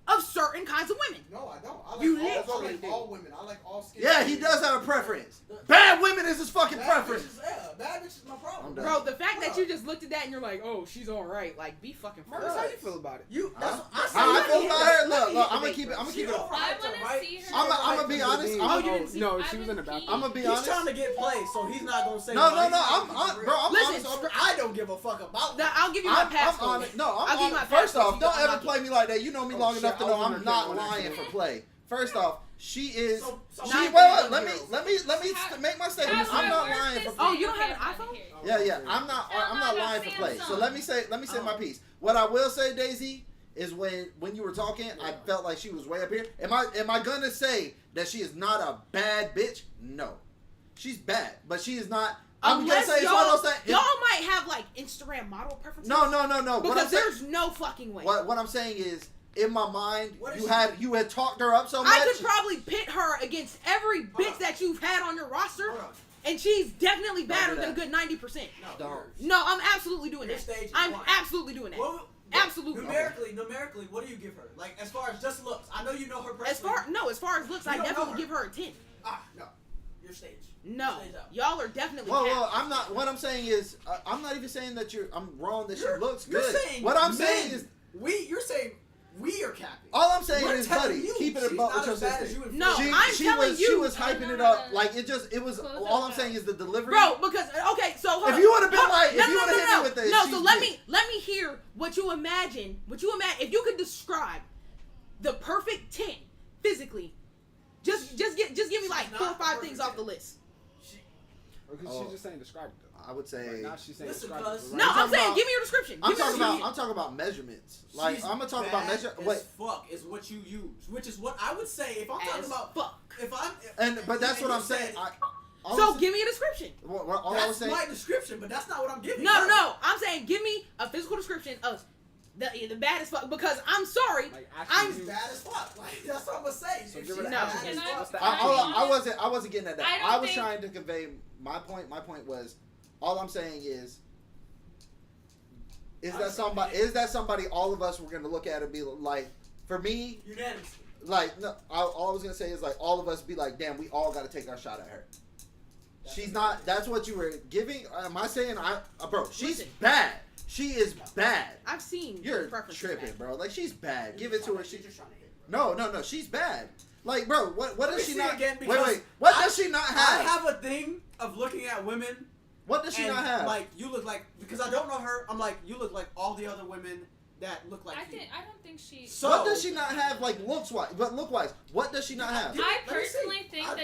of certain kinds of women. No, I don't. I like You all, I literally like do. all women. I like all skin. Yeah, he does have a preference. Bad women is his fucking Bad preference. bitches, yeah, bad bitch is my problem. I'm done. Bro, the fact that you just looked at that and you're like, oh, she's alright, like, be fucking Marcus, first. how you feel about it? You. Huh? That's How I feel let me about hit her? the- let Look, me look, hit I'm the gonna big keep it. I'm gonna first. keep She it. over I right to wanna right. see her. She I'm over gonna right be to honest. left. I'm Oh, you didn't see No, I've she was been in the bathroom. I'm gonna be He's honest. trying to get play, so he's not gonna say. No, why no, no. he's I'm, not bro. I'm Listen, honest. I don't give a fuck about that. I'll give you my I'm passcode. honest. No, I'll I'm give you honest. my First passcode off, so don't you can ever unlock play me like that. You know me Oh, long shit, enough to I know was I'm under not there when that lying shit for happened. play. First off, she is. So She, Not wait, even let me How- make my How statement. do I'm I not work lying this for. Oh, thing? you don't have Okay, an I'm iPhone? here. Yeah. I'm not lying for play. So Samsung. let me say my piece. What I will say, Daisy, is when you were talking, I felt like she was way up here. Am I gonna say that she is not a bad bitch? No, she's bad, but she is not. I'm gonna Unless say it's one of those things. y'all might have like Instagram model preferences. No. What Because I'm saying, there's no fucking way. what I'm saying is, in my mind, What is you had talked her up so much. I could probably pit her against every bitch that you've had on your roster, Hold on. and she's definitely better do than a that. good 90%. No, Don't. yours. No, I'm absolutely doing Your that. stage is I'm one. absolutely doing that. What- Absolutely. Numerically, what do you give her? Like as far as just looks, I know you know her personally. As far as looks, You I don't know definitely her. give her a 10. No, your stage. No, Stage up. y'all are definitely. Well, capped. I'm not. What I'm saying is, I'm not even saying that I'm wrong. That she looks You're good. saying What I'm men. saying is, You're saying we are capping. all I'm saying We're is, telling buddy, you keep it she's above not with your as bad as sister. you and No, Phil. I'm telling she you. was hyping it up like it was. All I'm saying is the delivery. Bro, because okay, so hold If on. you would've been Hold- like- if no, you no, would've no, hit me no, with the- no. she's So let big. me hear what you imagine. If you could describe the perfect 10 physically, just give me like She's 4 or not 5 the things perfect off the 10. list. Because Oh. she's just saying describe it though. I would say. Right now she's saying Listen, describe cuz- it. Right No, now- I'm talking saying about- give me your description. I'm Give me talking your about. I'm talking about measurements. Like She's I'm gonna talk about bad measure. as Wait, fuck is what you use, which is what I would say if I'm talking As about. fuck. If I'm. but that's and what you I'm saying. said- So give me a description. All I was That's saying. my description, but that's not what I'm giving. No. I'm saying give me a physical description of the baddest fuck. Because I'm sorry, Like, I'm actually, She's bad as fuck. Like that's what I'm gonna say. So If give her she's the No. bad action. as Can I- What's the can action? I- I wasn't getting at that. I don't I was think- trying to convey my point. My point was, all I'm saying is that somebody all of us were gonna look at and be like, for me, unanimously. like no, all I was gonna say is like all of us be like, damn, we all got to take our shot at her. She's not. That's what you were giving. Am I saying bro? She's Listen. bad. She is bad. I've seen You're your preferences tripping, back. bro. Like she's bad. Give it to her. She's just trying to hit. No. She's bad. Like, bro, what Let does me she see not? again, Wait. because What I- does she not I have? have a thing of looking at women What does she and not have? like you look like because I don't know her. I'm like you look like all the other women that look like you. I don't think she. So what does she not have? Like looks wise, but look wise, what does she not have? I Let me see. personally think I that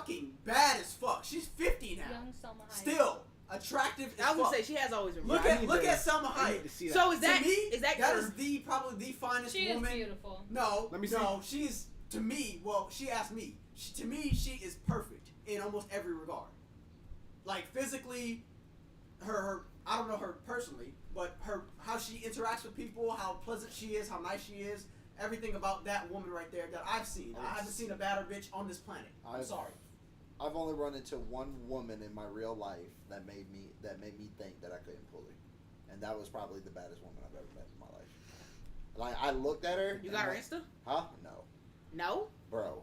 fucking bad as fuck. She's 50 now. Young Selma Hayek. Still, attractive. I would say she has always been. Look pretty. at Selma I need Hayek. to see that. So is that to me, is that that your- is probably the finest She is woman. beautiful. No, Let me see. no, she's to me. Well, she asked me. To me, she is perfect in almost every regard. Like physically, her I don't know her personally, but how she interacts with people, how pleasant she is, how nice she is, everything about that woman right there that I've seen. I haven't seen a badder bitch on this planet. I'm sorry. I've only run into one woman in my real life that made me think that I couldn't pull her, and that was probably the baddest woman I've ever met in my life. Like I looked at her. You and got her like, Insta? Huh? No, No. bro.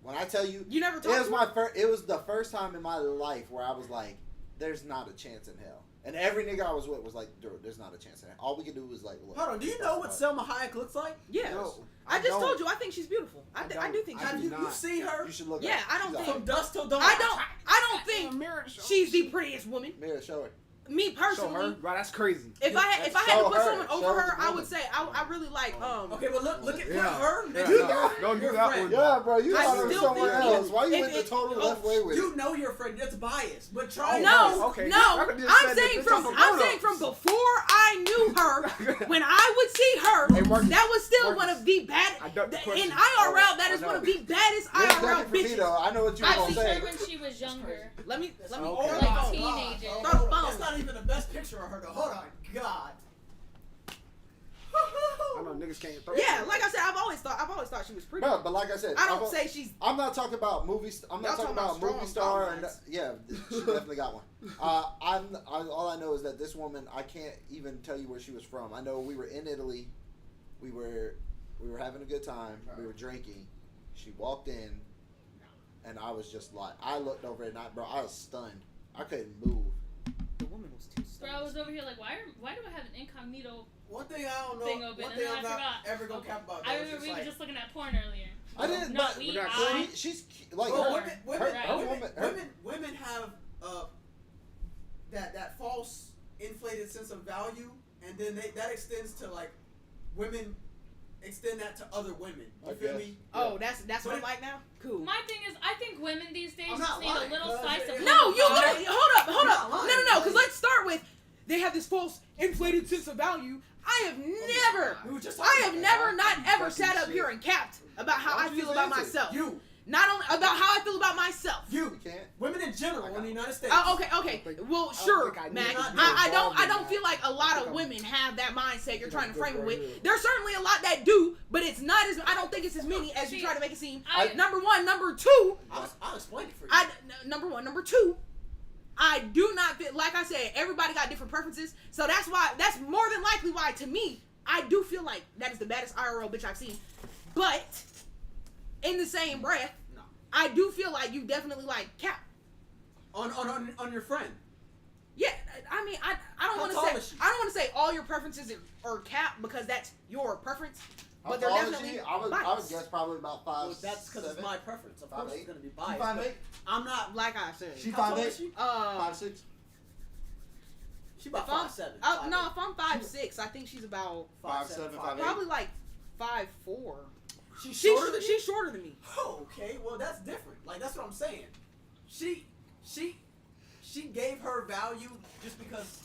When I tell you, You never it talked was to my her? first. It was the first time in my life where I was like, "There's not a chance in hell." And every nigga I was with was like, "Dude, there's not a chance in hell." All we could do was like, look. Hold on. Do you know what Selma Hayek looks like? Yeah. No, I just don't. told you. I think she's beautiful. I don't. do think I she's Have do you beautiful. not. seen her? You should look. Yeah, at her. I don't She's think- From dusk till dawn. I don't think Mirror show. she's the prettiest woman. Mira, show her. Me Show her, personally, bro. That's crazy. if I had Show to put her. someone Show over her her, the I woman. would say I really like Okay, well look at Yeah. her. Yeah, Next to no, your don't do your that friend. one. Yeah, bro, you I thought it was still someone think else. Why you if went the it- total left way with You it? know your friend. That's biased, but try. it. No, Okay. no. I could've just I'm said saying that from bitch I'm off the saying from grown-ups. before I knew her, when I would see her, Hey, Marcus, that was still Marcus, one of the bad. I ducked the In question. IRL, that Oh, is I one know. of the baddest You ain't IRL ducking for me, though. bitches. I know what you I were seen gonna her say. when she was younger. Let me Okay. Oh throw my the Like phone. teenager. God. Throw the Hold on. phone. That's not even the best picture of her though. Hold on. God. I know niggas can't throw. Yeah, like I said, I've always thought she was pretty. Bro, but like I said, I don't say she's. I'm not talking about movies. I'm not Y'all talking talking about about movie strong star. And, guidelines. yeah, she definitely got one. All I know is that this woman, I can't even tell you where she was from. I know we were in Italy. We were having a good time. We were drinking. She walked in, and I was just like, I looked over and I was stunned. I couldn't move. The woman was too Bro, I was over here like, why do I have an incognito One thing I don't know. thing open? One And thing then I'm I not forgot. ever gonna Okay. cap about. I though, remember is we were like, just looking at porn earlier. I didn't. Not but we, not I. she's like Well, Her. women have that false inflated sense of value, and then that extends to like women extend that to other women. You I feel guess. me? Oh, that's what But I'm like now. Cool. My thing is, I think women these days I'm just not need a lying, little cuz slice of. it- No, you humble pie. literally hold I'm up. not No, lying. because let's start with they have this false inflated sense of value. I have never, We were just I talking have about never that. not ever Fucking sat up shit. here and capped about how Why I don't you feel about answer? myself. You, Not only about how I feel about myself. you, can't. women in general in the United States. Oh, okay. Well, sure, think I Mac. need to be I don't involved in feel like a lot I of think women have that mindset you're think trying I'm to frame it good with. right here. There's certainly a lot that do, but it's not as I don't think it's as many as you See, try to make it seem. I- Number one, number two. I'll explain it for you. Number one, number two. I do not feel like I said. Everybody got different preferences, so that's more than likely why to me I do feel like that is the baddest IRL bitch I've seen. But in the same breath, No. I do feel like you definitely like Cap. on your friend. Yeah, I mean, I don't How want tall to is say she? I don't want to say all your preferences are Cap because that's your preference, How but they're tall is definitely she? I would biased. guess probably about 5. Well, that's because it's 7. my preference. Of course, 5'8"? it's gonna be She biased. 5'8"? but I'm not. Like I said, She How tall 5'8"? is she? 5'6". She about if I'm 5'7". no, if I'm 5'6", I think she's about 5'7", 5'8". probably like 5'4". She's She's shorter than she's shorter than me. Oh, okay, well that's different. Like that's what I'm saying. She gave her value just because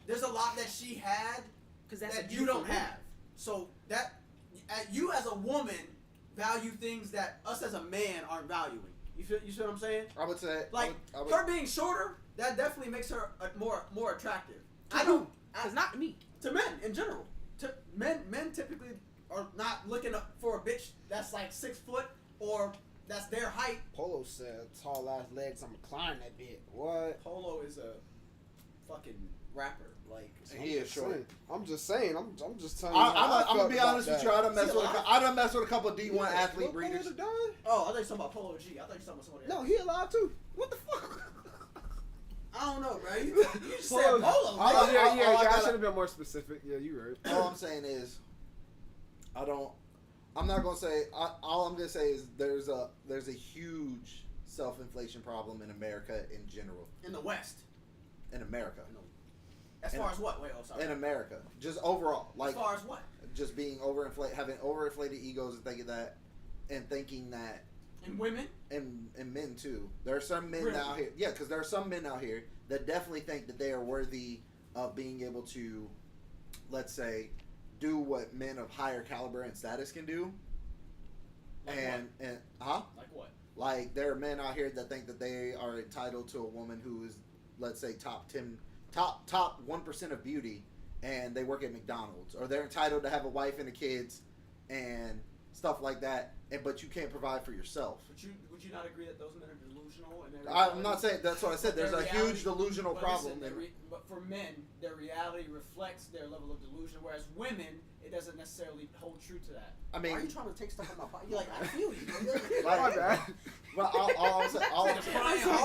there's a lot that she had Because that's that a you don't beautiful have. So that you as a woman value things that us as a man aren't valuing. You feel what I'm saying? I would say Like I would, her being shorter, that definitely makes her more attractive. I don't. do. Because not to me. To men in general. To men typically are not looking up for a bitch that's like 6 foot or that's their height. Polo said, tall ass legs, I'm climbing that bit. What? Polo is a fucking rapper. Like he is short. I'm just saying. I'm just telling you. I'm how I gonna felt be about honest with that. you. I done messed See, with a lot- I done messed with a couple D1 Yeah, athlete what breeders. Polo done? oh, I thought you were talking about Polo G. I thought you were talking about somebody else. No, he alive too. What the fuck? I don't know, bro. You just said Polo. Oh, nigga. yeah, I I gotta- should have been more specific. Yeah, you right. All I'm saying is, I'm not gonna say. All I'm gonna say is there's a huge self-inflation problem in America in general. In the West. In America. As far as what? Wait, oh, sorry. In America, just overall, like as far as what? just being having overinflated egos and thinking that, And women? and men too. There are some men Really? out here. Yeah, because there are some men out here that definitely think that they are worthy of being able to, let's say, do what men of higher caliber and status can do. Like Like what? Like there are men out here that think that they are entitled to a woman who is, let's say, top 1% of beauty, and they work at McDonald's, or they're entitled to have a wife and a kids, and stuff like that. But you can't provide for yourself. Would you not agree that those men are delusional? And I'm not saying that's what I said. There's a reality, huge delusional problem. But for men, their reality reflects their level of delusion, whereas women, it doesn't necessarily hold true to that. I mean, Why are you trying to take stuff from my body? You're like, I feel you. Like, bad. Well, all I'm saying,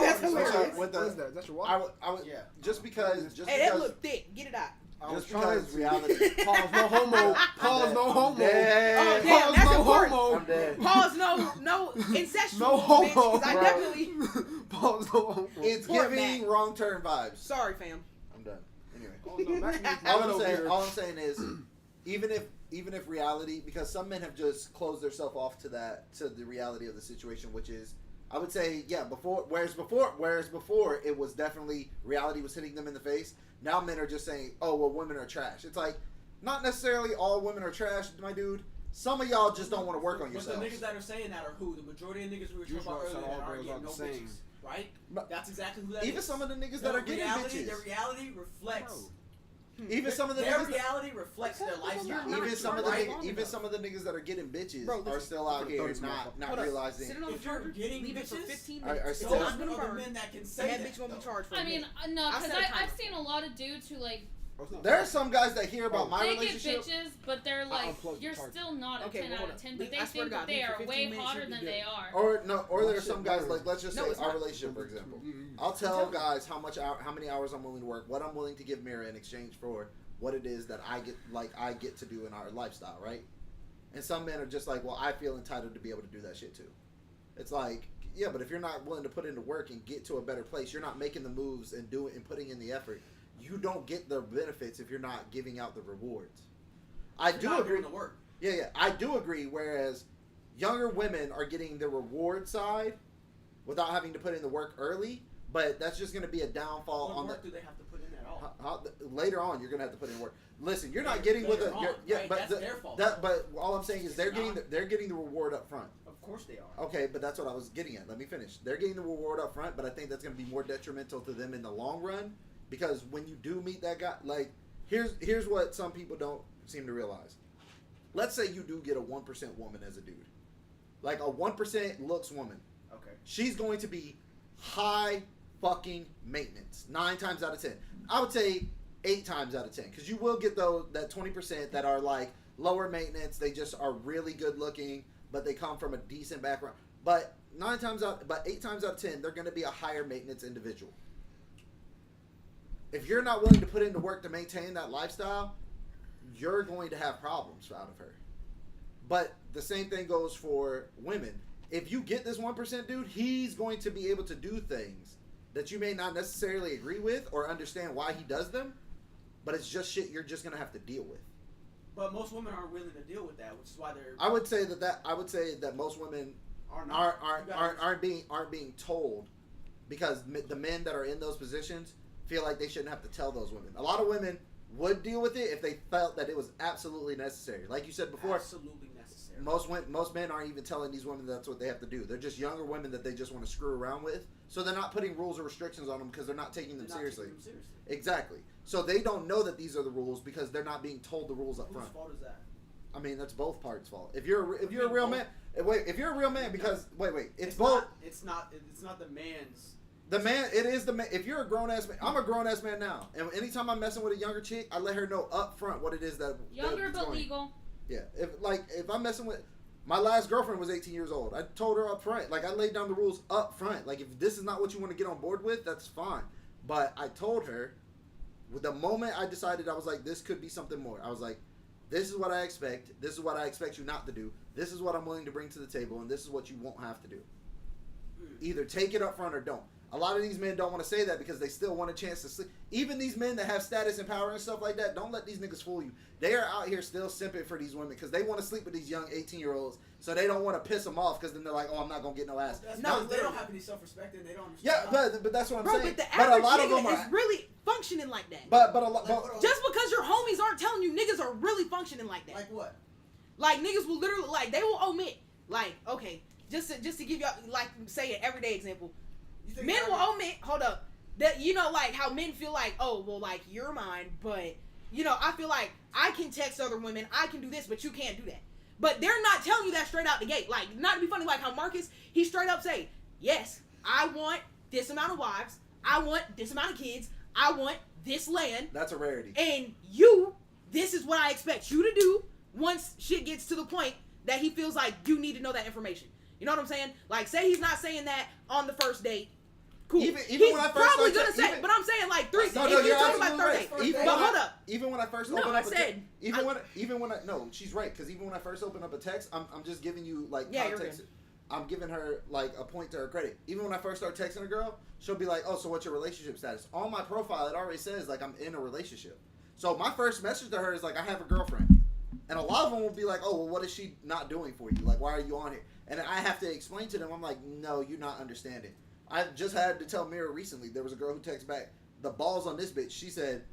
That's hilarious. What is that? That's your water? I would, Yeah. just because, Hey, that look thick. Get it out. just because reality. Pause, no homo. Pause, no homo. Dead. Oh, damn, Pause, that's no important. homo. I'm dead. Pause, no incestual, No homo, bitch, 'cause I bro. definitely... Pause, no homo. It's Poor giving Mac. wrong turn vibes. Sorry, fam. I'm done. Anyway. Oh, no, Mac- All I'm saying is, even if reality, because some men have just closed themselves off to the reality of the situation, which is, I would say, yeah, whereas before it was definitely reality was hitting them in the face. Now men are just saying, oh well, women are trash. It's like, not necessarily all women are trash, my dude. Some of y'all just don't want to work on yourselves. But the niggas that are saying that are who? The majority of niggas we were talking about earlier that aren't getting no bitches, right? But That's exactly who that even is. some of the niggas that are getting bitches. Their reality reflects. Even some of the Their niggas reality reflects their lifestyle. even some of the right? even some of the niggas that are getting bitches Bro, are still out here not Hold up. realizing. Sit it on the If you're charger, getting leave it for bitches, 15 are minutes. still- It's Those not are gonna the other burn. men that can And say that that. bitch won't be though. charged for a I mean, minute. no, I because set a I've timer. seen a lot of dudes who like There are some guys that hear about my they get relationship. bitches, but they're like, unplugged the you're charger. still not a Okay, 10 well, out hold of on. 10, but they I swear think to God, that they for are 15 way minutes, hotter you'll be than good. they are. Or My there's shit some guys burns. like, let's just No, say it's our not. relationship, for example. Mm-hmm. I'll tell guys how many hours I'm willing to work, what I'm willing to give Mira in exchange for what it is that I get to do in our lifestyle, right? And some men are just like, well, I feel entitled to be able to do that shit too. It's like, yeah, but if you're not willing to put into work and get to a better place, you're not making the moves and putting in the effort. You don't get the benefits if you're not giving out the rewards. I You're do not agree. doing the work. Yeah, I do agree. Whereas younger women are getting the reward side without having to put in the work early, but that's just going to be a downfall What on work do they have to put in at all? later on. You're going to have to put in work. Listen, you're not Later- getting with later a on, right? but That's their fault. But all I'm saying is they're getting the reward up front. Of course they are. Okay, but that's what I was getting at. Let me finish. They're getting the reward up front, but I think that's going to be more detrimental to them in the long run, because when you do meet that guy, like here's what some people don't seem to realize. Let's say you do get a 1% woman as a dude, like a 1% looks woman. Okay. She's going to be high fucking maintenance 9 times out of 10. I would say 8 times out of 10, because you will get that 20% that are like lower maintenance. They just are really good looking, but they come from a decent background. But 8 times out of 10, they're going to be a higher maintenance individual. If you're not willing to put in the work to maintain that lifestyle, you're going to have problems out of her. But the same thing goes for women. If you get this 1% dude, he's going to be able to do things that you may not necessarily agree with or understand why he does them, but it's just shit you're just going to have to deal with. But most women aren't willing to deal with that, which is why they're I would say that most women aren't being told, because the men that are in those positions feel like they shouldn't have to tell those women. A lot of women would deal with it if they felt that it was absolutely necessary. Like you said before, absolutely necessary. most men aren't even telling these women that's what they have to do. They're just younger women that they just want to screw around with. So they're not putting rules or restrictions on them because they're not taking them seriously. Exactly. So they don't know that these are the rules because they're not being told the rules up front. Whose fault is that? I mean, that's both parts' fault. If you're a real man, if you're a real man, because it's both. It's not the man's. The man, it is the man. If you're a grown ass man, I'm a grown ass man now, and anytime I'm messing with a younger chick, I let her know up front what it is that Younger that's but going. legal. Yeah, if I'm messing with, my last girlfriend was 18 years old. I told her up front, like I laid down the rules up front. Like if this is not what you want to get on board with, that's fine. But I told her, with the moment I decided, I was like, this could be something more. I was like, this is what I expect. This is what I expect you not to do. This is what I'm willing to bring to the table, and this is what you won't have to do. Either take it up front or don't. A lot of these men don't want to say that because they still want a chance to sleep. Even these men that have status and power and stuff like that, don't let these niggas fool you. They are out here still simping for these women because they want to sleep with these young 18-year-olds, so they don't want to piss them off because then they're like, oh, I'm not going to get no ass. No, they don't have any self-respect and they don't understand. Yeah, but that's what I'm saying. But the but a average lot of nigga them are is really functioning like that. But a lot. Just because your homies aren't telling you, niggas are really functioning like that. Like what? Like niggas will literally, like, they will omit, like, okay, just to give y'all, like, say an everyday example. Men will omit, hold up, that, you know, like, how men feel like, oh, well, like, you're mine, but, you know, I feel like I can text other women, I can do this, but you can't do that. But they're not telling you that straight out the gate. Like, not to be funny, like how Marcus, he straight up say, yes, I want this amount of wives, I want this amount of kids, I want this land. That's a rarity. And you, this is what I expect you to do once shit gets to the point that he feels like you need to know that information. You know what I'm saying? Like, say he's not saying that on the first date. Cool. Even he's when I first probably started, gonna say, but I'm saying like three. No, if you're talking absolutely about third right. date, Even but when hold up. Even when I first No, opened I up said. even when I no, she's right because even when I first opened up a text, I'm just giving you like Yeah, you're context. good. I'm giving her like a point to her credit. Even when I first start texting a girl, she'll be like, "Oh, so what's your relationship status?" On my profile, it already says like I'm in a relationship. So my first message to her is like, "I have a girlfriend," and a lot of them will be like, "Oh, well, what is she not doing for you? Like, why are you on here?" And I have to explain to them. I'm like, "No, you're not understanding." I just had to tell Mira recently. There was a girl who texted back, "The balls on this bitch." She said,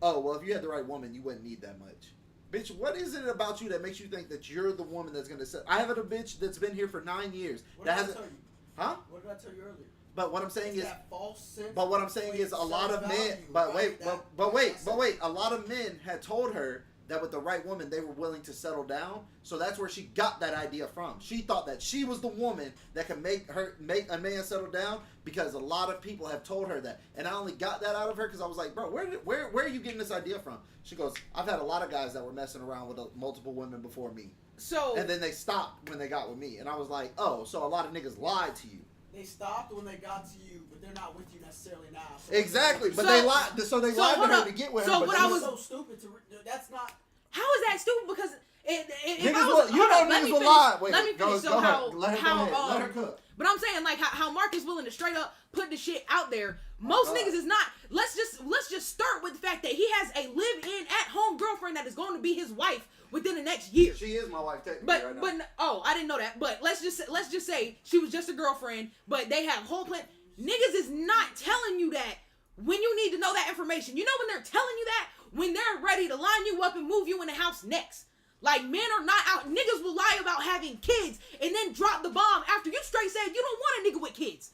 "Oh, well, if you had the right woman, you wouldn't need that much." Bitch, what is it about you that makes you think that you're the woman that's gonna set? I have a bitch that's been here for 9 years. What That did I hasn't, tell you? huh? What did I tell you earlier? But what I'm saying It's is, that false sense but what I'm saying is, a lot of men. self-value, But right? wait, That- but wait, that's but it. wait. A lot of men had told her that with the right woman, they were willing to settle down. So that's where she got that idea from. She thought that she was the woman that could make a man settle down because a lot of people have told her that. And I only got that out of her because I was like, bro, where are you getting this idea from? She goes, I've had a lot of guys that were messing around with multiple women before me. So And then they stopped when they got with me. And I was like, oh, so a lot of niggas lied to you. They stopped when they got to you, but they're not with you necessarily now. So Exactly. But So- they lied. So they so lied to hold her up. to get with So her. But what she I That's was- so stupid to. That's not. how is that stupid? Because if Niggas I will, was, you hold know up, let niggas me will finish. lie. Wait, Let me finish. So go how ahead. Let her how go ahead. Let her cook. But I'm saying like how Mark is willing to straight up put the shit out there. Most God. niggas is not. Let's just start with the fact that he has a live-in at-home girlfriend that is going to be his wife within the next year. She is my wife technically But right now. oh, I didn't know that. But let's just say she was just a girlfriend, but they have a whole plan. Niggas is not telling you that when you need to know that information. You know when they're telling you that when they're ready to line you up and move you in the house next. Like, men are not out. Niggas will lie about having kids and then drop the bomb after you straight said you don't want a nigga with kids.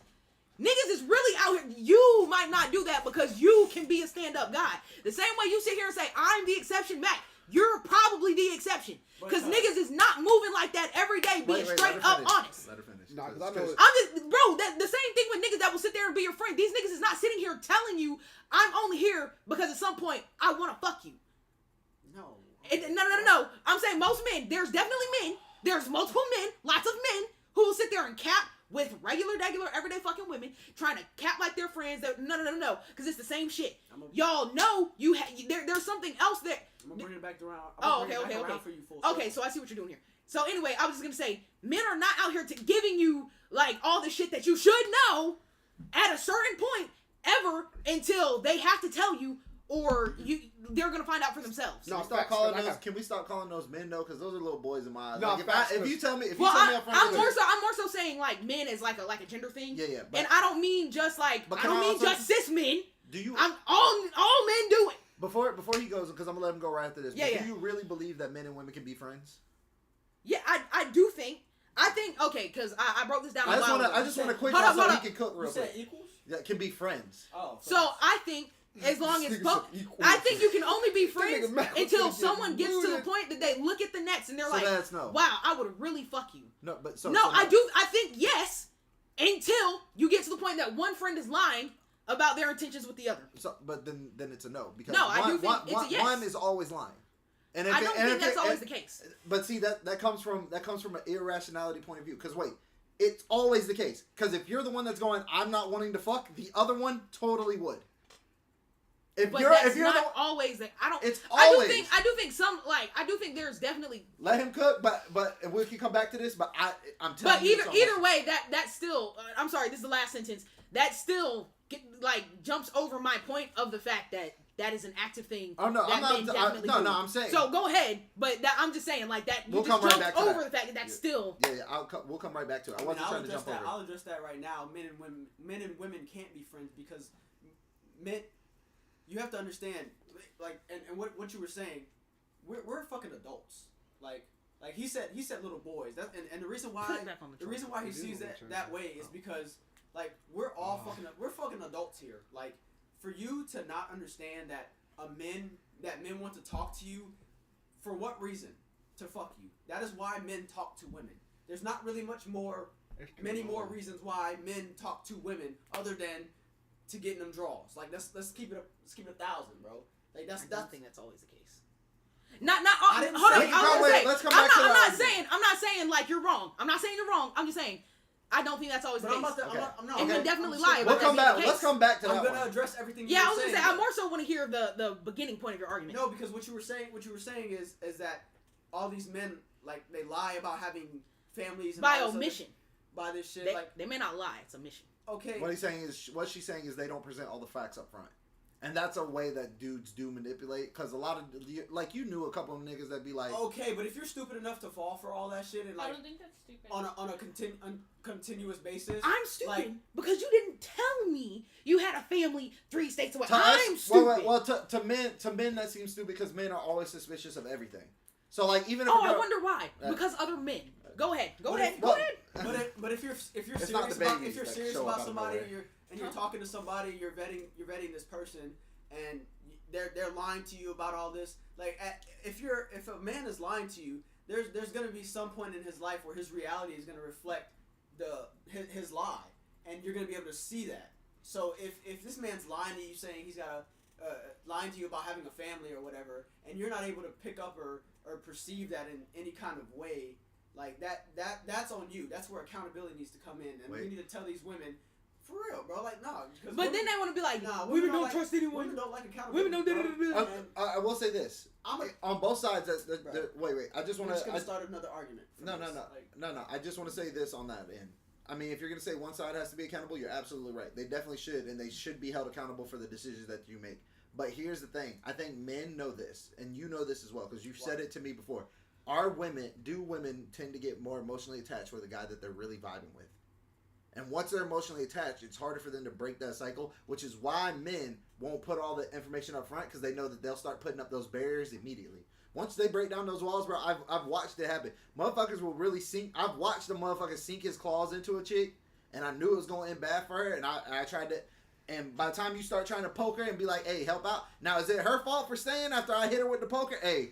Niggas is really out here. You might not do that because you can be a stand-up guy. The same way you sit here and say, I'm the exception back. You're probably the exception. Because niggas is not moving like that every day, being Wait, straight let her up finish. honest. Let her finish. Nah, 'cause I know I'm just, bro, the same thing with niggas that will sit there and be your friend. These niggas is not sitting here telling you, I'm only here because at some point I want to fuck you. No. No. I'm saying most men, there's definitely men, there's multiple men, lots of men who will sit there and cap with regular, everyday fucking women, trying to cap like their friends. That no, because it's the same shit. Y'all know there's something else there. I'm gonna bring it back around. Okay. For you full Okay, so I see what you're doing here. So anyway, I was just gonna say, men are not out here giving you like all the shit that you should know at a certain point ever until they have to tell you, or they're gonna find out for themselves. No, Can we stop facts, calling but I those? got- Can we stop calling those men though? Because those are little boys in my eyes. No, Like, facts, if you tell me, if you Well, tell me up front, I'm more so saying like men as like a gender thing. Yeah. But And I don't mean just like But I can don't I mean also- just cis men. do you? I'm all men do it. Before he goes, because I'm gonna let him go right after this. Yeah, but yeah. Do you really believe that men and women can be friends? Yeah, I do think. I think okay, because I broke this down. I a just while want ago. to quick Hold one up, so hold he up. can cook You real said quick. equals? That can be friends. Oh. So I think as long as Niggas both, are equal. I think you can only be friends nigga Malcolm until finna get someone gets to the booted. point that they look at the nets and they're So like, that's no. "Wow, I would really fuck you." No, but so No, so I do. I think yes, until you get to the point that one friend is lying about their intentions with the other. So, but then it's a no because No, I do think it's a yes. one is always lying. And if I don't think that's always the case. But see that comes from an irrationality point of view. Because wait, it's always the case. Because if you're the one that's going, I'm not wanting to fuck, the other one totally would. But that's not always. I don't. It's I always. do think there's definitely. Let him cook, but we can come back to this. But I'm telling But you, either way, that's still. I'm sorry. This is the last sentence. that still jumps over my point of the fact that that is an active thing. Oh no, that men definitely do. I'm saying. So go ahead, but I'm just saying like that. We'll You just come right jumped back to over that. the fact that that's still. Yeah, we'll come right back to it. I wasn't trying to jump over. I'll address that right now. Men and women can't be friends because men. You have to understand, and what you were saying. We're fucking adults. Like he said little boys. And the reason why he sees that way is because we're all fucking adults here. Like for you to not understand that men want to talk to you, for what reason? To fuck you. That is why men talk to women. There's not really many more reasons why men talk to women other than to get them draws. Like let's keep it 1,000, bro. Like I don't think that's always the case. Hold on. I'm not saying like you're wrong. I'm not saying you're wrong. I'm just saying I don't think that's always the case. You can definitely lie. We'll come back. Let's come back to that. I'm gonna address everything. Yeah, I was gonna say I more so want to hear the beginning point of your argument. No, because what you were saying is that all these men they lie about having families and by omission. By this shit, they may not lie. It's omission. Okay. What she's saying is they don't present all the facts up front. And that's a way that dudes do manipulate, because a lot of, you knew a couple of niggas that be like... Okay, but if you're stupid enough to fall for all that shit and I don't think that's stupid. On a continuous basis... I'm stupid because you didn't tell me you had a family 3 states away. I'm stupid. Well, to men that seems stupid because men are always suspicious of everything. So even if I wonder why. Because other men. Go ahead. Go ahead. But if you're serious about somebody and you're talking to somebody, you're vetting this person, and they're lying to you about all this. If a man is lying to you, there's gonna be some point in his life where his reality is gonna reflect his lie, and you're gonna be able to see that. So if this man's lying to you, saying he's got lying to you about having a family or whatever, and you're not able to pick up or perceive that in any kind of way, that's on you. That's where accountability needs to come in, and we need to tell these women. For real, bro. But then they want to be like, women don't trust anyone. Women don't like accountability. Women don't. I will say this. On both sides, wait. I just want to. We're just gonna start another argument. No. I just want to say this on that end. I mean, if you're gonna say one side has to be accountable, you're absolutely right. They definitely should, and they should be held accountable for the decisions that you make. But here's the thing. I think men know this, and you know this as well, because you've said it to me before. Women tend to get more emotionally attached with a guy that they're really vibing with? And once they're emotionally attached, it's harder for them to break that cycle, which is why men won't put all the information up front, because they know that they'll start putting up those barriers immediately. Once they break down those walls, bro, I've watched it happen. Motherfuckers will really sink. I've watched the motherfucker sink his claws into a chick, and I knew it was going to end bad for her, and I tried to... And by the time you start trying to poke her and be like, hey, help out. Now, is it her fault for staying after I hit her with the poker? Hey,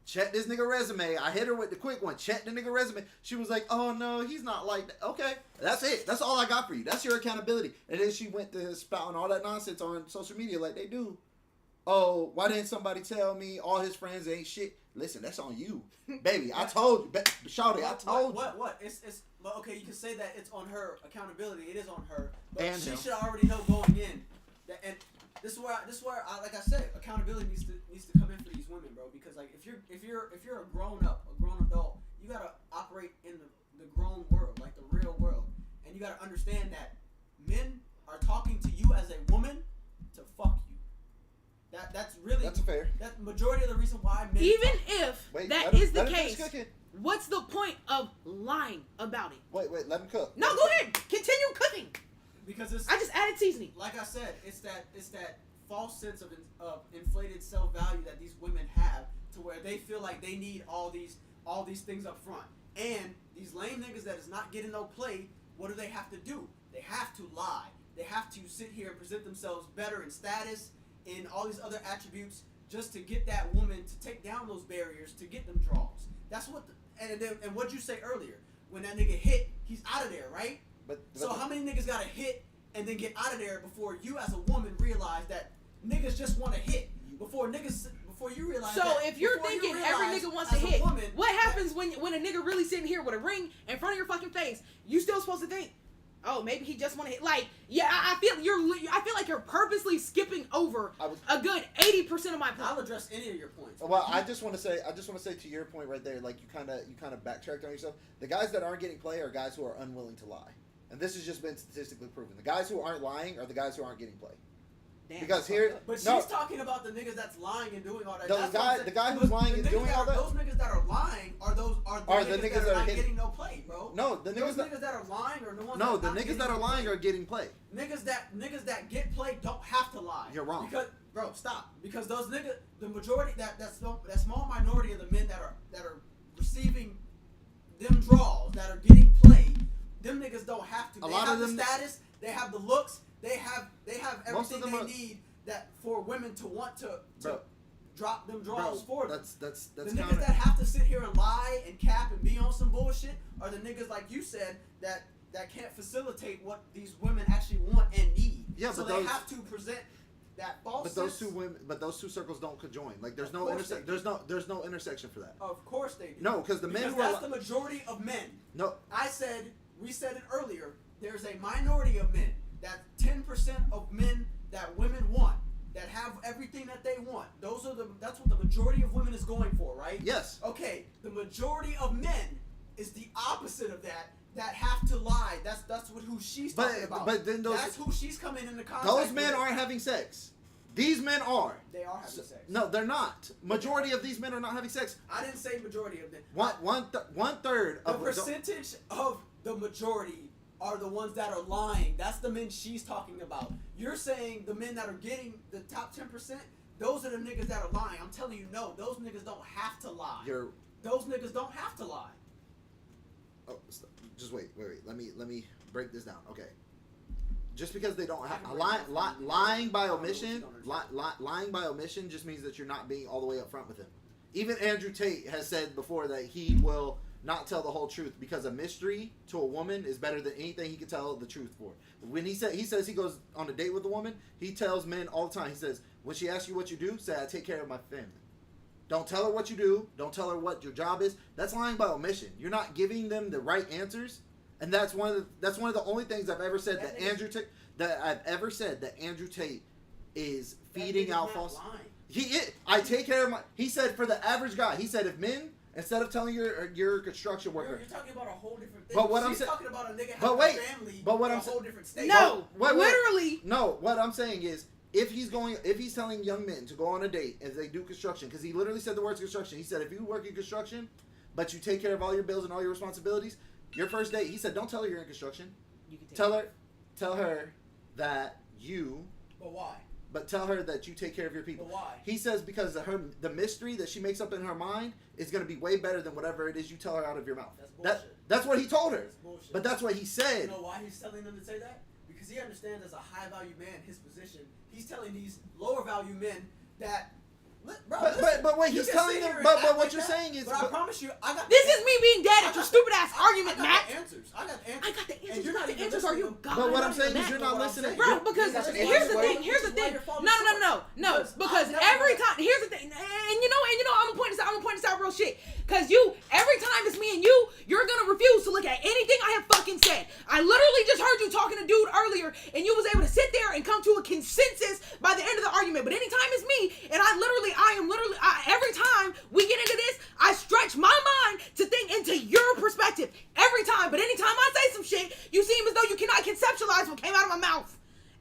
check this nigga resume. I hit her with the quick one. Check the nigga resume. She was like, oh no, he's not like that. Okay, that's it. That's all I got for you. That's your accountability. And then she went to spouting all that nonsense on social media like they do. Oh, why didn't somebody tell me all his friends ain't shit? Listen, that's on you. Baby, I told you. Shawty, I told you. What? But okay, you can say that it's on her accountability. It is on her. But And she him. should already know going in. And this is where I like I said, accountability needs to come in for these women, bro. Because if you're a grown adult, you gotta operate in the grown world, like the real world, and you gotta understand that men are talking to you as a woman to fuck you. That's fair. That's majority of the reason why men. Even if that is the case, what's the point of lying about it? Wait, let him cook. No, go ahead. Continue cooking. Because I just added seasoning. Like I said, it's that false sense of inflated self-value that these women have, to where they feel like they need all these things up front. And these lame niggas that is not getting no play, what do they have to do? They have to lie. They have to sit here and present themselves better in status, in all these other attributes, just to get that woman to take down those barriers, to get them draws. That's what. And what'd you say earlier? When that nigga hit, he's out of there, right? So how many niggas gotta hit and then get out of there before you as a woman realize that niggas just want to hit? Before you realize. So if you're thinking every nigga wants to hit, what happens when a nigga really sitting here with a ring in front of your fucking face? You still supposed to think, oh, maybe he just want to hit. I feel like you're purposely skipping over a good 80% of my points. I'll address any of your points. Well, I just want to say to your point right there, like you kind of backtracked on yourself. The guys that aren't getting play are guys who are unwilling to lie. and this has just been statistically proven. The guys who aren't lying are the guys who aren't getting play. Damn, Because here, But no, she's talking about the niggas that's lying and doing all that. The That's guy- what I'm saying. the guy who's lying The and niggas doing all that- Those niggas that are lying are the niggas that are not getting no play, bro. no, the Those niggas niggas that are lying are the ones. no, that the are not niggas that are getting lying play. are getting play. Niggas that get played don't have to lie. You're wrong. Because bro, stop. Because those niggas, the majority that small minority of the men that are receiving them draws that are getting played, them niggas don't have to. A They lot have of the them- status. They have the looks. They have Most of everything them they are- need that for women to want to Bro. drop them draws for them. That's The niggas counter. that have to sit here and lie and cap and be on some bullshit are the niggas like you said that can't facilitate what these women actually want and need. Yeah, so but they those- have to present that false. But those sense. two circles don't conjoin. Like there's Of no course they do. there's no intersection for that. Of course they do. No, because the men Because who are that's the majority of men. no. We said it earlier. There's a minority of men. That 10% of men that women want, that have everything that they want. That's what the majority of women is going for, right? Yes. Okay, the majority of men is the opposite of that. That have to lie. That's who she's talking about. But then that's who she's coming into contact those men with. aren't having sex. These men are. They are having sex. No, they're not. Majority of these men are not having sex. I didn't say majority of them. One third The of percentage of the majority are the ones that are lying. That's the men she's talking about. You're saying the men that are getting the top 10%, those are the niggas that are lying. I'm telling you, no, those niggas don't have to lie. Those niggas don't have to lie. Oh, just wait. Let me break this down. Okay. Just because they don't have lying by omission, lying by omission just means that you're not being all the way up front with him. Even Andrew Tate has said before that he will not tell the whole truth because a mystery to a woman is better than anything he can tell the truth for. When he says he goes on a date with a woman, he tells men all the time. He says, when she asks you what you do, say I take care of my family. Don't tell her what you do. Don't tell her what your job is. That's lying by omission. You're not giving them the right answers, and that's one of the only things I've ever said that Andrew Tate is feeding out false. I take care of my. He said for the average guy. He said if men instead of telling your construction worker. You're talking about a whole different thing. But what I'm She's saying. talking about a nigga But having wait. a family. But what in I'm a whole different state. No, Wait. literally. No, what I'm saying is. If he's telling young men to go on a date and they do construction, because he literally said the words construction. He said, if you work in construction, but you take care of all your bills and all your responsibilities, your first date, he said, don't tell her you're in construction. You can take Tell her that you. But why? But tell her that you take care of your people. But why? He says because the mystery that she makes up in her mind is going to be way better than whatever it is you tell her out of your mouth. That's bullshit. That's what he told her. That's bullshit. But that's what he said. You know why he's telling them to say that? Because he understands as a high value man his position. He's telling these lower value men that. Bro, but wait, you he's can telling sit them. here and But act what like you're that, saying is. But I promise you, I got. This is me being dead at your stupid ass argument, I got Matt. the answers. I got the answers. I got the answers. And you're not even answers. Are you listening. God? But what I'm saying is Matt? you're not listening. Bro, because You got the here's the answers. thing. Here's the This is why thing. you're falling No. short. Because I've every never- time, here's the thing, and you know, I'm gonna point this out real shit. Cause every time it's me and you're gonna refuse to look at anything I have fucking said. I literally just heard you talking to dude earlier, and you was able to sit there and come to a consensus by the end of the argument. But anytime it's me, and every time we get into this, I stretch my mind to think into your perspective every time. But anytime I say some shit, you seem as though you cannot conceptualize what came out of my mouth.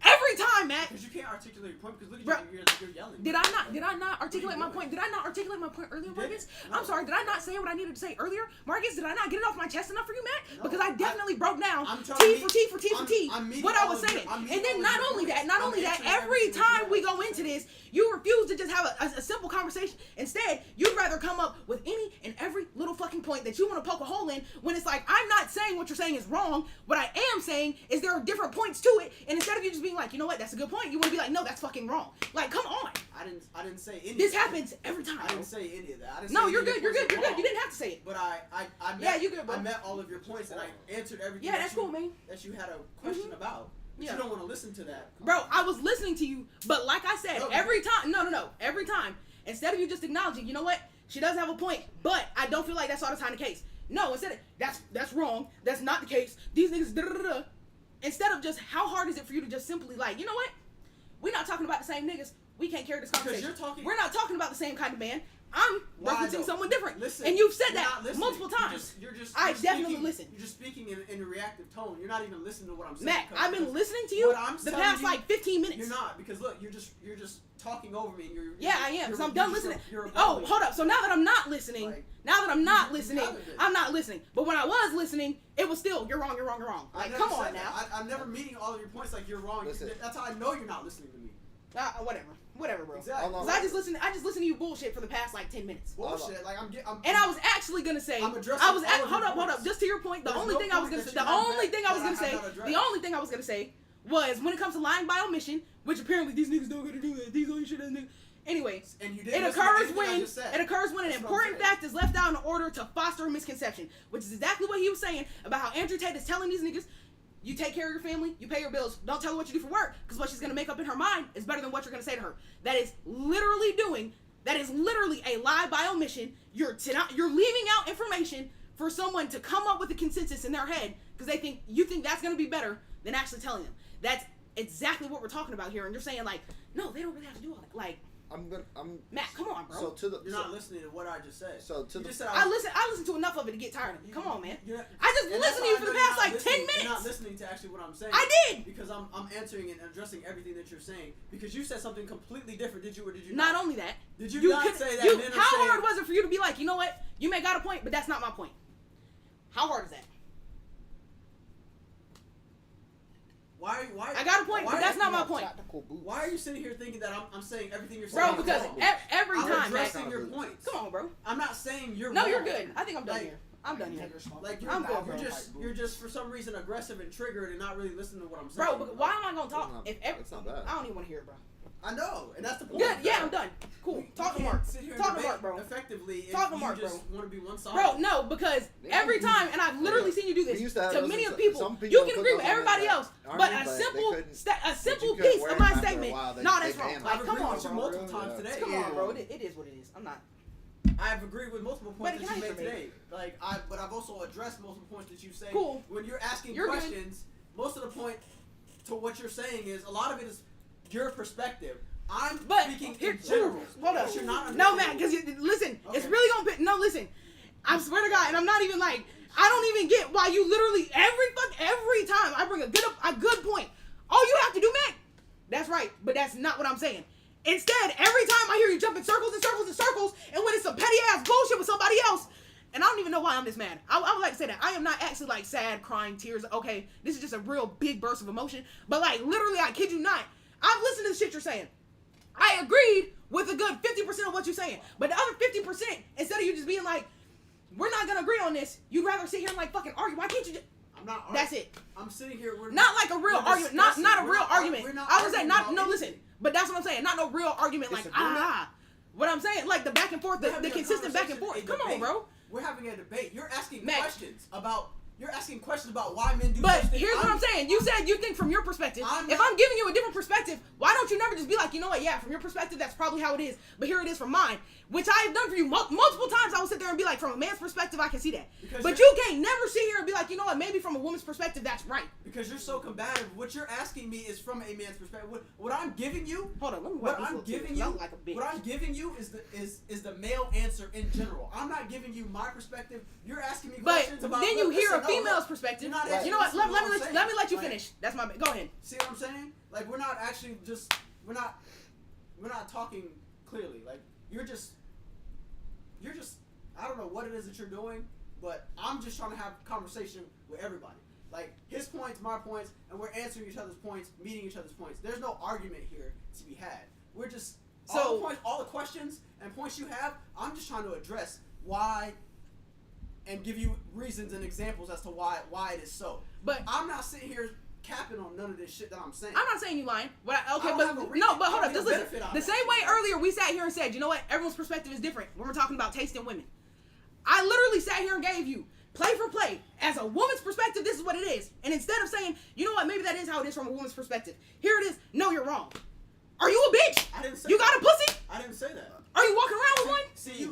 Every time, Matt. Because you can't articulate your point. Because look Bro, at you, you're yelling. Did I not articulate my point? Did I not articulate my point earlier, Marcus? No. I'm sorry. Did I not say what I needed to say earlier, Marcus? Did I not get it off my chest enough for you, Matt? No, Because I definitely broke down I'm trying T to for meet- T for T for T. I'm meeting What I all was of your- saying, I'm meeting and then all of not your only points. that, I'm answering every everything time you we want. go into this, you refuse to just have a simple conversation. Instead, you'd rather come up with any and every little fucking point that you want to poke a hole in. When it's like, I'm not saying what you're saying is wrong. What I am saying is there are different points to it. And instead of you just being like, you know what, that's a good point, you want to be like, no, that's fucking wrong. Like, come on. I didn't say any. This of that. happens every time. I didn't say any of that. I didn't No, say you're any of good. your You're good. points You're are good. wrong. You didn't have to say it. But I met. Yeah, you good, bro. I met all of your points and I answered everything. Yeah, that's cool, man. That you had a question about. But Yeah. you don't want to listen to that. Bro, I was listening to you, but like I said, No. every time, no, every time, instead of you just acknowledging, you know what, she does have a point, but I don't feel like that's all the time the case. No, instead of, that's wrong, that's not the case, these niggas, da-da-da-da. Instead of just, how hard is it for you to just simply like, you know what, we're not talking about the same niggas, we can't carry this conversation. you're talking- We're not talking about the same kind of man. I'm Why referencing though? someone different. Listen, and you've said you're that not listening. multiple times. You're just I you're definitely speaking, listen. You're just speaking in a reactive tone. You're not even listening to what I'm saying. Matt, because- I've been listening to you what I'm the telling past you, like 15 minutes. You're not, because look, you're just talking over me. And you're Yeah, I am, because I'm done listening. You're Oh, hold up. So now that I'm not listening, Like, I'm not listening. But when I was listening, it was still, you're wrong. Like, come on now. I'm never meeting all of your points like you're wrong. Listen. That's how I know you're not listening to me. Whatever, bro. Exactly. Because I just listened to you bullshit for the past like 10 minutes. Bullshit. Like And I was actually gonna say, I'm addressing all of your hold up. points. Just to your point, the There's only no thing I was point gonna that say, you the have only that thing I was I gonna have say, not addressed. the only thing I was gonna say was when it comes to lying by omission, which apparently these niggas don't gotta do that. These only shit. Anyway, And you it didn't listen to occurs anything I when just said. an That's what I'm important saying. fact is left out in order to foster a misconception, which is exactly what he was saying about how Andrew Tate is telling these niggas, you take care of your family, you pay your bills, don't tell her what you do for work, because what she's gonna make up in her mind is better than what you're gonna say to her. That is literally a lie by omission. You're leaving out information for someone to come up with a consensus in their head because you think that's gonna be better than actually telling them. That's exactly what we're talking about here, and you're saying like, no, they don't really have to do all that. Like, Matt, come on, bro. You're not listening to what I just said. You just said I listen to enough of it to get tired of it. Come on, man. you're not- I just and listened to that's you why for I the know past you're like not 10 listening. minutes. You're not listening to actually what I'm saying. I did. Because I'm answering and addressing everything that you're saying. Because you said something completely different. Did you or did you not? Not only that, Did you not say that men are how saying- hard was it for you to be like, you know what? You may got a point, but that's not my point. How hard is that? Why? I got a point, but that's not my point. Tactical boots. Why are you sitting here thinking that I'm saying everything you're saying? Bro, is because wrong? every I'm time, Matt. addressing your points. Come on, bro. I'm not saying you're No, wrong. you're good. I think I'm done Like- here. I'm done here. Like I'm good, bro. you're just for some reason aggressive and triggered and not really listening to what I'm saying. Bro, but why am I gonna talk? It's not bad. I don't even want to hear it, bro. I know, and that's the point. Good. Yeah, I'm done. Cool. We Talk to can't Mark. sit here and Talk to debate Mark, bro. Effectively, if Talk to you Mark, just bro. want to be one sided. Bro, no, because every time, and I've literally seen you do We this used to have to those many in of people. some people You can put agree those with on everybody the else, army, but but a they simple couldn't- piece wear of them my after a statement. while, they- No, they that's wrong. banned Like, I've come agreed on, with you bro. multiple times today. Come on, bro. It is what it is. I'm not. I've agreed with multiple points But that you can I made information? today. But I've also addressed multiple points that you say. Cool. When you're asking You're good. questions, most of the point to what you're saying is a lot of it is your perspective. I'm But speaking here, in general. hold up. But you're not No, understanding. man, because listen, it's Okay. really gonna be. No, listen. I swear to God, and I'm not even like. I don't even get why you literally every time I bring a good point. All you have to do, man. That's right, but that's not what I'm saying. Instead, every time I hear you jump in circles and circles and circles, and when it's some petty ass bullshit with somebody else, and I don't even know why I'm this mad. I would like to say that I am not actually like sad, crying, tears. Okay, this is just a real big burst of emotion. But like literally, I kid you not, I've listened to the shit you're saying. I agreed with a good 50% of what you're saying, but the other 50%, instead of you just being like, we're not gonna agree on this, you'd rather sit here and like fucking argue. Why can't you just? I'm not. That's it. I'm sitting here. Not like a real we're argument. Not discussing. a We're real not- argument. we're not I was saying arguing not. about No, listen. anything. But that's what I'm saying. Not no real argument. Like Disagreement? What I'm saying, like the back and forth, We're the having a consistent back and conversation, forth. a Come on, debate. bro. We're having a debate. You're asking Matt. questions about. You're asking questions about why men do. But such things. here's what I'm saying. You said you think from your perspective. If I'm giving you a different perspective, why don't you never just be like, you know what? Yeah, from your perspective, that's probably how it is. But here it is from mine, which I have done for you multiple times. I will sit there and be like, from a man's perspective, I can see that. Because But you're- you can't never sit here and be like, you know what? Maybe from a woman's perspective, that's right. Because you're so combative. What you're asking me is from a man's perspective. What I'm giving you. Hold on, let me What wipe I'm these little giving tears. you. I'm like a bitch. What I'm giving you is the male answer in general. I'm not giving you my perspective. You're asking me But questions about. then you look, hear listen, a no, female's look, perspective. you're not You know what? actually Let listening me to what I'm let me let you saying. finish. That's my. Go ahead. See what I'm saying? Like we're not actually just we're not talking clearly. Like you're just I don't know what it is that you're doing, but I'm just trying to have a conversation with everybody. Like his points, my points, and we're answering each other's points, meeting each other's points. There's no argument here to be had. We're just all the questions and points you have. I'm just trying to address why and give you reasons and examples as to why it is so. But I'm not sitting here capping on none of this shit that I'm saying. I'm not saying you lying. But I don't have a reason- no, but I hold don't up, get just a listen. benefit out The of same that way shit. earlier we sat here and said, you know what? Everyone's perspective is different when we're talking about taste in women. I literally sat here and gave you play for play. As a woman's perspective, this is what it is. And instead of saying, you know what, maybe that is how it is from a woman's perspective. Here it is. No, you're wrong. Are you a bitch? I didn't say You that. got a pussy? I didn't say that. Are you walking around with one? See,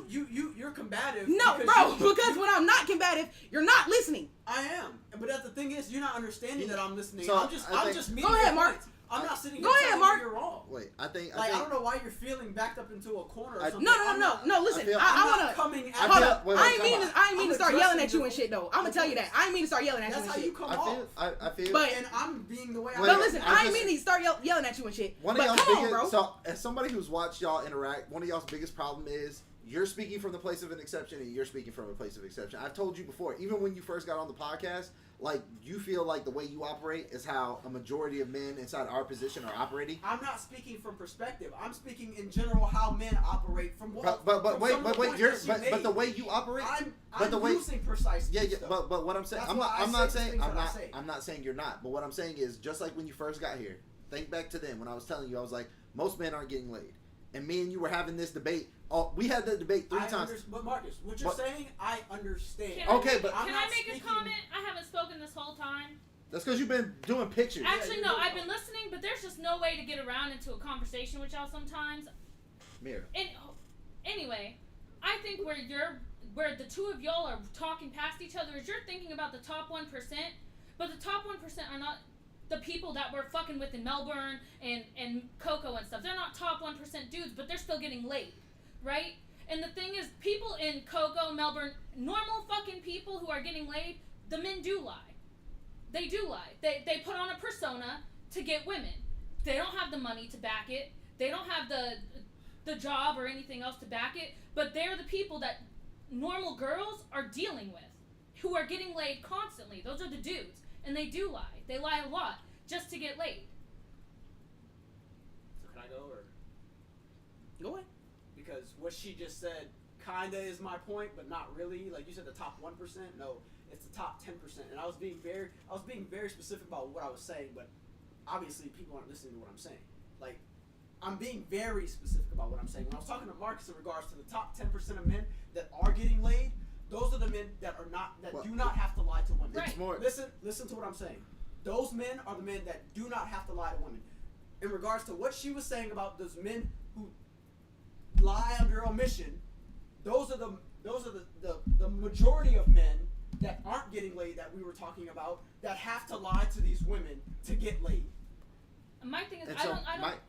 you're combative. No, because bro, because when I'm not combative, you're not listening. I am. But that's the thing is, you're not understanding that I'm listening. So, I'm I just think- meeting Go ahead, your Mark. points. I'm not sitting here Go ahead, telling Mark. you you're wrong. Wait, I think. Like, I don't know why you're feeling backed up into a corner or I- something. No. Listen, feel- I I'm wanna. not coming at Hold you. up. wait, I ain't come mean on. to. I ain't mean to I'm start yelling at addressing you and shit though. I'm gonna tell you that. I ain't mean to start yelling at you That's and how you shit. come I off. feel. I feel. But- And I'm being the way Wait, No, I listen. I I ain't just- mean to start yelling at you and shit. One of But y'all's come on, biggest, bro. so as somebody who's watched y'all interact, one of y'all's biggest problem is you're speaking from the place of an exception and you're speaking from a place of exception. I've told you before, even when you first got on the podcast, like you feel like the way you operate is how a majority of men inside our position are operating. I'm not speaking from perspective. I'm speaking in general how men operate from what. But from wait, some of the wait, points you're that she but the made. way you operate. I'm the way- using precise. Yeah, stuff. but what I'm saying, That's I'm why not, I I'm say not the saying, things I'm that I not, say. I'm not saying you're not. But what I'm saying is, just like when you first got here, think back to then when I was telling you, I was like, most men aren't getting laid, and me and you were having this debate. Oh, we had that debate three times. But Marcus, what you're saying, I understand. Can Okay, I make, but- I'm can I not make a speaking- comment? I haven't spoken this whole time. That's because you've been doing pictures. Actually, you're no, doing I've well. been listening, but there's just no way to get around into a conversation with y'all sometimes. Mirror. And anyway, I think where the two of y'all are talking past each other is you're thinking about the top 1%, but the top 1% are not the people that we're fucking with in Melbourne and Coco and stuff. They're not top 1% dudes, but they're still getting laid, right? And the thing is, people in Coco, Melbourne, normal fucking people who are getting laid, the men do lie. They do lie. They put on a persona to get women. They don't have the money to back it. They don't have the job or anything else to back it. But they're the people that normal girls are dealing with, who are getting laid constantly. Those are the dudes. And they do lie. They lie a lot just to get laid. So can I go or? Go ahead. Because what she just said kinda is my point, but not really. Like you said, the top 1%. No, it's the top 10%. And I was being very specific about what I was saying, but obviously people aren't listening to what I'm saying. Like, I'm being very specific about what I'm saying. When I was talking to Marcus in regards to the top 10% of men that are getting laid, those are the men that are not do not have to lie to women. Right. It's more. Listen to what I'm saying. Those men are the men that do not have to lie to women. In regards to what she was saying about those men who lie under omission, those are the majority of men that aren't getting laid that we were talking about that have to lie to these women to get laid. My thing is, And I so don't think.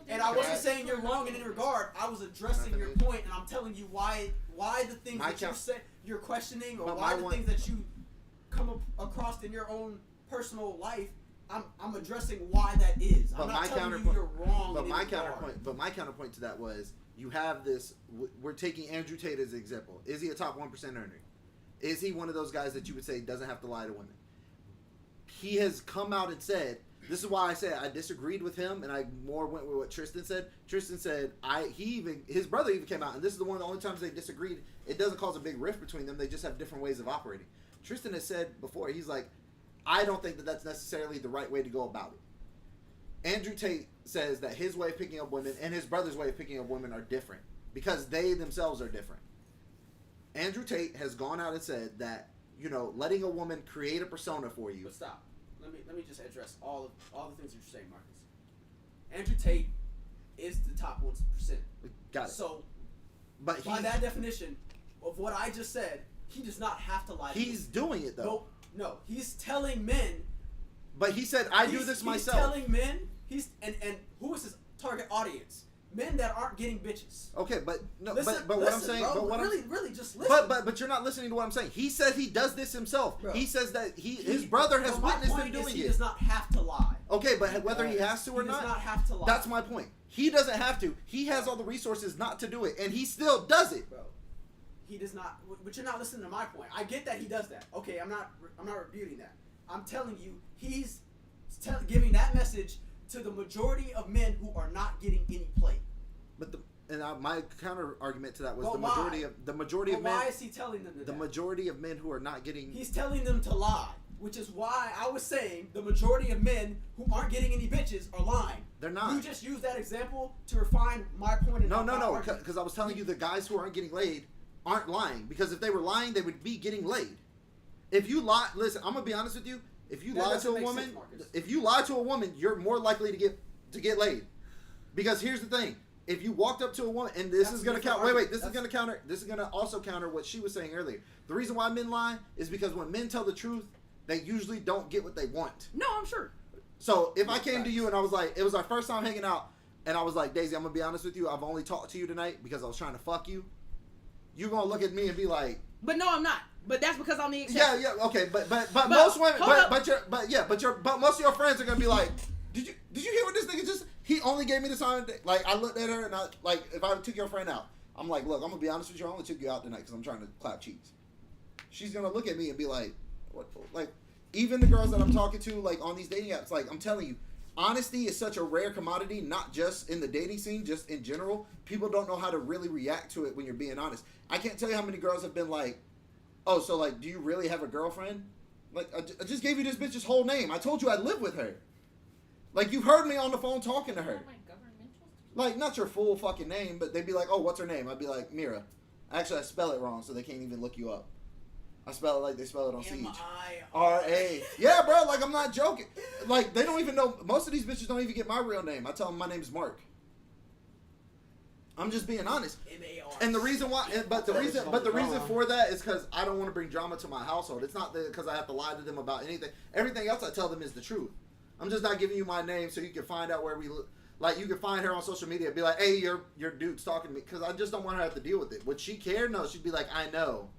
And I wasn't that's saying you're for wrong in nothing. any regard. I was addressing your point, and I'm telling you why the things My that you count- say you're questioning, or But why my the one- things that you come across in your own personal life. I'm addressing why that is. But I'm not my telling you counterpoint- you're wrong. But in my any regard. counterpoint to that was you have this. We're taking Andrew Tate as an example. Is he a top 1% earner? Is he one of those guys that you would say doesn't have to lie to women? He has come out and said, this is why I said I disagreed with him, and I more went with what Tristan said. Tristan said his brother even came out, and this is the only times they disagreed. It doesn't cause a big rift between them. They just have different ways of operating. Tristan has said before, he's like, I don't think that that's necessarily the right way to go about it. Andrew Tate says that his way of picking up women and his brother's way of picking up women are different because they themselves are different. Andrew Tate has gone out and said that, letting a woman create a persona for you. But stop. Let me just address all the things that you're saying, Marcus. Andrew Tate is the top 1%. Got it. So, But by that definition of what I just said, he does not have to lie to he's doing it though. No, he's telling men. But he said, I do he's- this he's myself. telling men. And who is his target audience? Men that aren't getting bitches. Okay, but no, Listen, but what I'm saying, bro, but what really, I'm, really, just listen. but you're not listening to what I'm saying. He says he does this himself. Bro. He says that his brother has Well, my witnessed him point is doing he it. does not have to lie. Okay, but whether he has to or He does not, not have to lie. that's my point. He doesn't have to. He has all the resources not to do it, and he still does it. Bro, he does not. But you're not listening to my point. I get that he does that. Okay, I'm not refuting that. I'm telling you, he's giving that message to the majority of men who are not getting any play. But my counter argument to that was But the majority But of men. why is he telling them The that? majority of men who are not getting. He's telling them to lie, which is why I was saying the majority of men who aren't getting any bitches are lying. They're not. You just used that example to refine my point. No, my argument. because I was telling you the guys who aren't getting laid aren't lying. Because if they were lying, they would be getting laid. If you lie, listen, I'm gonna be honest with you. If you That lie doesn't to a make woman, sense, Marcus. if you lie to a woman, you're more likely to get laid. Because here's the thing: if you walked up to a woman, and this That's is gonna a different count. Wait, argument. this is gonna counter. This is gonna also counter what she was saying earlier. The reason why men lie is because when men tell the truth, they usually don't get what they want. No, I'm sure. So if I came to you and I was like, it was our first time hanging out, and I was like, Daisy, I'm gonna be honest with you, I've only talked to you tonight because I was trying to fuck you. You're gonna look at me and be like, but no, I'm not. But that's because I'm the exception. yeah, okay, but most women, but most of your friends are gonna be like, did you hear what this nigga just? He only gave me the time. Like I looked at her and I like, if I took your friend out, I'm like, look, I'm gonna be honest with you, I only took you out tonight because I'm trying to clap cheeks. She's gonna look at me and be like, what? Like, even the girls that I'm talking to, like on these dating apps, like I'm telling you, honesty is such a rare commodity, not just in the dating scene, just in general. People don't know how to really react to it when you're being honest. I can't tell you how many girls have been like, oh, so like, do you really have a girlfriend? Like, I just gave you this bitch's whole name. I told you I live with her. Like, you heard me on the phone talking to her. Like, not your full fucking name, but they'd be like, oh, what's her name? I'd be like, Mira. Actually, I spell it wrong, so they can't even look you up. I spell it like they spell it on Siege. M-I-R-A. Yeah, bro, like, I'm not joking. Like, they don't even know. Most of these bitches don't even get my real name. I tell them my name's Mark. I'm just being honest. M-A-R. And the reason why, but the reason for that is because I don't want to bring drama to my household. It's not because I have to lie to them about anything. Everything else I tell them is the truth. I'm just not giving you my name so you can find out where we live. Like, you can find her on social media and be like, hey, your dude's talking to me. Because I just don't want her to have to deal with it. Would she care? No, she'd be like, I know.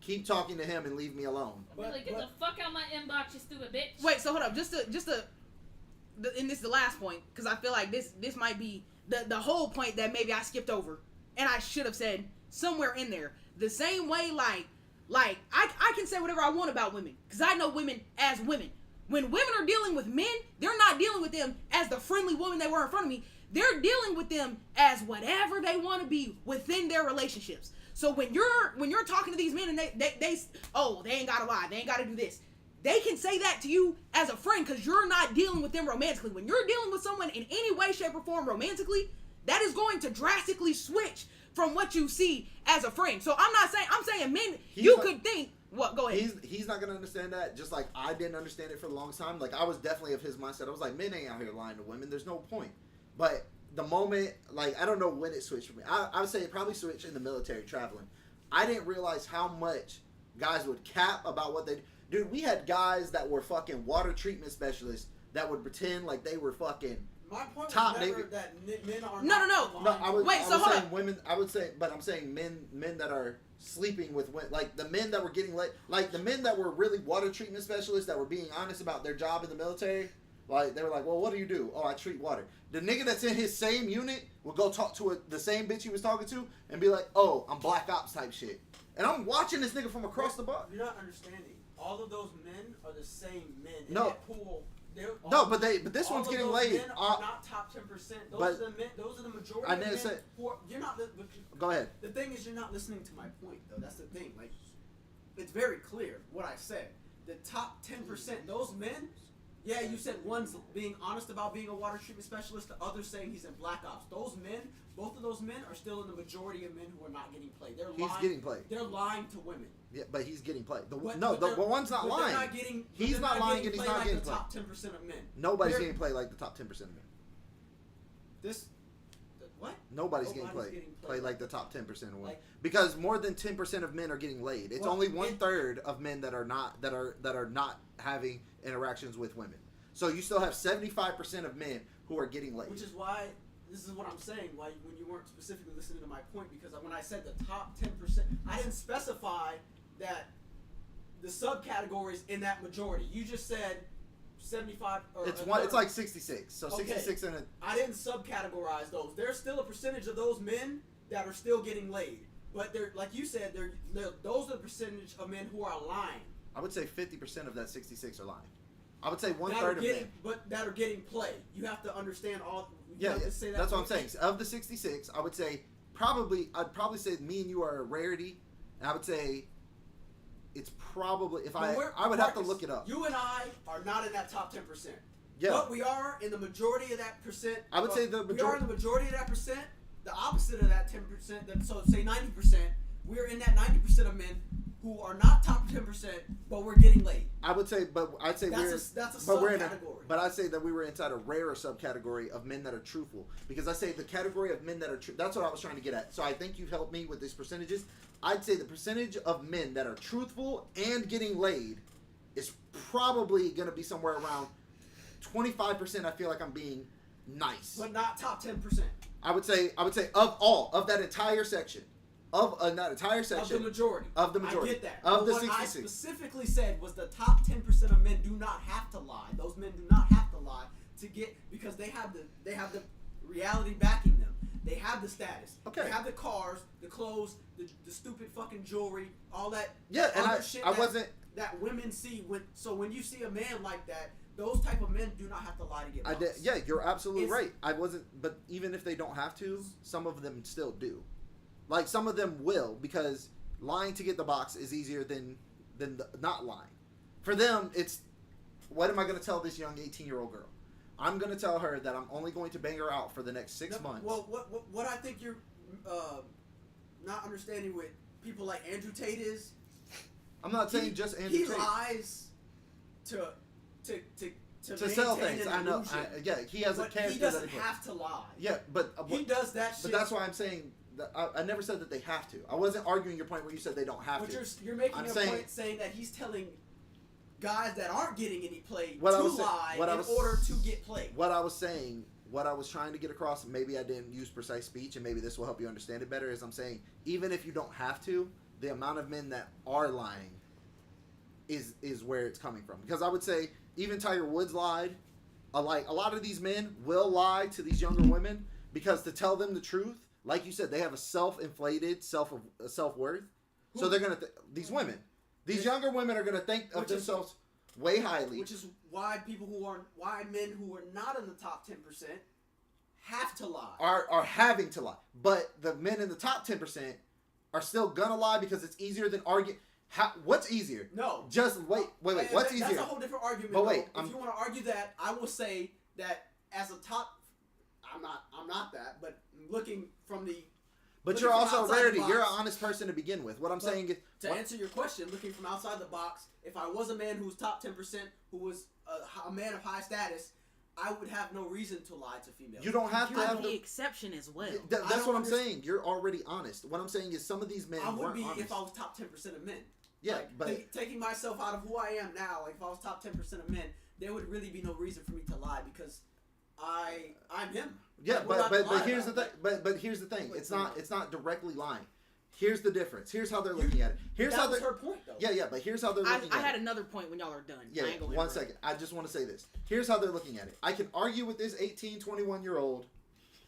Keep talking to him and leave me alone. I'd be like, get the fuck out my inbox, you stupid bitch. Wait, so hold up. And this is the last point. Because I feel like this might be the whole point that maybe I skipped over. And I should have said somewhere in there. The same way, like I can say whatever I want about women. Because I know women as women. When women are dealing with men, they're not dealing with them as the friendly woman they were in front of me. They're dealing with them as whatever they want to be within their relationships. So when you're talking to these men and they ain't gotta lie, they ain't gotta do this. They can say that to you as a friend because you're not dealing with them romantically. When you're dealing with someone in any way, shape, or form romantically, that is going to drastically switch from what you see as a friend. So I'm saying men, could think. What? Go ahead. He's not gonna understand that. Just like I didn't understand it for the longest time. Like I was definitely of his mindset. I was like, men ain't out here lying to women. There's no point. But the moment, like, I don't know when it switched for me. I would say it probably switched in the military traveling. I didn't realize how much guys would cap about what they. Dude, we had guys that were fucking water treatment specialists that would pretend like they were fucking. My point top was never nigga. that men are No. I'm saying but I'm saying men that are sleeping with women, like the men that were getting laid, like the men that were really water treatment specialists that were being honest about their job in the military. Like they were like, well, what do you do? Oh, I treat water. The nigga that's in his same unit will go talk to the same bitch he was talking to and be like, oh, I'm black ops type shit. And I'm watching this nigga from across the bar. You're not understanding. All of those men are the same men in No. that pool. But this one's getting laid. Men are not top 10%. Those are the men. Those are the majority. I never of men said. who are, you're not. Go ahead. The thing is, you're not listening to my point, though. That's the thing. Like, it's very clear what I said. The top 10%. Those men. Yeah, you said one's being honest about being a water treatment specialist. The other's saying he's in black ops. Those men, both of those men, are still in the majority of men who are not getting played. He's getting played. They're lying to women. Yeah, but he's getting played. The one's not but lying. He's not lying and he's not getting the played. top 10% of men. Nobody's getting played like the top 10% of men. What? Nobody's getting played like the top 10% of women. Because more than 10% of men are getting laid. It's only 1/3 of men that are not having interactions with women. So you still have 75% of men who are getting laid. Which is why this is what I'm saying. Why when you weren't specifically listening to my point, because when I said the top 10%, I didn't specify that the subcategories in that majority. You just said 75. It's like 66. So okay. 66 in it. I didn't subcategorize those. There's still a percentage of those men that are still getting laid, but they're like you said. Those are the percentage of men who are lying. I would say 50% of that 66 are lying. I would say 1/3 of men. But that are getting played. You have to understand all. That's what I'm saying. So of the 66, I would say I'd probably say me and you are a rarity. And I would say it's probably I would have to look it up. You and I are not in that top 10%. Yeah. But we are in the majority of that percent. I would say we are in the majority of that percent. The opposite of that 10%. So say 90%. We're in that 90% of men who are not top 10%, but we're getting laid. I would say, that's a subcategory. But I'd say that we were inside a rarer subcategory of men that are truthful. Because I say the category of men that are true. That's what I was trying to get at. So I think you've helped me with these percentages. I'd say the percentage of men that are truthful and getting laid is probably going to be somewhere around 25%. I feel like I'm being nice. But not top 10%. I would say of that entire section. Of that entire section. Of the majority. Of the majority. I get that. Of but the what 66. I specifically said was the top 10% of men do not have to lie. Those men do not have to lie to get, because they have the reality backing them. They have the status. Okay. They have the cars, the clothes, the stupid fucking jewelry, all that. Yeah, and other shit I wasn't. that women see when you see a man like that, those type of men do not have to lie to get bucks. Yeah, you're absolutely right. I wasn't, but even if they don't have to, some of them still do. Like, some of them will, because lying to get the box is easier than not lying. For them, it's, what am I going to tell this young 18-year-old girl? I'm going to tell her that I'm only going to bang her out for the next 6 months. Well, what I think you're not understanding with people like Andrew Tate is, I'm not saying just Andrew Tate. He lies to sell maintain things. an I know. illusion. Yeah, he has a character. He doesn't that have to lie. Yeah, but he does that shit. But that's why I'm saying that I never said that they have to. I wasn't arguing your point where you said they don't have but to. You're making point saying that he's telling guys that aren't getting any play to lie in order to get play. What I was saying, what I was trying to get across, and maybe I didn't use precise speech, and maybe this will help you understand it better, is I'm saying even if you don't have to, the amount of men that are lying is where it's coming from. Because I would say even Tiger Woods lied. Like, a lot of these men will lie to these younger women because to tell them the truth, like you said, they have a self-inflated self-worth. So they're gonna these women, these younger women are gonna think of themselves way highly. Which is why men who are not in the top 10% have to lie. Are having to lie. But the men in the top 10% are still gonna lie because it's easier than arguing. What's easier? No. Just wait. What's easier? That's a whole different argument. But wait, if you want to argue that, I will say that as a top, I'm not that, but looking from the. But you're also a rarity. You're an honest person to begin with. What I'm saying is, to answer your question, looking from outside the box, if I was a man who's top 10%, who was a man of high status, I would have no reason to lie to females. You don't have to have the exception as well. That's what I'm saying. You're already honest. What I'm saying is some of these men I would weren't be honest. if I was top 10% of men. Yeah, like, but taking myself out of who I am now, like if I was top 10% of men, there would really be no reason for me to lie because I'm him. Yeah, like, but here's the thing. But here's the thing. It's not directly lying. Here's the difference. Here's how they're looking at it. That was her point, though. Yeah, but here's how they're looking at it. I had another point when y'all are done. Yeah, 1 second. I just want to say this. Here's how they're looking at it. I can argue with this 18, 21-year-old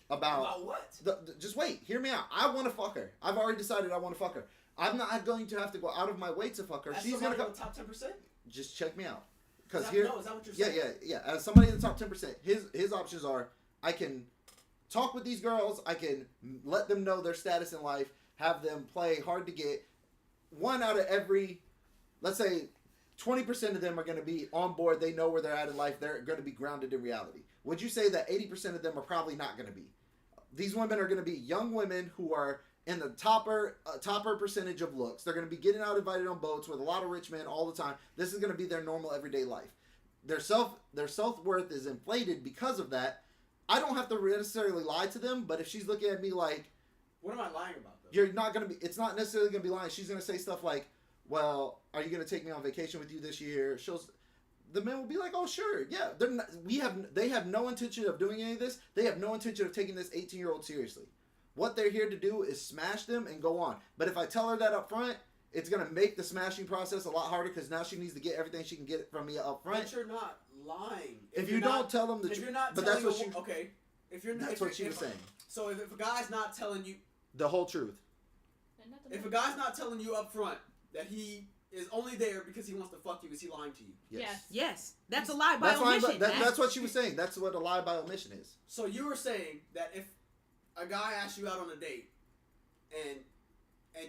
about what? Just wait. Hear me out. I want to fuck her. I've already decided I want to fuck her. I'm not going to have to go out of my way to fuck her. As She's going to come top 10%? Just check me out. Is that what you're saying? Yeah. As somebody in the top 10%, his options are I can talk with these girls. I can let them know their status in life. Have them play hard to get. One out of every, let's say, 20% of them are going to be on board. They know where they're at in life. They're going to be grounded in reality. Would you say that 80% of them are probably not going to be? These women are going to be young women who are in the topper percentage of looks. They're going to be getting out invited on boats with a lot of rich men all the time. This is going to be their normal everyday life. Their self-worth is inflated because of that. I don't have to necessarily lie to them, but if she's looking at me like, what am I lying about, though? You're not going to be, it's not necessarily going to be lying. She's going to say stuff like, well, are you going to take me on vacation with you this year? The men will be like, oh, sure. Yeah. They have no intention of doing any of this. They have no intention of taking this 18-year-old seriously. What they're here to do is smash them and go on. But if I tell her that up front, it's going to make the smashing process a lot harder because now she needs to get everything she can get from me up front. But you're not lying. If you don't tell them the truth. But that's what she... Okay. That's what she was saying. So if a guy's not telling you... The whole truth. If a guy's not telling you up front that he is only there because he wants to fuck you, is he lying to you? Yes. That's a lie by omission. That's what she was saying. That's what a lie by omission is. So you were saying that if a guy asks you out on a date and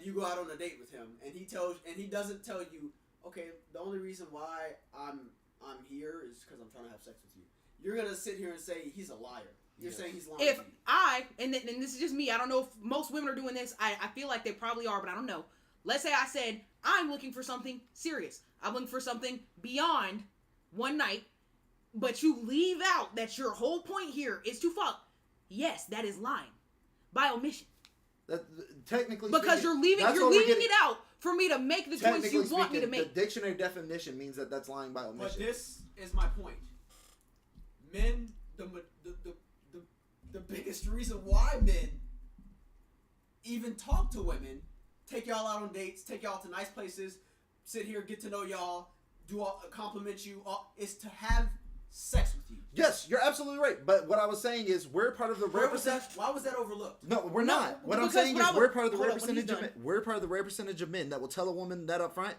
you go out on a date with him and he doesn't tell you, okay, the only reason why I'm here is because I'm trying to have sex with you. You're gonna sit here and say he's a liar. You're saying he's lying. If and this is just me, I don't know if most women are doing this. I feel like they probably are, but I don't know. Let's say I said, I'm looking for something serious. I'm looking for something beyond one night, but you leave out that your whole point here is to fuck. Yes, that is lying. By omission. Technically because speaking, you're leaving it out for me to make the choice you want me to make. The dictionary definition means that that's lying by omission. But this is my point. men, the biggest reason why men even talk to women, take y'all out on dates, take y'all to nice places, sit here, get to know y'all, compliment you, is to have sex with you. Yes, you're absolutely right. But what I was saying is we're part of the rare percentage. Why was that overlooked? No, we're not. What I'm because saying when is I was- we're part of the hold rare on, when he's percentage of done. men. We're part of the rare percentage of men that will tell a woman that up front.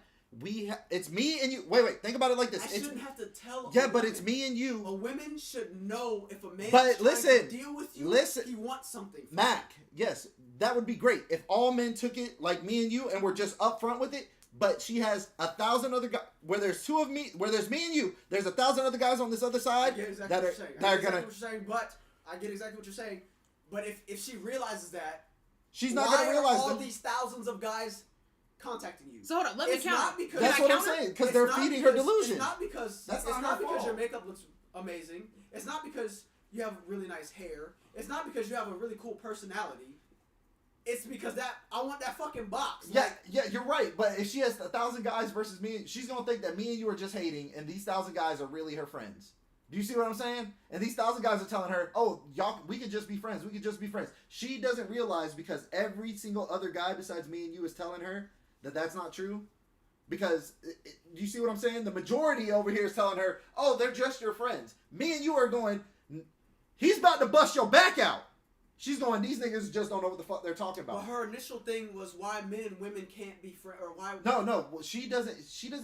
It's me and you. Wait. Think about it like this. I It's, shouldn't have to tell. yeah, a but woman. it's me and you. A woman should know if a man But is trying listen, to deal with you. listen. He wants something. From Mac, yes, that would be great if all men took it like me and you and we're just upfront with it. But she has 1,000 other guys. Where there's two of me, where there's me and you, there's 1,000 other guys on this other I side get exactly that what are you're saying. that are gonna. I get exactly what you're saying. But if she realizes that, She's not why gonna realize are all them. these thousands of guys contacting you? So hold up, let me It's count. not because That's Can I what I'm counter? saying. Because It's they're not feeding her because- delusion. It's not because That's it's not not her because fault. your makeup looks amazing. It's not because you have really nice hair. It's not because you have a really cool personality. It's because that I want that fucking box. Yeah, Like, yeah, you're right. But if she has 1,000 guys versus me, she's gonna think that me and you are just hating, and these 1,000 guys are really her friends. Do you see what I'm saying? And these 1,000 guys are telling her, "Oh, y'all, we could just be friends. We could just be friends." She doesn't realize because every single other guy besides me and you is telling her that that's not true. Because do you see what I'm saying? The majority over here is telling her, "Oh, they're just your friends." Me and you are going, "He's about to bust your back out." She's going, "These niggas just don't know what the fuck they're talking but about." her initial thing was why men and women can't be friends, or why. No, well, she doesn't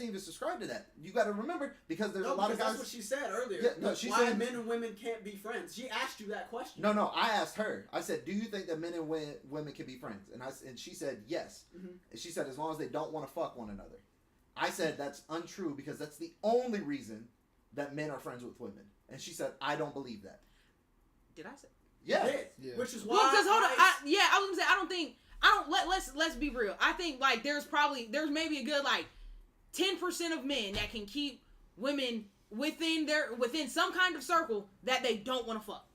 even subscribe to that. You got to remember because there's a lot of because guys. that's what she said earlier. Yeah, no, she why said- men and women can't be friends. She asked you that question. No, I asked her. I said, "Do you think that men and women can be friends?" And she said yes. Mhm. And she said as long as they don't want to fuck one another. I said that's untrue because that's the only reason that men are friends with women. And she said I don't believe that. Did I say? Yeah. Yeah. Which is why. Well, because hold on, I was gonna say I don't think let's be real. I think like there's maybe a good like 10% of men that can keep women within some kind of circle that they don't want to fuck.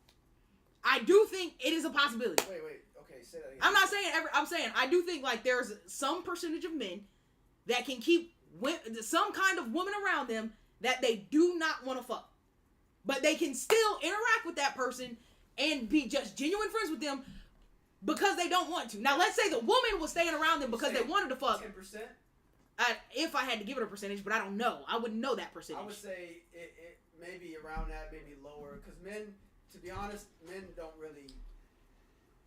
I do think it is a possibility. Wait. Okay, say that again. I'm not saying I'm saying I do think like there's some percentage of men that can keep some kind of woman around them that they do not want to fuck, but they can still interact with that person and be just genuine friends with them because they don't want to. Now, let's say the woman was staying around them because they wanted to fuck. 10%. If I had to give it a percentage, but I don't know. I wouldn't know that percentage. I would say it maybe around that, maybe lower. Because men, to be honest, men don't really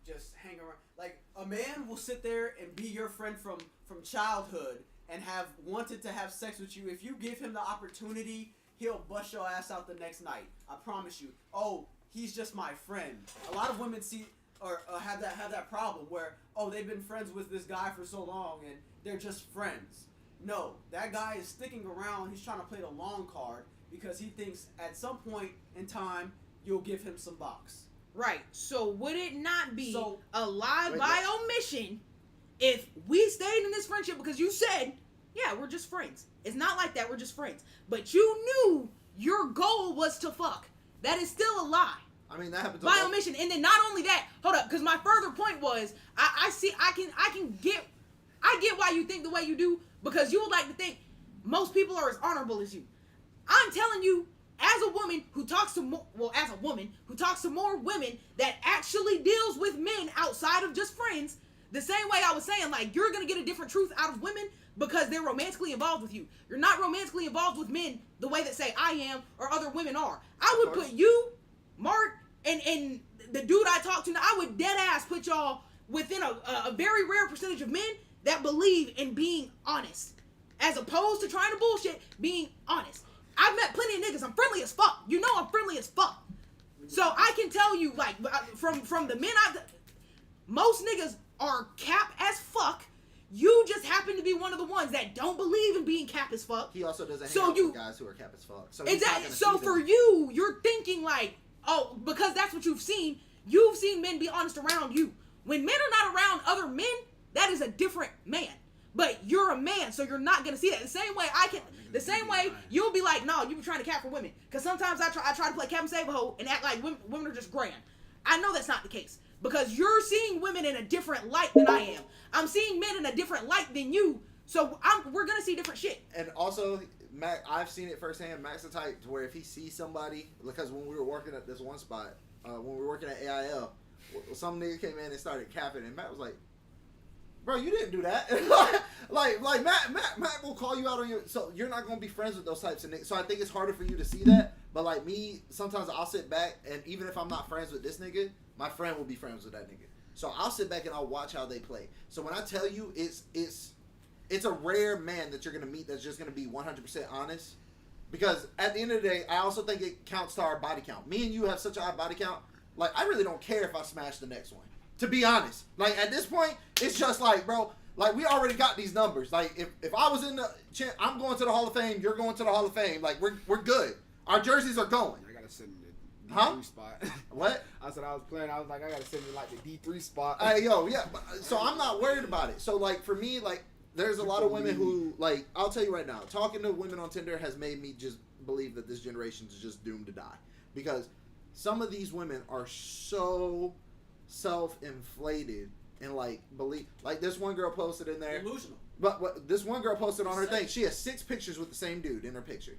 just hang around. Like, a man will sit there and be your friend from childhood and have wanted to have sex with you. If you give him the opportunity, he'll bust your ass out the next night. I promise you. Oh, he's just my friend. A lot of women see or have that problem where, oh, they've been friends with this guy for so long and they're just friends. No, that guy is sticking around. He's trying to play the long card because he thinks at some point in time you'll give him some box. Right. So would it not be So- a lie Wait, by omission if we stayed in this friendship because you said, yeah, we're just friends. It's not like that. We're just friends. But you knew your goal was to fuck. That is still a lie. I mean that happens By omission. And then not only that, hold up, because my further point was I get why you think the way you do, because you would like to think most people are as honorable as you. I'm telling you, as a woman who talks to more women that actually deals with men outside of just friends, the same way I was saying, like, you're gonna get a different truth out of women because they're romantically involved with you. You're not romantically involved with men the way that say I am or other women are. I would put you, Mark, and the dude I talk to now, I would dead ass put y'all within a very rare percentage of men that believe in being honest, as opposed to trying to bullshit. Being honest. I've met plenty of niggas. I'm friendly as fuck. You know I'm friendly as fuck. So I can tell you, like, from the men most niggas are cap as fuck. You just happen to be one of the ones that don't believe in being cap as fuck. He also doesn't hang So out you- with guys who are cap as fuck. So he's not Exactly. gonna So see for them. you, you're thinking like, oh, because that's what you've seen. You've seen men be honest around you. When men are not around other men, that is a different man. But you're a man, so you're not gonna see that. The same way you'll be like, no, you be trying to cap for women. Because sometimes I try to play Captain Save-A-Ho and act like women are just grand. I know that's not the case. Because you're seeing women in a different light than I am. I'm seeing men in a different light than you. So we're gonna see different shit. And also, Mac, I've seen it firsthand. Mac's the type to where if he sees somebody, because when we were working at this one spot, when we were working at AIL, some nigga came in and started capping, and Matt was like, "Bro, you didn't do that." like Matt will call you out on your. So you're not gonna be friends with those types of niggas. So I think it's harder for you to see that. But like me, sometimes I'll sit back, and even if I'm not friends with this nigga, my friend will be friends with that nigga. So I'll sit back and I'll watch how they play. So when I tell you, it's a rare man that you're gonna meet that's just gonna be 100% honest. Because at the end of the day, I also think it counts to our body count. Me and you have such a high body count. Like, I really don't care if I smash the next one. To be honest. Like, at this point, it's just like, bro, like, we already got these numbers. Like, if I was in the... I'm going to the Hall of Fame, you're going to the Hall of Fame. Like, we're good. Our jerseys are going. I gotta sit in the D3 spot. What? I said I was playing. I was like, I gotta sit in like the D3 spot. Yeah. So I'm not worried about it. So, like, for me, like, there's a lot of women who, like, I'll tell you right now, talking to women on Tinder has made me just believe that this generation is just doomed to die. Because some of these women are so self-inflated and, like, believe. Like, this one girl posted in there. Delusional. But this one girl posted on her thing. She has 6 pictures with the same dude in her picture.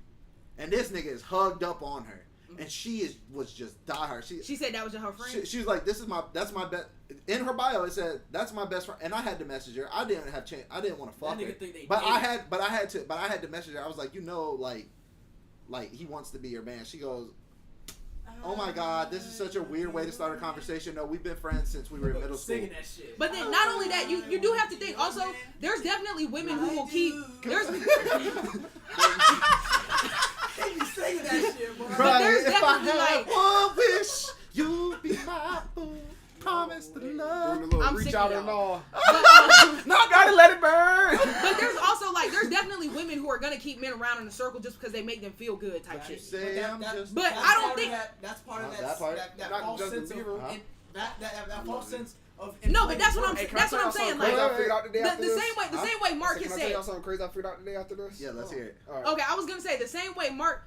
And this nigga is hugged up on her. And she was just diehard. She said that was her friend? She was like, that's my best. In her bio, it said, that's my best friend. And I had to message her. I didn't have chance. I didn't want to fuck her. But I had to message her. I was like, like he wants to be your man. She goes, oh my God, this is such a weird way to start a conversation. No, we've been friends since we were in middle school. That shit. But then not only that, you do have to think also, there's definitely women who will keep, there's Singing that shit, bro. But there's definitely like one wish, you'll be my boo. Promise to love. Doing a little I'm reach sick out of and y'all. all. But, No, gotta let it burn. but there's also like there's definitely women who are gonna keep men around in a circle just because they make them feel good type But you shit. say I'm just. But I don't think that's part of that part. that Not false Justin sense of Bieber, huh? that false sense of. No, but that's what I'm Hey, can that's I what I'm tell y'all saying. something Like crazy I figured out the day after the this? same way Mark Can has I tell y'all said. something crazy I figured out the day after this? Yeah, let's hear it. All right. Okay, I was gonna say the same way Mark.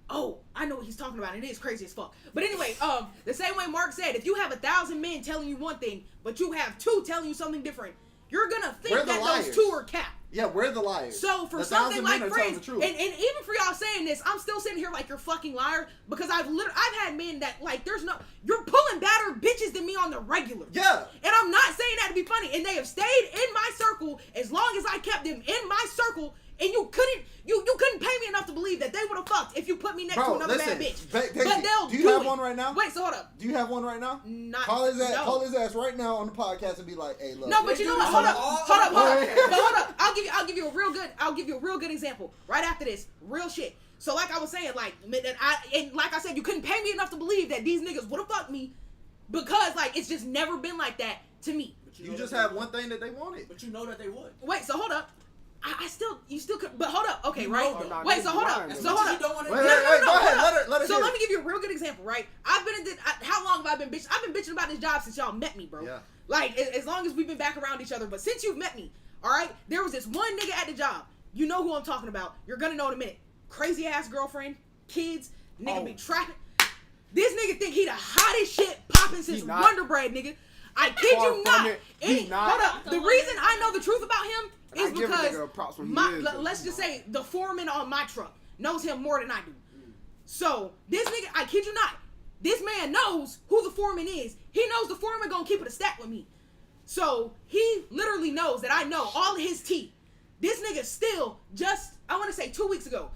Oh, I know what he's talking about. It is crazy as fuck. But anyway, the same way Mark said, if you have 1,000 men telling you one thing, but you have 2 telling you something different, you're gonna think We're the that liars. those 2 are capped. Yeah, we're the liars. So for The something 1,000 like men are telling friends, the truth. and even for y'all saying this, I'm still sitting here like you're fucking liar because I've had men that like you're pulling badder bitches than me on the regular. Yeah. And I'm not saying that to be funny. And they have stayed in my circle as long as I kept them in my circle. And you couldn't pay me enough to believe that they would have fucked if you put me next to another bad bitch. Casey, But they'll do you do have it. one right now? Wait, so hold up. Do you have one right now? Not Call his no. ass right now on the podcast and be like, "Hey, look." No, but you know what? Hold up. But hold up. I'll give you a real good example right after this. Real shit. So like I was saying, like I said, you couldn't pay me enough to believe that these niggas would have fucked me because like it's just never been like that to me. You just have one thing that they wanted. But you know that they would. Wait, so hold up. You still could, but hold up. Okay, You right? know, Wait, so hold up. That's So what hold you up. don't want to Wait, do. go ahead. hold up. Let it So hear let it. me give you a real good example, right? I've been how long have I been bitching? I've been bitching about this job since y'all met me, bro. Yeah. Like as long as we've been back around each other, but since you've met me, all right? There was this one nigga at the job. You know who I'm talking about. You're gonna know in a minute. Crazy ass girlfriend, kids, nigga be trapping. This nigga think he the hottest shit popping since Wonder Bread, nigga. I kid you not. Hold up. The reason I know the truth about him is because let's just say the foreman on my truck knows him more than I do. So this nigga, I kid you not, this man knows who the foreman is. He knows the foreman gonna keep it a stack with me. So he literally knows that I know all of his tea. This nigga still I want to say 2 weeks ago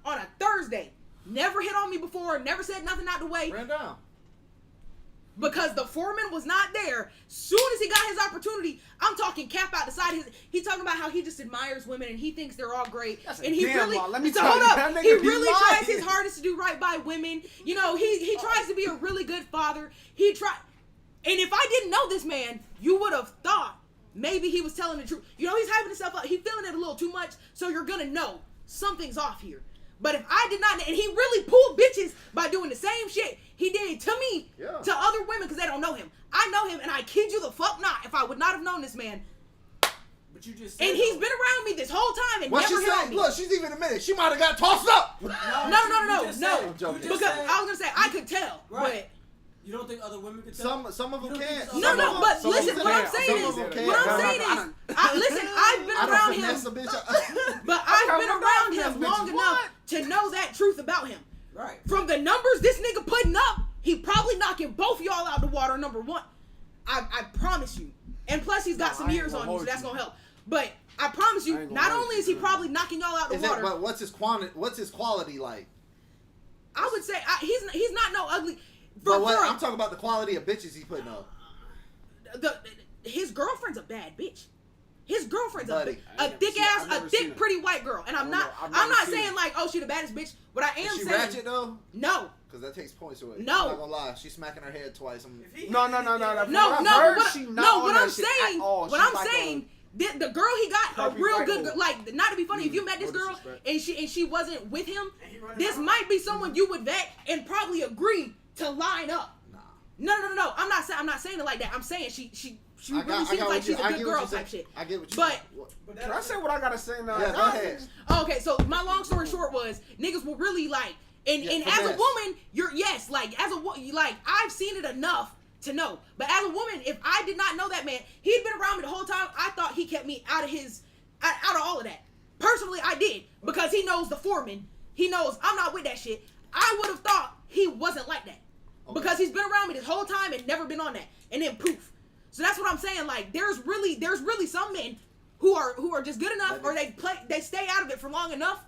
on a Thursday, never hit on me before, never said nothing out the way. Ran down. Because the foreman was not there. Soon as he got his opportunity, I'm talking cap out the side of his. He talking about how he just admires women and he thinks they're all great. And he really, he really tries his hardest to do right by women. You know, he tries to be a really good father. And if I didn't know this man, you would have thought maybe he was telling the truth. You know, he's hyping himself up. He's feeling it a little too much. So you're gonna know something's off here. But if I did not, and he really pulled bitches by doing the same shit he did to me, to other women, because they don't know him. I know him, and I kid you the fuck not, if I would not have known this man. But you just said and he's been around me this whole time and never hit on me. Look, she's even admitted she might have got tossed up. No. Joking. Because I was gonna say I could tell, but. You don't think other women could tell? Some of them can't. No, but listen, what I'm saying is, I've been around him. But I've been around him number one. I promise you. And plus, he's got some years on you, so that's gonna help. But I promise you, not only is he probably knocking y'all out the water. But what's his quality like? I would say he's not no ugly. I'm talking about the quality of bitches he's putting up. His girlfriend's a bad bitch. His girlfriend's a I've thick, pretty white girl. And I'm not saying like, oh, she the baddest bitch. What I am Is she saying, ratchet though? no. Because that takes points away. No. I'm not gonna lie. She's smacking her head twice. No. What I'm saying, the girl he got a real good, like, not to be funny, if you met this girl and she wasn't with him, this might be someone you would vet and probably agree to line up. No. I'm not saying it like that. I'm saying she really seems like she's a good girl type shit. I get what you But can I say what I gotta say now? Yeah, go ahead. Okay, so my long story short was niggas will really like, and as a woman, I've seen it enough to know. But as a woman, if I did not know that man, he'd been around me the whole time. I thought he kept me out of all of that. Personally, I did, because he knows the foreman. He knows I'm not with that shit. I would have thought he wasn't like that, because he's been around me this whole time and never been on that. And then poof. So that's what I'm saying. Like, there's really some men who are just good enough, or they stay out of it for long enough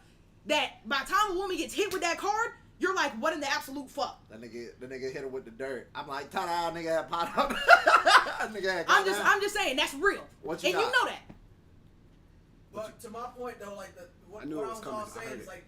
that by the time a woman gets hit with that card, you're like, what in the absolute fuck? The nigga hit her with the dirt. I'm like, ta-da, nigga had pot up. I'm just saying, that's real. What you and got? you know that. But to my point though, like what I was all saying is like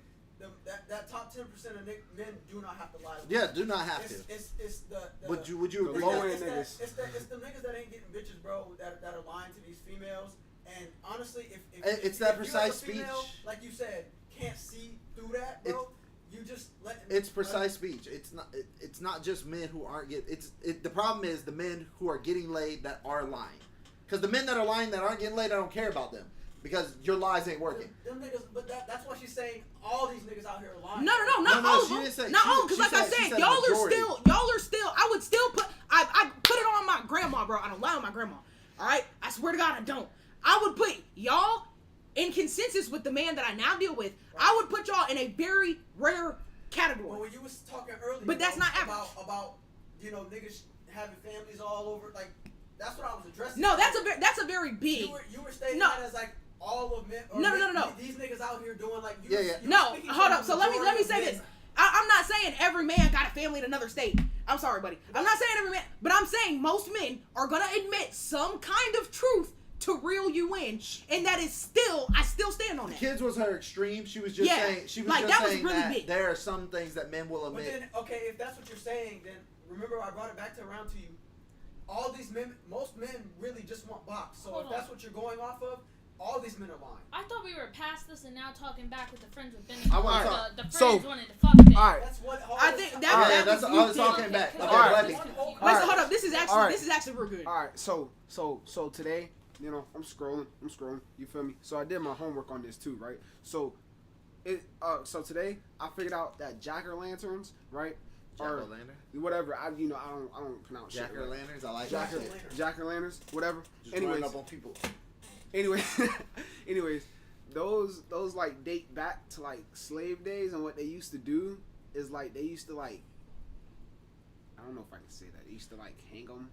that top 10% of men do not have to lie. Yeah, do not have to. It's the Would you agree? low end it's niggas. it's the niggas that ain't getting bitches, bro, that are lying to these females. And honestly, if It's that if you precise as a female, speech. like you said, can't see through that, bro. You just let. It's precise speech. It's not just men who aren't getting. The problem is the men who are getting laid that are lying. Because the men that are lying that aren't getting laid, I don't care about them. Because your lies ain't working. Them niggas, but that's why she's saying all these niggas out here are lying. No, not all of she them. didn't say. Not all, because like I said, y'all are still. I would still put. I put it on my grandma, bro. I don't lie on my grandma. All right, I swear to God, I don't. I would put y'all in consensus with the man that I now deal with. Right. I would put y'all in a very rare category. Well, when you was talking earlier, but that's not average. About niggas having families all over, like that's what I was addressing. No, that's a very big. You were stating that as like all of men. No. These niggas out here doing like No, hold up. So let me say this. I'm not saying every man got a family in another state. I'm sorry, buddy. I'm not saying every man, but I'm saying most men are gonna admit some kind of truth to reel you in, and that is I still stand on that. Kids was her extreme. She was just saying. She was like, just that saying was really that big. there are some things that men will admit. But then, okay, if that's what you're saying, then remember I brought it back around to you. All these men, most men really just want box. So if that's what you're going off of, all these men are lying. I thought we were past this and now talking back with the friends with I want the friends wanted to fuck them. All right. That's what. I think that's all came back. Okay, Listen, hold up. This is actually real good. All right. So today, I'm scrolling. You feel me? So I did my homework on this too, right? So today I figured out that jack-o'-lanterns, right? Jack-o'-lantern? Whatever. I don't pronounce shit. Jack-o'-lanterns. I like jack-o'-lanterns. Whatever. Just running up on people. Anyways, those like date back to like slave days, and what they used to do is like they used to like, I don't know if I can say that. They used to like hang them.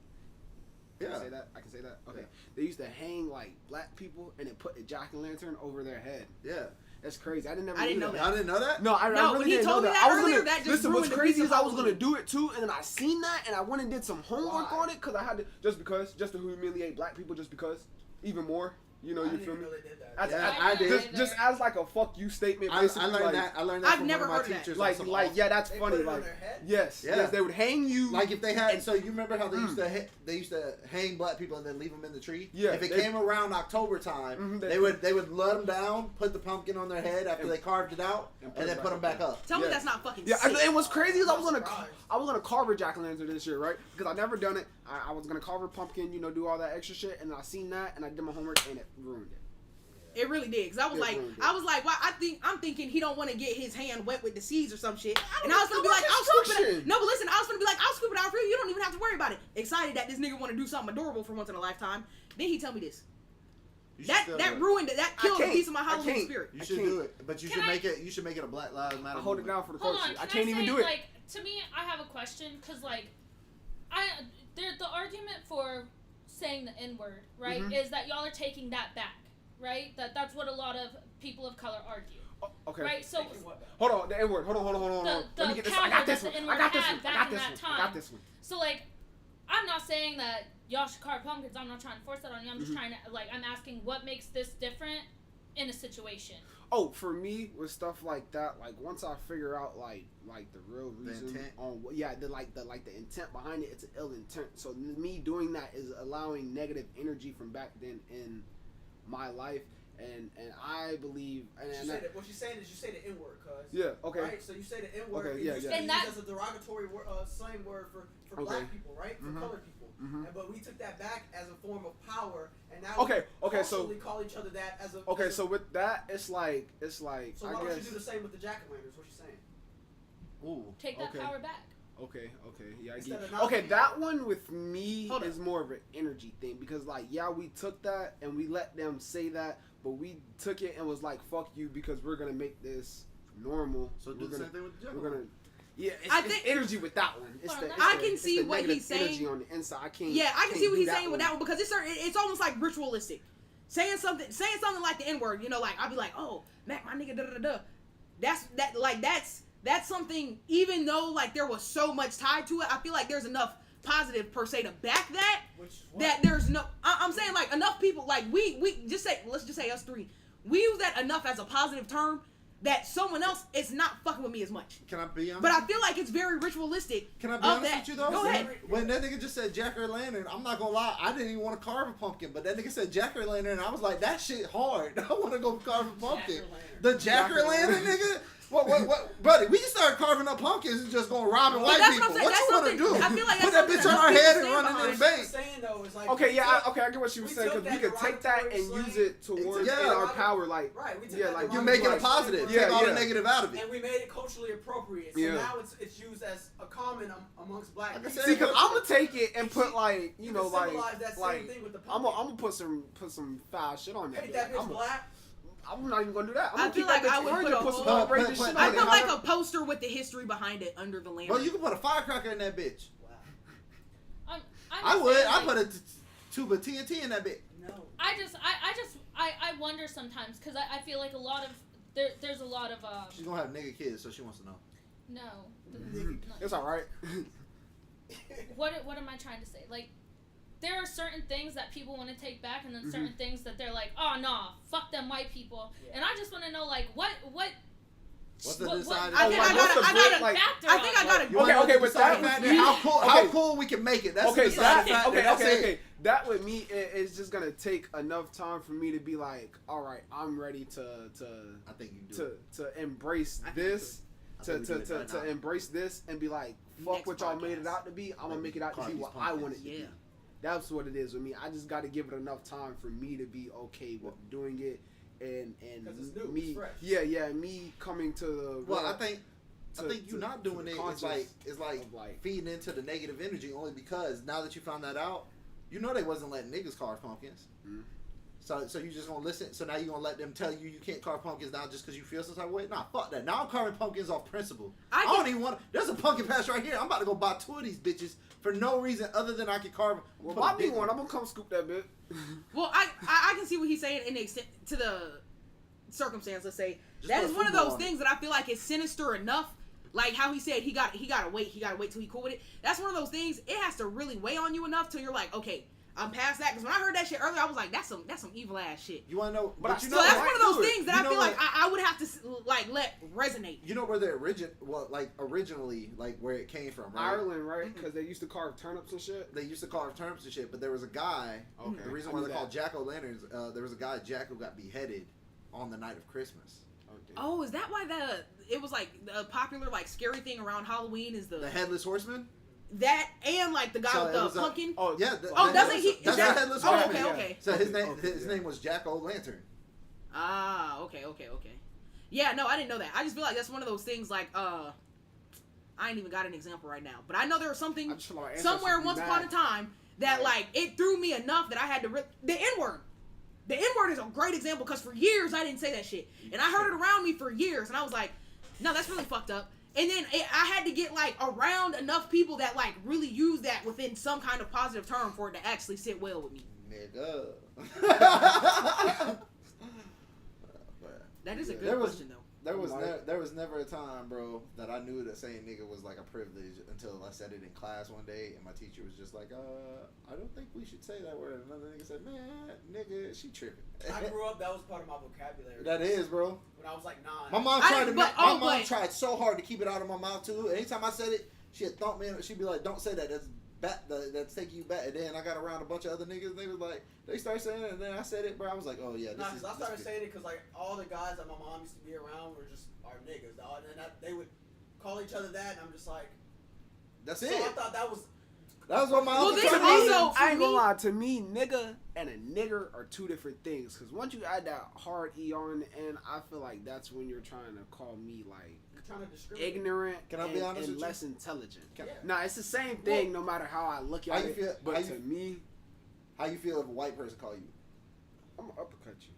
Can I say that? I can say that? Okay. Yeah. They used to hang like black people and then put the jack-o'-lantern over their head. Yeah. That's crazy. I didn't know that. I didn't know that? No, I really when he didn't told know me that. that earlier, that just listen, what's ruined crazy the is I was piece of going to do it too, and then I seen that, and I went and did some homework on it, because I had to, just to humiliate black people, just because, even more. You feel me? Really did that. I did. Just as like a fuck you statement. Basically, I learned that. I've never from one heard of my of teachers. Like yeah, that's they funny. Put it like on their head? yes, they would hang you. Like if they had, so you remember how they used to hang black people and then leave them in the tree? Yeah. If it came around October time, they would let them down, put the pumpkin on their head after they carved it out, and then put them back up. Tell me that's not fucking sick. And what's crazy is I was gonna carve a jack-o'-lantern this year, right? Because I never done it. I was gonna carve a pumpkin, do all that extra shit, and I seen that, and I did my homework, and it ruined it. It really did, cause I was like, why? I'm thinking he don't want to get his hand wet with the seeds or some shit. And I was gonna be like, I'll scoop it. No, but listen, I was gonna be like, I'll scoop it out for you. You don't even have to worry about it. Excited that this nigga want to do something adorable for once in a lifetime. Then he tell me this. That ruined it. That killed a piece of my Halloween spirit. You should do it, but you should make it. You should make it a Black Lives Matter. I hold it down for the Hold culture. on, I can't even do it. Like, to me, I have a question, cause like, the argument for saying the N-word, right, is that y'all are taking that back, right? That's what a lot of people of color argue. Oh, okay. Right, so Hold on, the N-word. Hold on. Let me get this. I got this one. I got this one. So like, I'm not saying that y'all should carve pumpkins. I'm not trying to force that on you. I'm just trying to I'm asking what makes this different in a situation. Oh, for me with stuff like that, like once I figure out like the real reason on the intent behind it, it's an ill intent. So me doing that is allowing negative energy from back then in my life. And I believe what she's saying is you say the N-word, cuz. Yeah, okay. Right, so you say the N-word. Okay, yeah. And that's a derogatory slang word for black people, right? For colored people. But we took that back as a form of power, and now we so call each other that as a. Okay, so with that, it's like. So why don't you do the same with the jack-o'-lanterns? What she's saying? Ooh. Take that power back. Okay, yeah, I get it. Okay, that one with me is more of an energy thing because, we took that and we let them say that, but we took it and was like, "Fuck you," because we're gonna make this normal. So do the same thing with the We're gonna. Yeah, it's energy with that one. I can see what he's saying. Energy on the inside. I can't. Yeah, I can see what he's saying with that one because it's almost like ritualistic. Saying something like the N-word, I'll be like, "Oh, Mac, my nigga, da da da." That's something. Even though there was so much tied to it, I feel like there's enough positive per se to back that. That there's no. I'm saying enough people we just say, let's just say us three, we use that enough as a positive term that someone else is not fucking with me as much. Can I be honest? But I feel like it's very ritualistic. Can I be honest with you though? Go ahead. When that nigga just said jack-o'-lantern, I'm not gonna lie, I didn't even want to carve a pumpkin, but that nigga said jack-o'-lantern, and I was like, that shit hard. I want to go carve a pumpkin. The jack-o'-lantern nigga. What, buddy? We just started carving up pumpkins and just going robbing white people. What you want to do? I feel like put that bitch on our head and run into the bank. Okay, I get what she was saying because we could take that and use it towards in our power, right? You're making it positive. Take all the negative out of it. And we made it culturally appropriate. So now it's used as a common amongst black people. See, because I'm gonna take it and put that same thing with the I'm gonna put some foul shit on that. Paint that bitch black. I'm not even gonna do that. I feel like I would put a poster with the history behind it under the lantern. Well, you can put a firecracker in that bitch. Wow. I would. I put a tube of TNT in that bitch. No. I wonder sometimes because I feel like a lot of there's a lot of She's gonna have nigga kids, so she wants to know. No. It's all right. What am I trying to say? There are certain things that people want to take back, and then certain things that they're like, "Oh no, fuck them white people." Yeah. And I just want to know, what. What's the decided? I think I got it. Okay, but that how cool we can make it. That's okay. That with me is just gonna take enough time for me to be like, all right, I'm ready to. I think you do to embrace this. To embrace this and be like, fuck what y'all made it out to be. I'm gonna make it out to be what I want it to be. That's what it is with me. I just got to give it enough time for me to be okay with doing it, and me, me coming to the. Well, I think you not doing it is like feeding into the negative energy only because now that you found that out, you know they wasn't letting niggas carve pumpkins. Mm-hmm. So you just gonna listen. So now you gonna let them tell you can't carve pumpkins now just because you feel some type of way? Nah, fuck that. Now I'm carving pumpkins off principle. I don't even want. There's a pumpkin patch right here. I'm about to go buy 2 of these bitches for no reason other than I can carve. Well, buy me one. I'm gonna come scoop that bit. Well, I can see what he's saying in the extent to the circumstance. Let's say just that is one of those things that I feel like is sinister enough. Like how he said he gotta wait till he cool with it. That's one of those things. It has to really weigh on you enough till you're like, okay, I'm past that. Because when I heard that shit earlier, I was like, that's some evil ass shit. You wanna know? But so that's one of those things that I feel like I would have to let resonate. You know where the originally where it came from, right? Ireland, right? Because they used to carve turnips and shit. They used to carve turnips and shit, but there was a guy. Okay. The reason why they're called jack-o'-lanterns, there was a guy, Jack, who got beheaded on the night of Christmas. Okay. Oh, is that why it was a popular scary thing around Halloween is the headless horseman? That and the guy with the pumpkin. Doesn't he? That's the headless horseman. Okay. So his name was Jack-o'-lantern. Ah, okay. Yeah, no, I didn't know that. I just feel like that's one of those things I ain't even got an example right now, but I know there was something somewhere once upon a time that it threw me enough that I had to the N-word. The N-word is a great example because for years I didn't say that shit, and I heard it around me for years, and I was like, no, that's really fucked up. And then I had to get like around enough people that like really use that within some kind of positive term for it to actually sit well with me. Nigga. That is a good question though. There was never a time, bro, that I knew that saying nigga was like a privilege until I said it in class one day, and my teacher was just like, I don't think we should say that word. Another nigga said, man, nigga, she tripping. I grew up, that was part of my vocabulary. That is, bro. When I was like 9. My mom tried so hard to keep it out of my mouth too. Anytime I said it, she'd thump me, and she'd be like, don't say that. That's taking you back. And then I got around a bunch of other niggas, and they was like, they started saying it, and then I said it, bro. I was like, oh yeah, because I started saying it because like all the guys that my mom used to be around were just our niggas, dog. And they would call each other that, and I'm just like, that's so it. I thought that was what my uncle this told is me. also- I ain't gonna lie, to me, nigga and a nigger are two different things. Because once you add that hard ER in the end, I feel like that's when you're trying to call me like you're trying to discriminate. ignorant Can I be honest and with less you? intelligent. Yeah. Nah, it's the same thing no matter how I look How at you it. feel- But how to you- me, How you feel if a white person call you? I'm gonna uppercut you.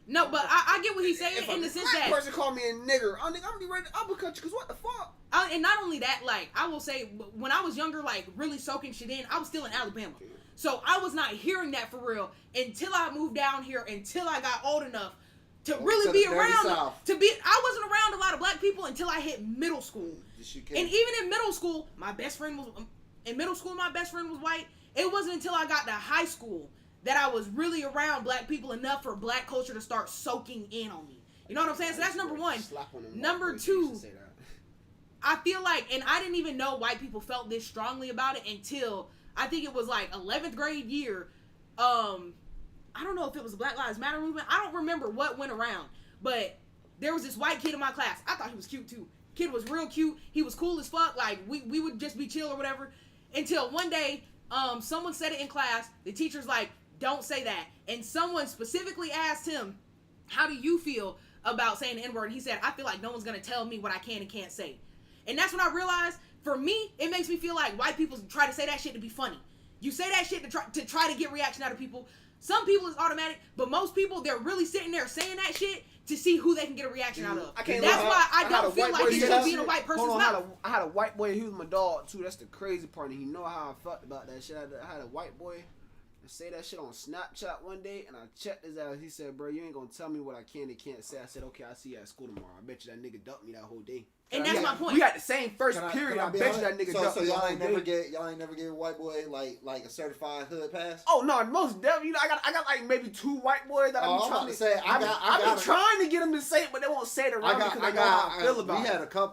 No, but I get what he's saying If in a the sense black that, person call me a nigger, I'm gonna be ready to uppercut you. Cause what the fuck? and not only that, like I will say, when I was younger, like really soaking shit in, I was still in Alabama, so I was not hearing that for real until I moved down here, until I got old enough to really to be the dirty around. South. I wasn't around a lot of black people until I hit middle school. You And even in middle school, my best friend was white. It wasn't until I got to high school that I was really around black people enough for black culture to start soaking in on me. You know what I'm saying? So that's number one. Number two, I feel like, and I didn't even know white people felt this strongly about it until I think it was like 11th grade year. I don't know if it was the Black Lives Matter movement. I don't remember what went around, but there was this white kid in my class. I thought he was cute too. Kid was real cute. He was cool as fuck. Like we would just be chill or whatever. Until one day, someone said it in class. The teacher's like, "Don't say that." And someone specifically asked him, "How do you feel about saying the N-word?" And he said, "I feel like no one's gonna tell me what I can and can't say." And that's when I realized, for me, it makes me feel like white people try to say that shit to be funny. You say that shit to try to get reaction out of people. Some people it's automatic, but most people, they're really sitting there saying that shit to see who they can get a reaction out of. That's why I don't feel like it should be in a white person's mouth. I had a white boy, he was my dog too. That's the crazy part. And he know how I felt about that shit. I had a white boy say that shit on Snapchat one day, and I checked his ass. He said, "Bro, you ain't gonna tell me what I can and can't say." I said, "Okay, I'll see you at school tomorrow." I bet you that nigga dumped me that whole day. And that's my point. We had the same first period. I bet you that nigga dumped So me the y'all whole ain't day. never gave a white boy like a certified hood pass? Oh no, most definitely. You know, I got like maybe 2 white boys that I'm trying to say. I've been trying to get them to say it, but they won't say it around because they know how I feel about it.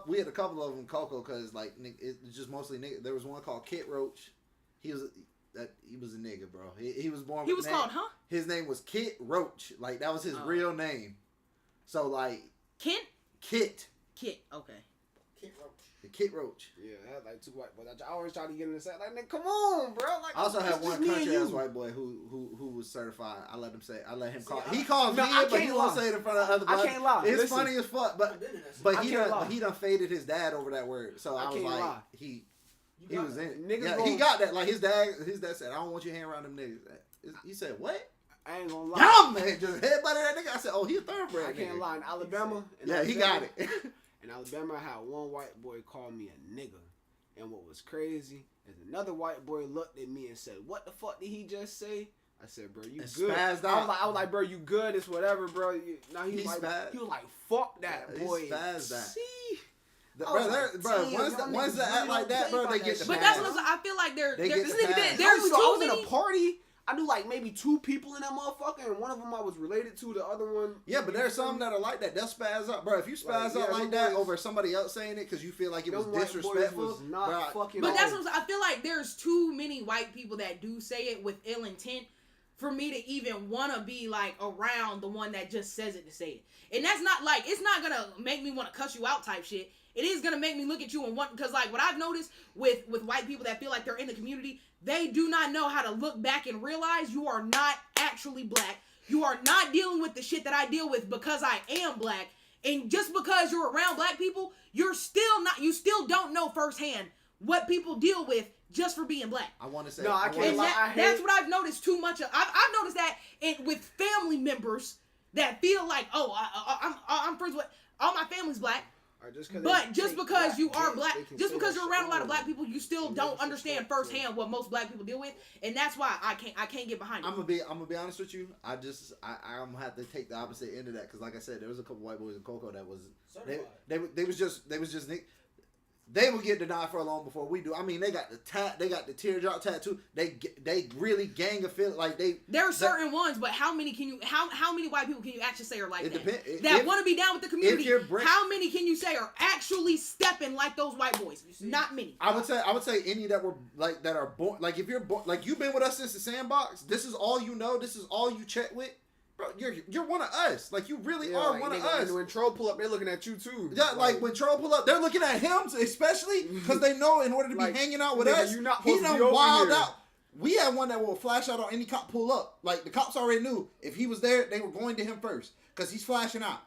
We had a couple of them, Coco, because like it's just mostly nigga. There was one called Kit Roach. He was a nigga, bro. He was born. He was called, huh? His name was Kit Roach. Like that was his real name. So like Kit. Okay. Kid Roach. The Kit Roach. Yeah, I had like 2 white boys. I always try to get him to say like, "Nigga, come on, bro." Like, I also had it's one just me and country you. ass white boy who was certified. I let him call. See, He calls No, me, I but he can't won't lie. say it in front of other black. I can't lie. It's Listen. funny as fuck, but I can't lie. he done faded his dad over that word. So I was can't like, lie. he got was in it. Niggas Yeah, gonna- he got that. Like his dad said, "I don't want you hanging around them niggas." He said, "What?" I ain't gonna lie. Y'all man just headbutted that nigga. I said, "Oh, he a thoroughbred." I can't nigga. lie. In Alabama, Yeah, he got it. In Alabama, I had one white boy call me a nigga. And what was crazy is another white boy looked at me and said, "What the fuck did he just say?" I said, "Bro, you And good." spazzed I out. was like, "Bro, you good? It's whatever, bro." He was like, spazzed. he was like, "Fuck that, Yeah, he boy." spazzed out. See? Bro, I was like, bro, damn, once y'all they niggas act like really that, don't bro, play they by get that the But shit. that's pass. what I feel like They get the pass. there's So I too was in many. a party. I knew like maybe 2 people in that motherfucker, and one of them I was related to. The other one, Yeah, but there's some that are like that. They'll spaz up, bro. If you spaz Like, up yeah, like them that boys- over somebody else saying it because you feel like it was them white boys disrespectful, was not bro, fucking. But on. that's what I feel like. There's too many white people that do say it with ill intent for me to even want to be like around the one that just says it to say it. And that's not like, it's not gonna make me want to cuss you out type shit. It is gonna make me look at you and want, because like what I've noticed with white people that feel like they're in the community, they do not know how to look back and realize you are not actually black. You are not dealing with the shit that I deal with because I am black. And just because you're around black people, you still don't know firsthand what people deal with just for being black. I want to say, No, I can't And lie. that's what I've noticed too much of. I've noticed that with family members that feel like, oh, I'm friends with, all my family's black. Or just cause But just they because black, you are they black, can just say because that you're around a lot of shit. black people, you still And don't that's understand disrespectful. firsthand what most black people deal with, and that's why I can't get behind it. I'm gonna be honest with you. I'm gonna have to take the opposite end of that because, like I said, there was a couple white boys in Cocoa that was they was just they would get denied for a long before we do. I mean, they got the teardrop tattoo. They really gang of feel like they. There are certain ones, but how many white people can you actually say are like that? Depends. That want to be down with the community. If How many can you say are actually stepping like those white boys? Not many. I would say any that were like that are born like if you're born like you've been with us since the sandbox. This is all you know. This is all you check with. Bro, you're one of us. Like, you really are like, one of nigga, us. When Troll pull up, they're looking at you, too. Yeah, like when Troll pull up, they're looking at him, especially because they know in order to be Like, hanging out with nigga, us, you not he supposed to done be over wild here. out. We had one that will flash out on any cop pull up. Like, the cops already knew if he was there, they were going to him first because he's flashing out.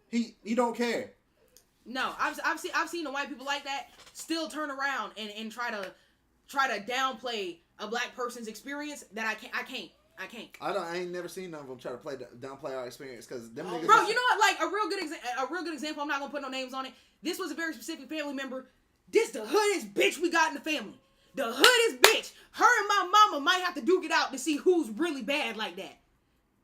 He don't care. No, I've seen the white people like that still turn around and try to downplay a black person's experience that I can't. I ain't never seen none of them try to downplay our experience because them niggas. Bro, you know what? Like a real good example. I'm not gonna put no names on it. This was a very specific family member. This the hoodest bitch we got in the family. The hoodest bitch. Her and my mama might have to duke it out to see who's really bad like that.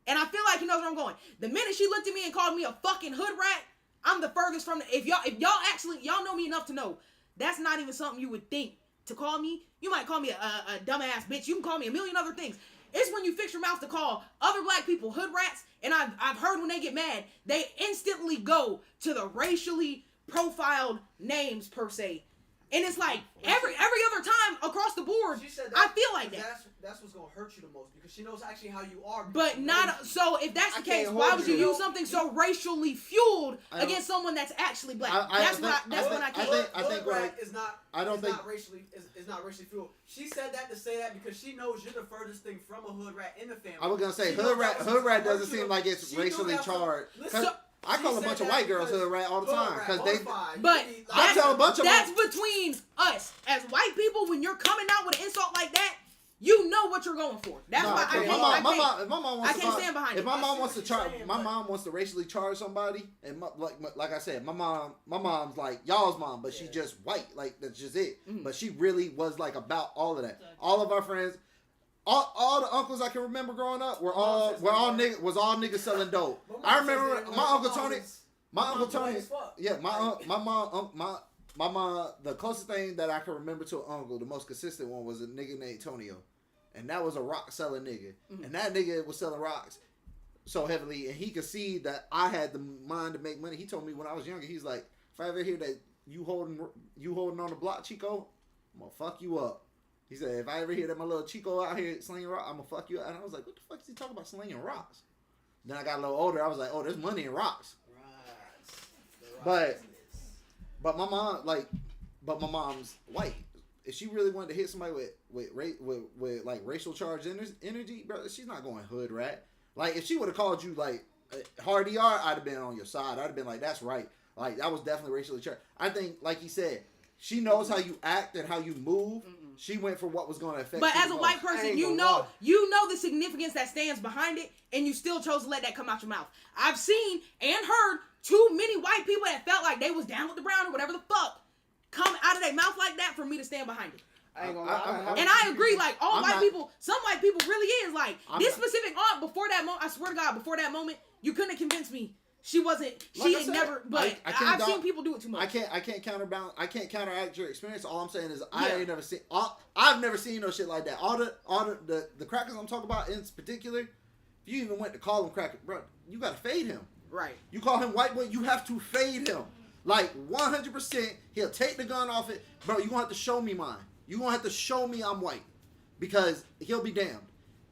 And I feel like he knows where I'm going. The minute she looked at me and called me a fucking hood rat, I'm the furthest from the. If y'all know me enough to know that's not even something you would think to call me. You might call me a dumbass bitch. You can call me a million other things. It's when you fix your mouth to call other black people hood rats, and I've heard when they get mad, they instantly go to the racially profiled names per se. And it's like every other time across the board, She said I feel like that. That's what's gonna hurt you the most because she knows actually how you are. But not so. If that's the I case, can't why hold would you you. use something so racially fueled I don't- against someone that's actually black? I That's when I can't. Hood rat is not. I don't is think- not racially is not racially fueled. She said that to say that because she knows you're the furthest thing from a hood rat in the family. I was gonna say She knows hood that rat. was Hood rat gonna doesn't hurt you. seem like it's She knew racially that from- charged. Listen, I call a she bunch said of white that girls because hood rat all the hood time rat, because they. bonafide. But You be I like- tell a bunch of that's them. between us as white people. When you're coming out with an insult like that, you know what you're going for. That's No, why if my mom wants I to can't charge- stand behind if it. my I mom see wants to what you're charge, saying, my but- mom wants to racially charge somebody, and like I said, my mom's like y'all's mom, but she's just white, like that's just it. Mm. But she really was like about all of that. All of our friends, all the uncles I can remember growing up were all niggas selling dope. I remember my uncle Tony. My uncle Tony. Yeah, my mom. The closest thing that I can remember to an uncle, the most consistent one, was a nigga named Tonio. And that was a rock selling nigga. Mm-hmm. And that nigga was selling rocks so heavily. And he could see that I had the mind to make money. He told me when I was younger, he's like, if I ever hear that you holding on the block, Chico, I'm going to fuck you up. He said, if I ever hear that my little Chico out here slinging rocks, I'm going to fuck you up. And I was like, what the fuck is he talking about slinging rocks? Then I got a little older. I was like, oh, there's money in rocks. But my mom, but my mom's white. If she really wanted to hit somebody with like racial charged energy, bro, she's not going hood rat. Like if she would have called you like hard ER, I'd have been on your side. I'd have been like, that's right. Like that was definitely racially charged. I think, like he said, she knows how you act and how you move. She went for what was going to affect. But you as a the white most. person, you know the significance that stands behind it, and you still chose to let that come out your mouth. I've seen and heard too many white people that felt like they was down with the brown or whatever the fuck come out of their mouth like that for me to stand behind it. I ain't gonna lie. And I agree, like all I'm white not- people, some white people really is like this not- specific aunt. Before that moment, I swear to God, before that moment, you couldn't convince me she wasn't. Like She I ain't said, never. But I can't I've seen people do it too much. I can't counterbalance. I can't counteract your experience. All I'm saying is Yeah. I ain't never seen. I've never seen no shit like that. All the crackers I'm talking about in particular. If you even went to call him cracker, bro, you gotta fade him. Right. You call him white boy, you have to fade him. Like 100%, he'll take the gun off it, bro. You gonna have to show me mine. You gonna have to show me I'm white, because he'll be damned.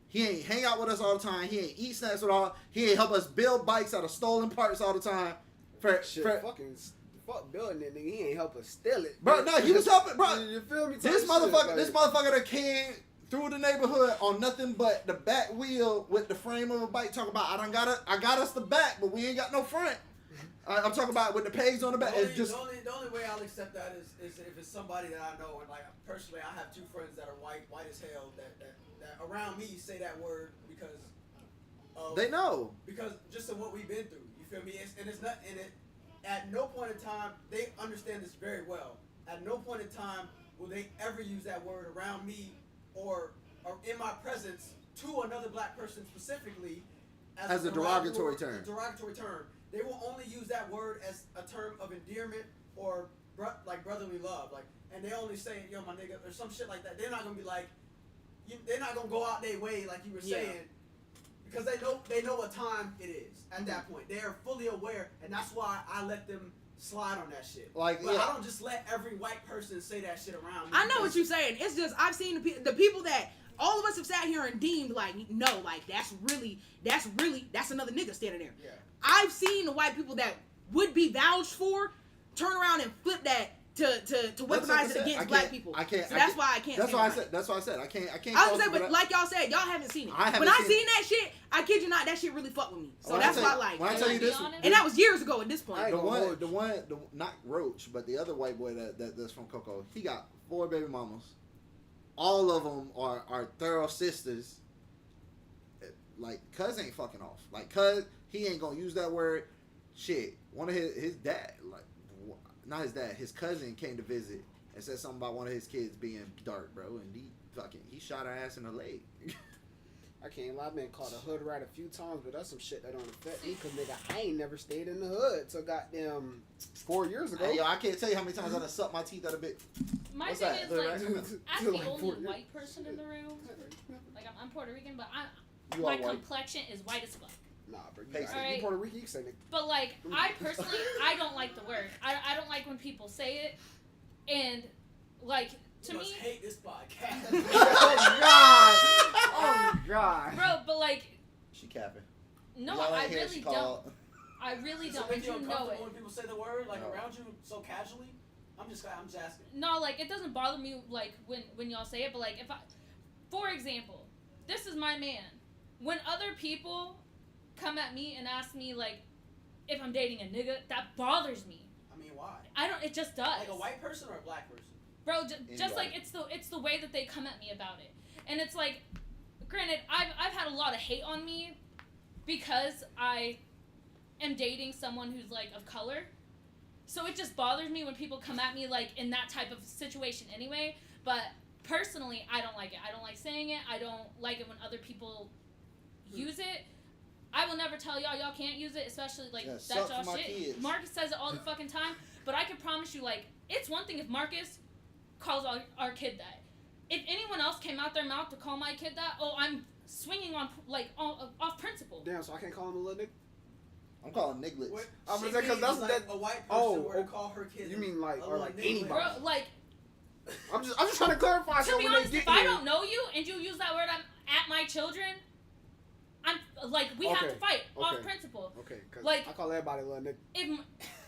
He ain't hang out with us all the time. He ain't eat snacks with all. He ain't help us build bikes out of stolen parts all the time. Fuck building it, nigga. He ain't help us steal it, Bro, no, he was helping, bro. You feel me? This motherfucker that came through the neighborhood on nothing but the back wheel with the frame of a bike. Talking about I got us the back, but we ain't got no front. I'm talking about with the pegs on the back. It's just The only way I'll accept that is if it's somebody that I know, and like personally, I have two friends that are white as hell that around me say that word because of they know. because just of what we've been through. You feel me? It's not in it. at no point in time, they understand this very well. At no point in time will they ever use that word around me or in my presence to another black person specifically as a derogatory term. A derogatory term. They will only use that word as a term of endearment or like brotherly love. Like, and they only say, yo, my nigga, or some shit like that. They're not gonna be like, they're not gonna go out their way like you were saying, because they know what time it is at that point. They are fully aware, and that's why I let them slide on that shit. Like, but I don't just let every white person say that shit around me. I know what you're saying. It's just I've seen the people that all of us have sat here and deemed like, no, like that's another nigga standing there. Yeah. I've seen the white people that would be vouched for turn around and flip that to weaponize it against black people. I can't. So that's why I can't. That's why I said. That's why I said I can't. I was gonna say, but like y'all said, y'all haven't seen it. When I seen that shit, I kid you not, that shit really fucked with me. So that's why, like, when I tell you this, and that was years ago at this point. The one, not Roach, but the other white boy that's from Coco, he got 4 baby mamas. All of them are thorough sisters. Like, cuz ain't fucking off. Like, cuz he ain't gonna use that word. Shit, one of his dad, like, not his dad, his cousin came to visit and said something about one of his kids being dark, bro, and he shot her ass in the leg. I can't lie, I've been called a hood rat a few times, but that's some shit that don't affect me, cause nigga, I ain't never stayed in the hood till goddamn 4 years ago. Hey, yo, I can't tell you how many times I done sucked my teeth out a bit. My thing is, like, as the only white person in the room, like, I'm Puerto Rican, but my complexion is white as fuck. Nah, bro, you Puerto Rican, you can say nigga. But, like, I personally, I don't like the word. I don't like when people say it, and, like, to me, hate this podcast. Oh god! Oh god! Bro, but like, she capping. No, I really don't. I really don't. Make you know uncomfortable it. when people say the word like around you so casually. I'm just asking. No, like it doesn't bother me like when y'all say it, but like if for example, this is my man. When other people come at me and ask me like if I'm dating a nigga, that bothers me. I mean, why? I don't. It just does. Like a white person or a black person? Bro, just like it's the way that they come at me about it, and it's like, granted, I've had a lot of hate on me, because I am dating someone who's like of color, so it just bothers me when people come at me like in that type of situation anyway. But personally, I don't like it. I don't like saying it. I don't like it when other people use it. I will never tell y'all can't use it, especially like that's y'all shit. Kids. Marcus says it all the fucking time, but I can promise you, like, it's one thing if Marcus calls our kid that. If anyone else came out their mouth to call my kid that, I'm swinging on like off principle. Damn, so I can't call him a little nigga? I'm calling him nigglets. I was because that's like a white person were to call her kid. You mean like or like anybody? Bro, like, I'm just trying to clarify. To be honest, if I don't know you and you use that word at my children, I'm like we have to fight off principle. Okay, cause like I call everybody a little nigga.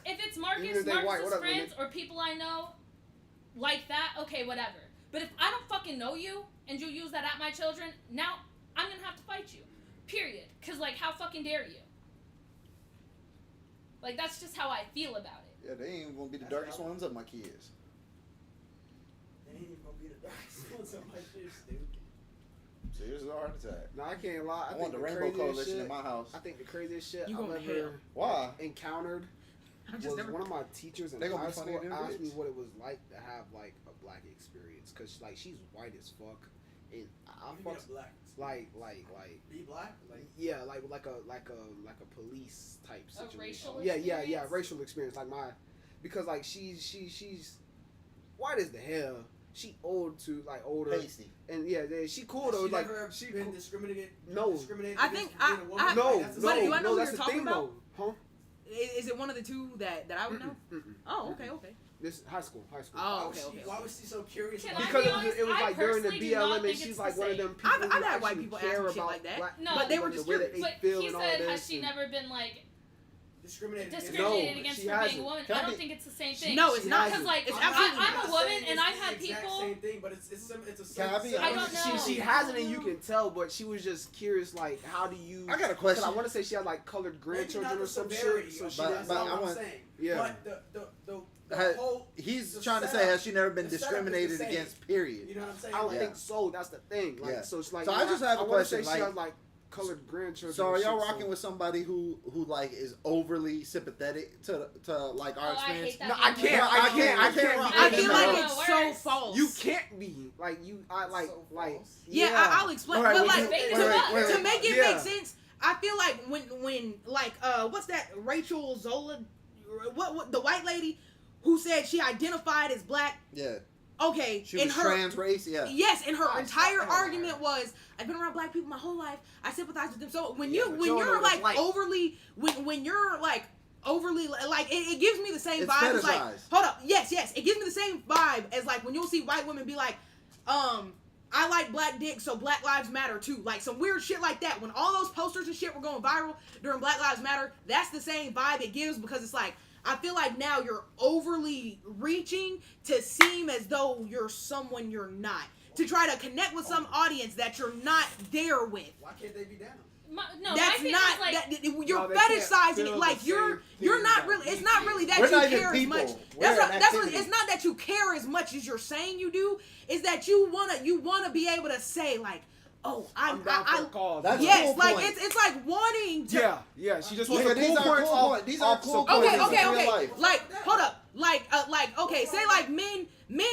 If it's Marcus's friends or people I know like that, okay, whatever. But if I don't fucking know you and you use that at my children, now I'm gonna have to fight you. Period. Cause like, how fucking dare you? Like, that's just how I feel about it. Yeah, they ain't even gonna be the darkest ones of my kids. They ain't even gonna be the darkest ones of my kids, dude. Serious as a heart attack. No, I can't lie. I want the Rainbow Coalition in my house. I think the craziest shit You I've going to ever encountered was one of my teachers in high school asked me what it was like to have like a black experience, cause like she's white as fuck, and I fucks like be black, like yeah, like a police type situation. A racial yeah, racial experience like because like she's white as the hell. She older, pasty. And yeah, she cool though. Like she been discriminated. No, I think no. Do I know that's who the you're thing talking though. Huh? Is it one of the two that I would know? Oh, okay. This high school. Oh, okay. Why was she so curious? Because it was like during the BLM, and she's like one of them people. I've had white people ask me shit like that. No, but they were just curious. But he said, has she never been like discriminated against for being a woman? I don't think it's the same thing. No, it's not. Because like I'm a woman and I've had people. Same thing, but it's a I don't know. She hasn't, and you can tell. But she was just curious, like, how do you? I got a question. I want to say she had like colored grandchildren or some shit. So she that's what I'm saying. Yeah. But the whole. He's trying to say, has she never been discriminated against? Period. You know what I'm saying? I don't think so. That's the thing. Like, so it's like. So I just have a question. She has like colored grandchildren. So are and y'all shit, rocking with somebody who like is overly sympathetic to like our Oh, I experience? hate that. No, I feeling. can't. I can't. I can't. rock be I with feel them like at all. it's so Worse. false. You can't be like you. I like So like. false. Yeah, I'll explain. Alright, but well, like wait, to, wait, to wait. make it Yeah. make sense, I feel like when like what's that Rachel Zola, what the white lady who said she identified as black. Yeah, Okay, she in was her trans race. Yeah, yes, and her Oh, entire fuck her. argument was I've been around black people my whole life. I sympathize with them. So when Yeah, you but when you don't know you're what it's like like. overly when you're like overly like it gives me the same It's vibe as like fetishized. hold up yes it gives me the same vibe as like when you'll see white women be like I like black dick, so Black Lives Matter too. Like some weird shit like that. When all those posters and shit were going viral during Black Lives Matter, that's the same vibe it gives because it's like, I feel like now you're overly reaching to seem as though you're someone you're not. To try to connect with some audience that you're not there with. Why can't they be down? No, That's my thing not is like, that you're No, they can't fetishizing feel it the like you're same not thing really that it's we not feel. really that We're you not even care as people. much. We're That's an what activity. it's not that you care as much as you're saying you do. It's that you wanna be able to say like, oh, I'm down for the cause. That's yes, cool like point. it's like wanting to Yeah. She just Yeah, wants a these cool are points cool off. points. These are off cool some points. Okay, points. in okay, real okay. life. Like, hold up. Like, okay, say like men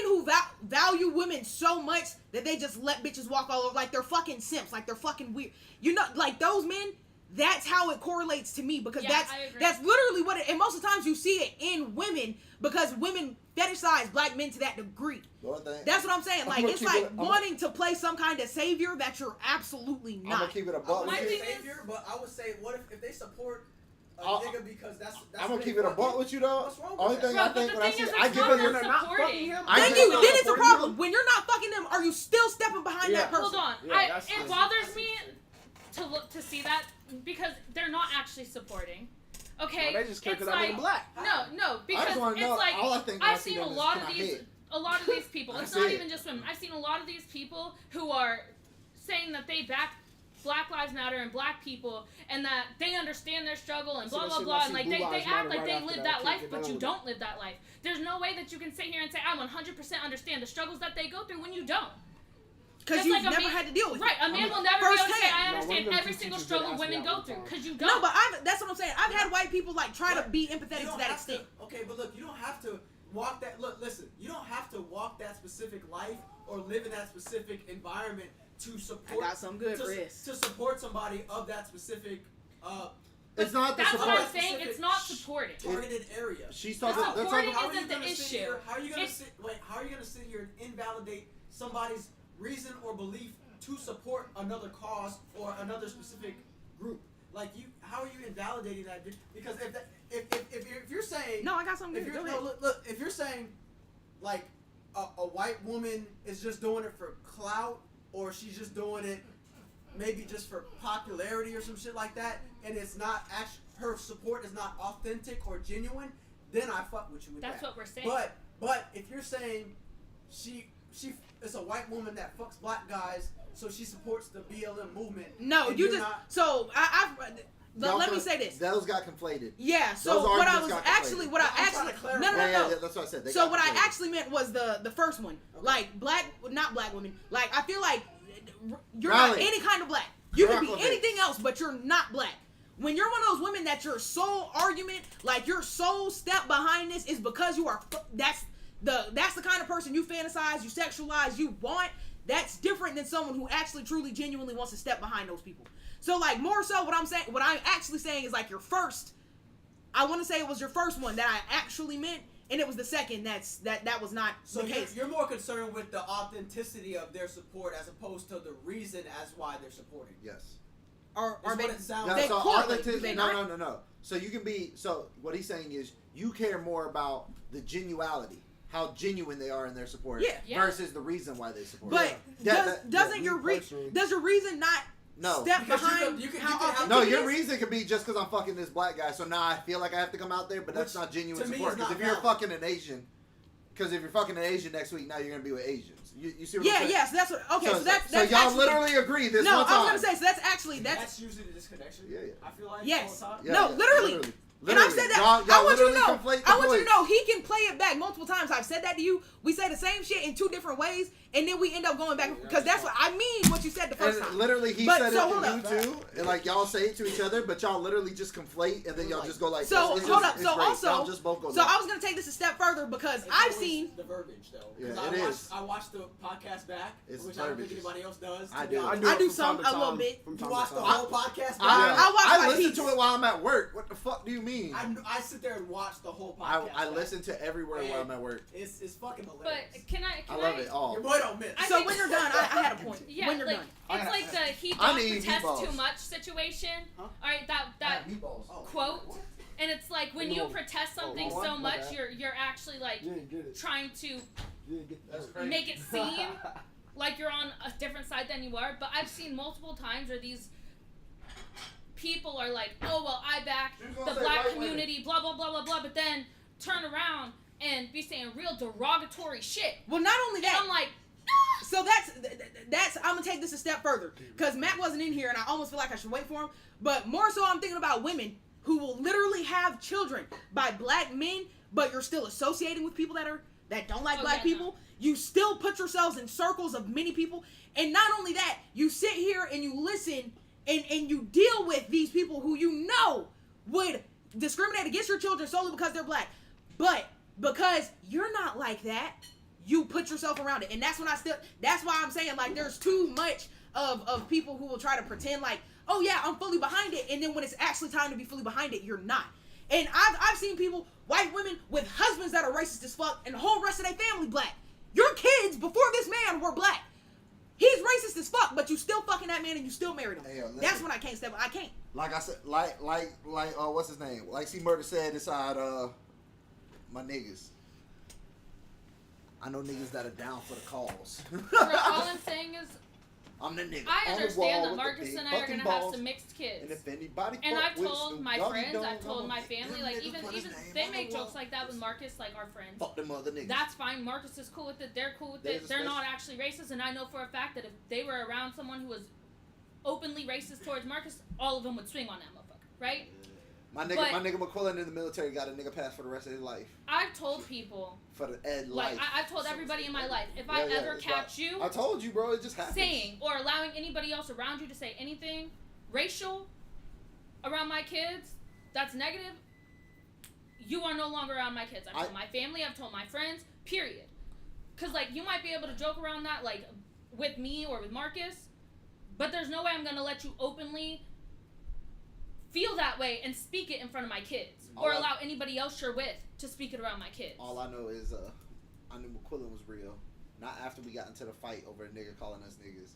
who value women so much that they just let bitches walk all over, like they're fucking simps, like they're fucking weird. You know, like those men. That's how it correlates to me because Yeah, I agree. that's literally what it. And most of the times you see it in women because women fetishize black men to that degree. Lord, thank- That's what I'm saying. I'm Like gonna it's keep like it- I'm wanting to play some kind of savior that you're absolutely I'm gonna not. keep it a I buck. would My say thing is- savior, but I would say, what if they support a I'll- nigga because that's I'm gonna what keep they it a fucking- buck with you though. What's wrong with Only that? thing bro, I but think the when I thing see, is, I it's give not it. just They're not supporting. fucking him. I Thank think you. They're Then not it's a supporting problem. him. When you're not fucking them, are you still stepping behind Yeah. that person? hold on. Yeah, that's It fine. bothers me to see that because they're not actually supporting. Okay, No, they just care it's 'cause I'm like, black. No, I because just want to it's know. like All I think when I I've see seen a them is, lot can of I these. hit? A lot of these people. It's That's not it. even just women. I've seen a lot of these people who are saying that they back Black Lives Matter and black people and that they understand their struggle and See, blah that blah shit blah like and like Blue they Lives act Matter like right they after live that. that I life, can't get but down you with don't live that life. There's no way that you can sit here and say I 100% understand the struggles that they go through when you don't. Because Just you've like a never man- had to deal with Right, it. a man will never be able to say Firsthand. I No, one of understand them every two single teachers struggle did ask women me go that through one time. because you don't. No, but that's what I'm saying. I've had white people like try to be empathetic You to don't that have extent. okay, but look, you don't have to walk that. Look, listen, you don't have to walk that specific life or live in that specific environment to support. I got something good, to, Chris. to support somebody of that specific It's not the That's what support. I'm saying. It's not supporting. targeted area. She's That's talking. They're supporting talking. How are you isn't the gonna sit issue. here? How are you gonna It's- How are you gonna sit here and invalidate somebody's reason or belief to support another cause or another specific group? Like how are you invalidating that? Because if you're saying No, I got something if good. you're Go ahead. look, if you're saying like a white woman is just doing it for clout or she's just doing it maybe just for popularity or some shit like that, and it's not actually her support is not authentic or genuine, then I fuck with you with That's that. what we're saying. But if you're saying she is a white woman that fucks black guys, so she supports the BLM movement. No, and you you're just not, so let me say this. Those got conflated. Yeah, Those so what I arguments was got actually conflated. what I I'm trying actually to clarify. no no Yeah, no. yeah, that's what I said. They So got what I conflated. actually meant was the first one. Like not black women. Like I feel like you're not Riley. any kind of black. You can be Rocklovich. anything else, but you're not black. When you're one of those women that your sole argument, like your sole step behind this is because you are that's the kind of person you fantasize, you sexualize, you want. That's different than someone who actually truly genuinely wants to step behind those people. So like more so what I'm actually saying is like your first, I want to say it was your first one that I actually meant, and it was the second that was not so the case. you're more concerned with the authenticity of their support as opposed to the reason as why they're supporting. Yes. Are Is they? what it sounds No, They like. so correlate, authenticity- do they no, not? no. So you can be. So what he's saying is you care more about the genuality, how genuine they are in their support, Yeah. versus the reason why they support. But Yeah. doesn't me your personally- does your reason not No. step Because behind you can how have- authentic No, it your is? reason could be just because I'm fucking this black guy, so now I feel like I have to come out there, but that's Which, not genuine to me, support. is Because not if you're valid. fucking an Asian, because if you're fucking an Asian next week, now you're gonna be with Asians. You see what I'm Yeah, saying? yes, that's what. Okay, so that's so y'all actually, literally agree this no. one time. I was gonna say so that's actually That's usually the disconnection. Yeah, yeah. I feel like yes. all the time. Yeah, No, yeah, literally. And I've said that. Y'all I want you to literally know. conflate the I want you to points. know he can play it back multiple times. I've said that to you. We say the same shit in two different ways, and then we end up going back because that's what I mean. What you said the first time. Literally, he said it to you too, and like y'all say it to each other, but y'all literally just conflate, and then y'all just go like. So hold up. So also, y'all just both go so I was gonna take this a step further because I've seen the verbiage though. Yeah, I watched the podcast back, which I don't think anybody else does. I do. I do some a little bit. You watch the whole podcast back? I listen to it while I'm at work. What the fuck do you mean? I sit there and watch the whole podcast. I listen to every word while I'm at work. It's fucking hilarious. But can I love it all. Your boy don't miss. So when you're done, I had a point. Yeah, when you're like, done. it's like the he don't protest too much situation. All right, that quote. And it's like when you protest something so much, you're actually like trying to make it seem like you're on a different side than you are. But I've seen multiple times where these people are like, oh well, I back the black community, blah blah blah blah blah, but then turn around and be saying real derogatory shit. Well, not only that, and I'm like. So that's I'm gonna take this a step further because Matt wasn't in here and I almost feel like I should wait for him. But more so, I'm thinking about women who will literally have children by black men, but you're still associating with people that don't like black people. No. You still put yourselves in circles of many people, and not only that, you sit here and you listen and you deal with these people who you know would discriminate against your children solely because they're black, but because you're not like that. You put yourself around it, and that's why I'm saying like there's too much of people who will try to pretend like, oh yeah, I'm fully behind it, and then when it's actually time to be fully behind it, you're not. And I've seen people, white women with husbands that are racist as fuck, and the whole rest of their family black. Your kids before this man were black. He's racist as fuck, but you still fucking that man and you still married him. Hey, that's when I can't step. I can't. Like I said, like what's his name? Like C Murder said inside my niggas. I know niggas that are down for the cause. All I'm saying is, I'm the nigga. I understand that Marcus and I are gonna have some mixed kids. And if anybody and I've told my friends, I've told my family, like even they make jokes like that with Marcus, like our friends. Fuck them other niggas. That's fine. Marcus is cool with it. They're cool with it. They're not actually racist, and I know for a fact that if they were around someone who was openly racist towards Marcus, all of them would swing on that motherfucker, right? My nigga McQuillan in the military got a nigga pass for the rest of his life. I've told people. For the life. Like, I've told everybody in my life, if I ever catch you. I told you, bro, it just happens. Saying or allowing anybody else around you to say anything racial around my kids that's negative, you are no longer around my kids. I've told my family, I've told my friends, period. Because, like, you might be able to joke around that, like, with me or with Marcus, but there's no way I'm going to let you openly feel that way and speak it in front of my kids or allow anybody else you're with to speak it around my kids. All I know is I knew McQuillan was real. Not after we got into the fight over a nigga calling us niggas,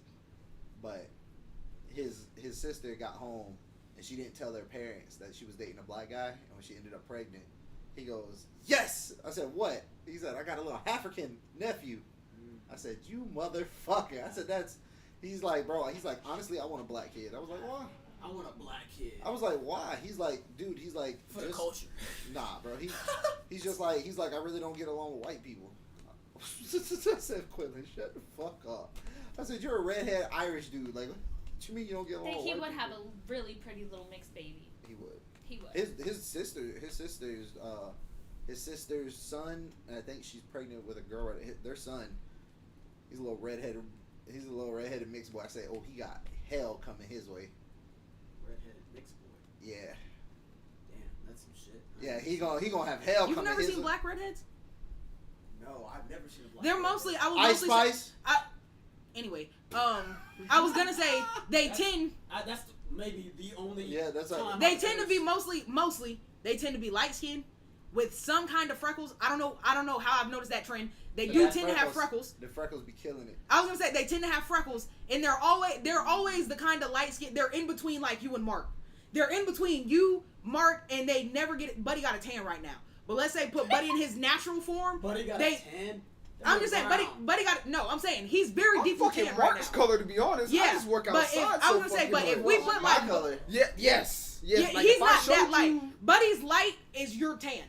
but his sister got home and she didn't tell their parents that she was dating a black guy, and when she ended up pregnant, he goes, yes! I said, what? He said, I got a little African nephew. I said, you motherfucker. I said, he's like, bro, honestly, I want a black kid. I was like, why? I want a black kid. I was like, why? He's like, dude, for the culture. Nah, bro. He's just like, I really don't get along with white people. I said, Quillen, shut the fuck up. I said, you're a redhead Irish dude. Like, what you mean you don't get along with white people? He would have a really pretty little mixed baby. He would. He would. His sister's son, and I think she's pregnant with a girl. Their son, he's a little redheaded mixed boy. I say, oh, he got hell coming his way. Redheaded mixed boy. Yeah. Damn, that's some shit. Yeah, he gonna have hell You've coming his way. You've never seen black redheads? No, I've never seen a black They're redhead. mostly, Ice Spice? Anyway, I was gonna say, that's maybe the only that's time they tend to be mostly, they tend to be light-skinned with some kind of freckles. I don't know how I've noticed that trend. They do tend to have freckles. The freckles be killing it. I was gonna say they tend to have freckles, and they're always the kind of light skin. They're in between like you and Mark. They're in between you, Mark, and they never get it. Buddy got a tan right now, but let's say put Buddy in his natural form. Buddy got a tan. I'm just saying, Buddy got no. I'm saying he's very deeply tan right now. Mark's color, to be honest. Yeah, I just work outside. I was gonna say, but if we put my like color, yes, yeah, like he's not that you, light. Buddy's light is your tan.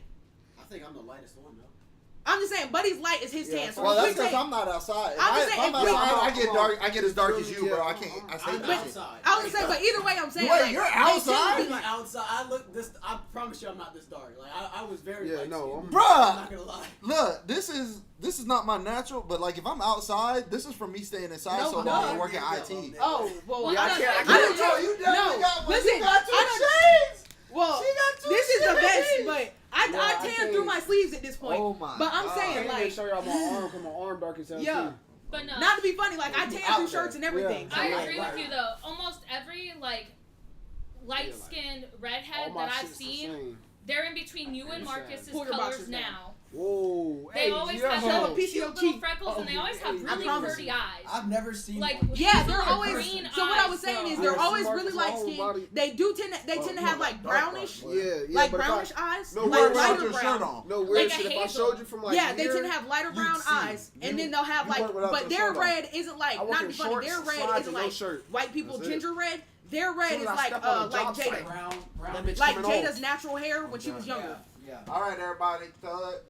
I think I'm the lightest one though. I'm just saying, Buddy's light is his tan. So Well, if that's we because say- I'm not outside. If I'm just if saying, I'm if we- outside, I get dark. I get as dark as you, bro. I can't. I say I'm that shit. outside. I was saying, but either way, I'm saying. Wait, like, you're they tend to outside? be I'm outside. I look this. I promise you, I'm not this dark. Like I was very. Yeah, light no, skinned. I'm- Bruh. I'm not gonna lie. Look, this is not my natural, but like if I'm outside, this is from me staying inside No, so no. long and working Yeah, IT. man. Oh, well, Yeah, I don't- can't- I I can't- don't you know. definitely got one. Listen, You got two I don't- shades. Well, She got two this is the best, shades. but I Yeah, I tan can't- through my sleeves at this point. Oh my But I'm God. I saying, can't even like, show y'all my arm, cause my arm dark as hell Yeah. too. But no, not to be funny, like I You tan out through there. shirts and everything. Yeah. I So, agree like, with you though. Almost every like light-skinned redhead All my that I've shit's the seen, same. they're in between you and Understand. Marcus's Pull your colors boxers down. now. Whoa. They hey, always yo. have Show a little piece of cute your little cheek. freckles, and they always have I really promise pretty you. eyes. I've never seen Like one. yeah, these they're little always. green So what I was eyes, saying is though. they're Yeah, always see really Marcus, my light whole skinned. body- They do tend to have like brownish, Yeah, yeah. like but if I- brownish eyes, No, like weird without lighter your shirt brown. on. No weird Like a shit. If I hazel. showed you from like Yeah, they here, tend to have lighter brown see. eyes, and You- then they'll have you like, work without but your their shirt on. red isn't like I work not to in be funny. shorts, Their red slides, isn't and no like shirt. white people That's it. ginger red. Their red Soon is as I like step on a like job site, Jada, Brown. That bitch like coming off. Jada's natural hair when she was younger. Yeah. All right, everybody, thug.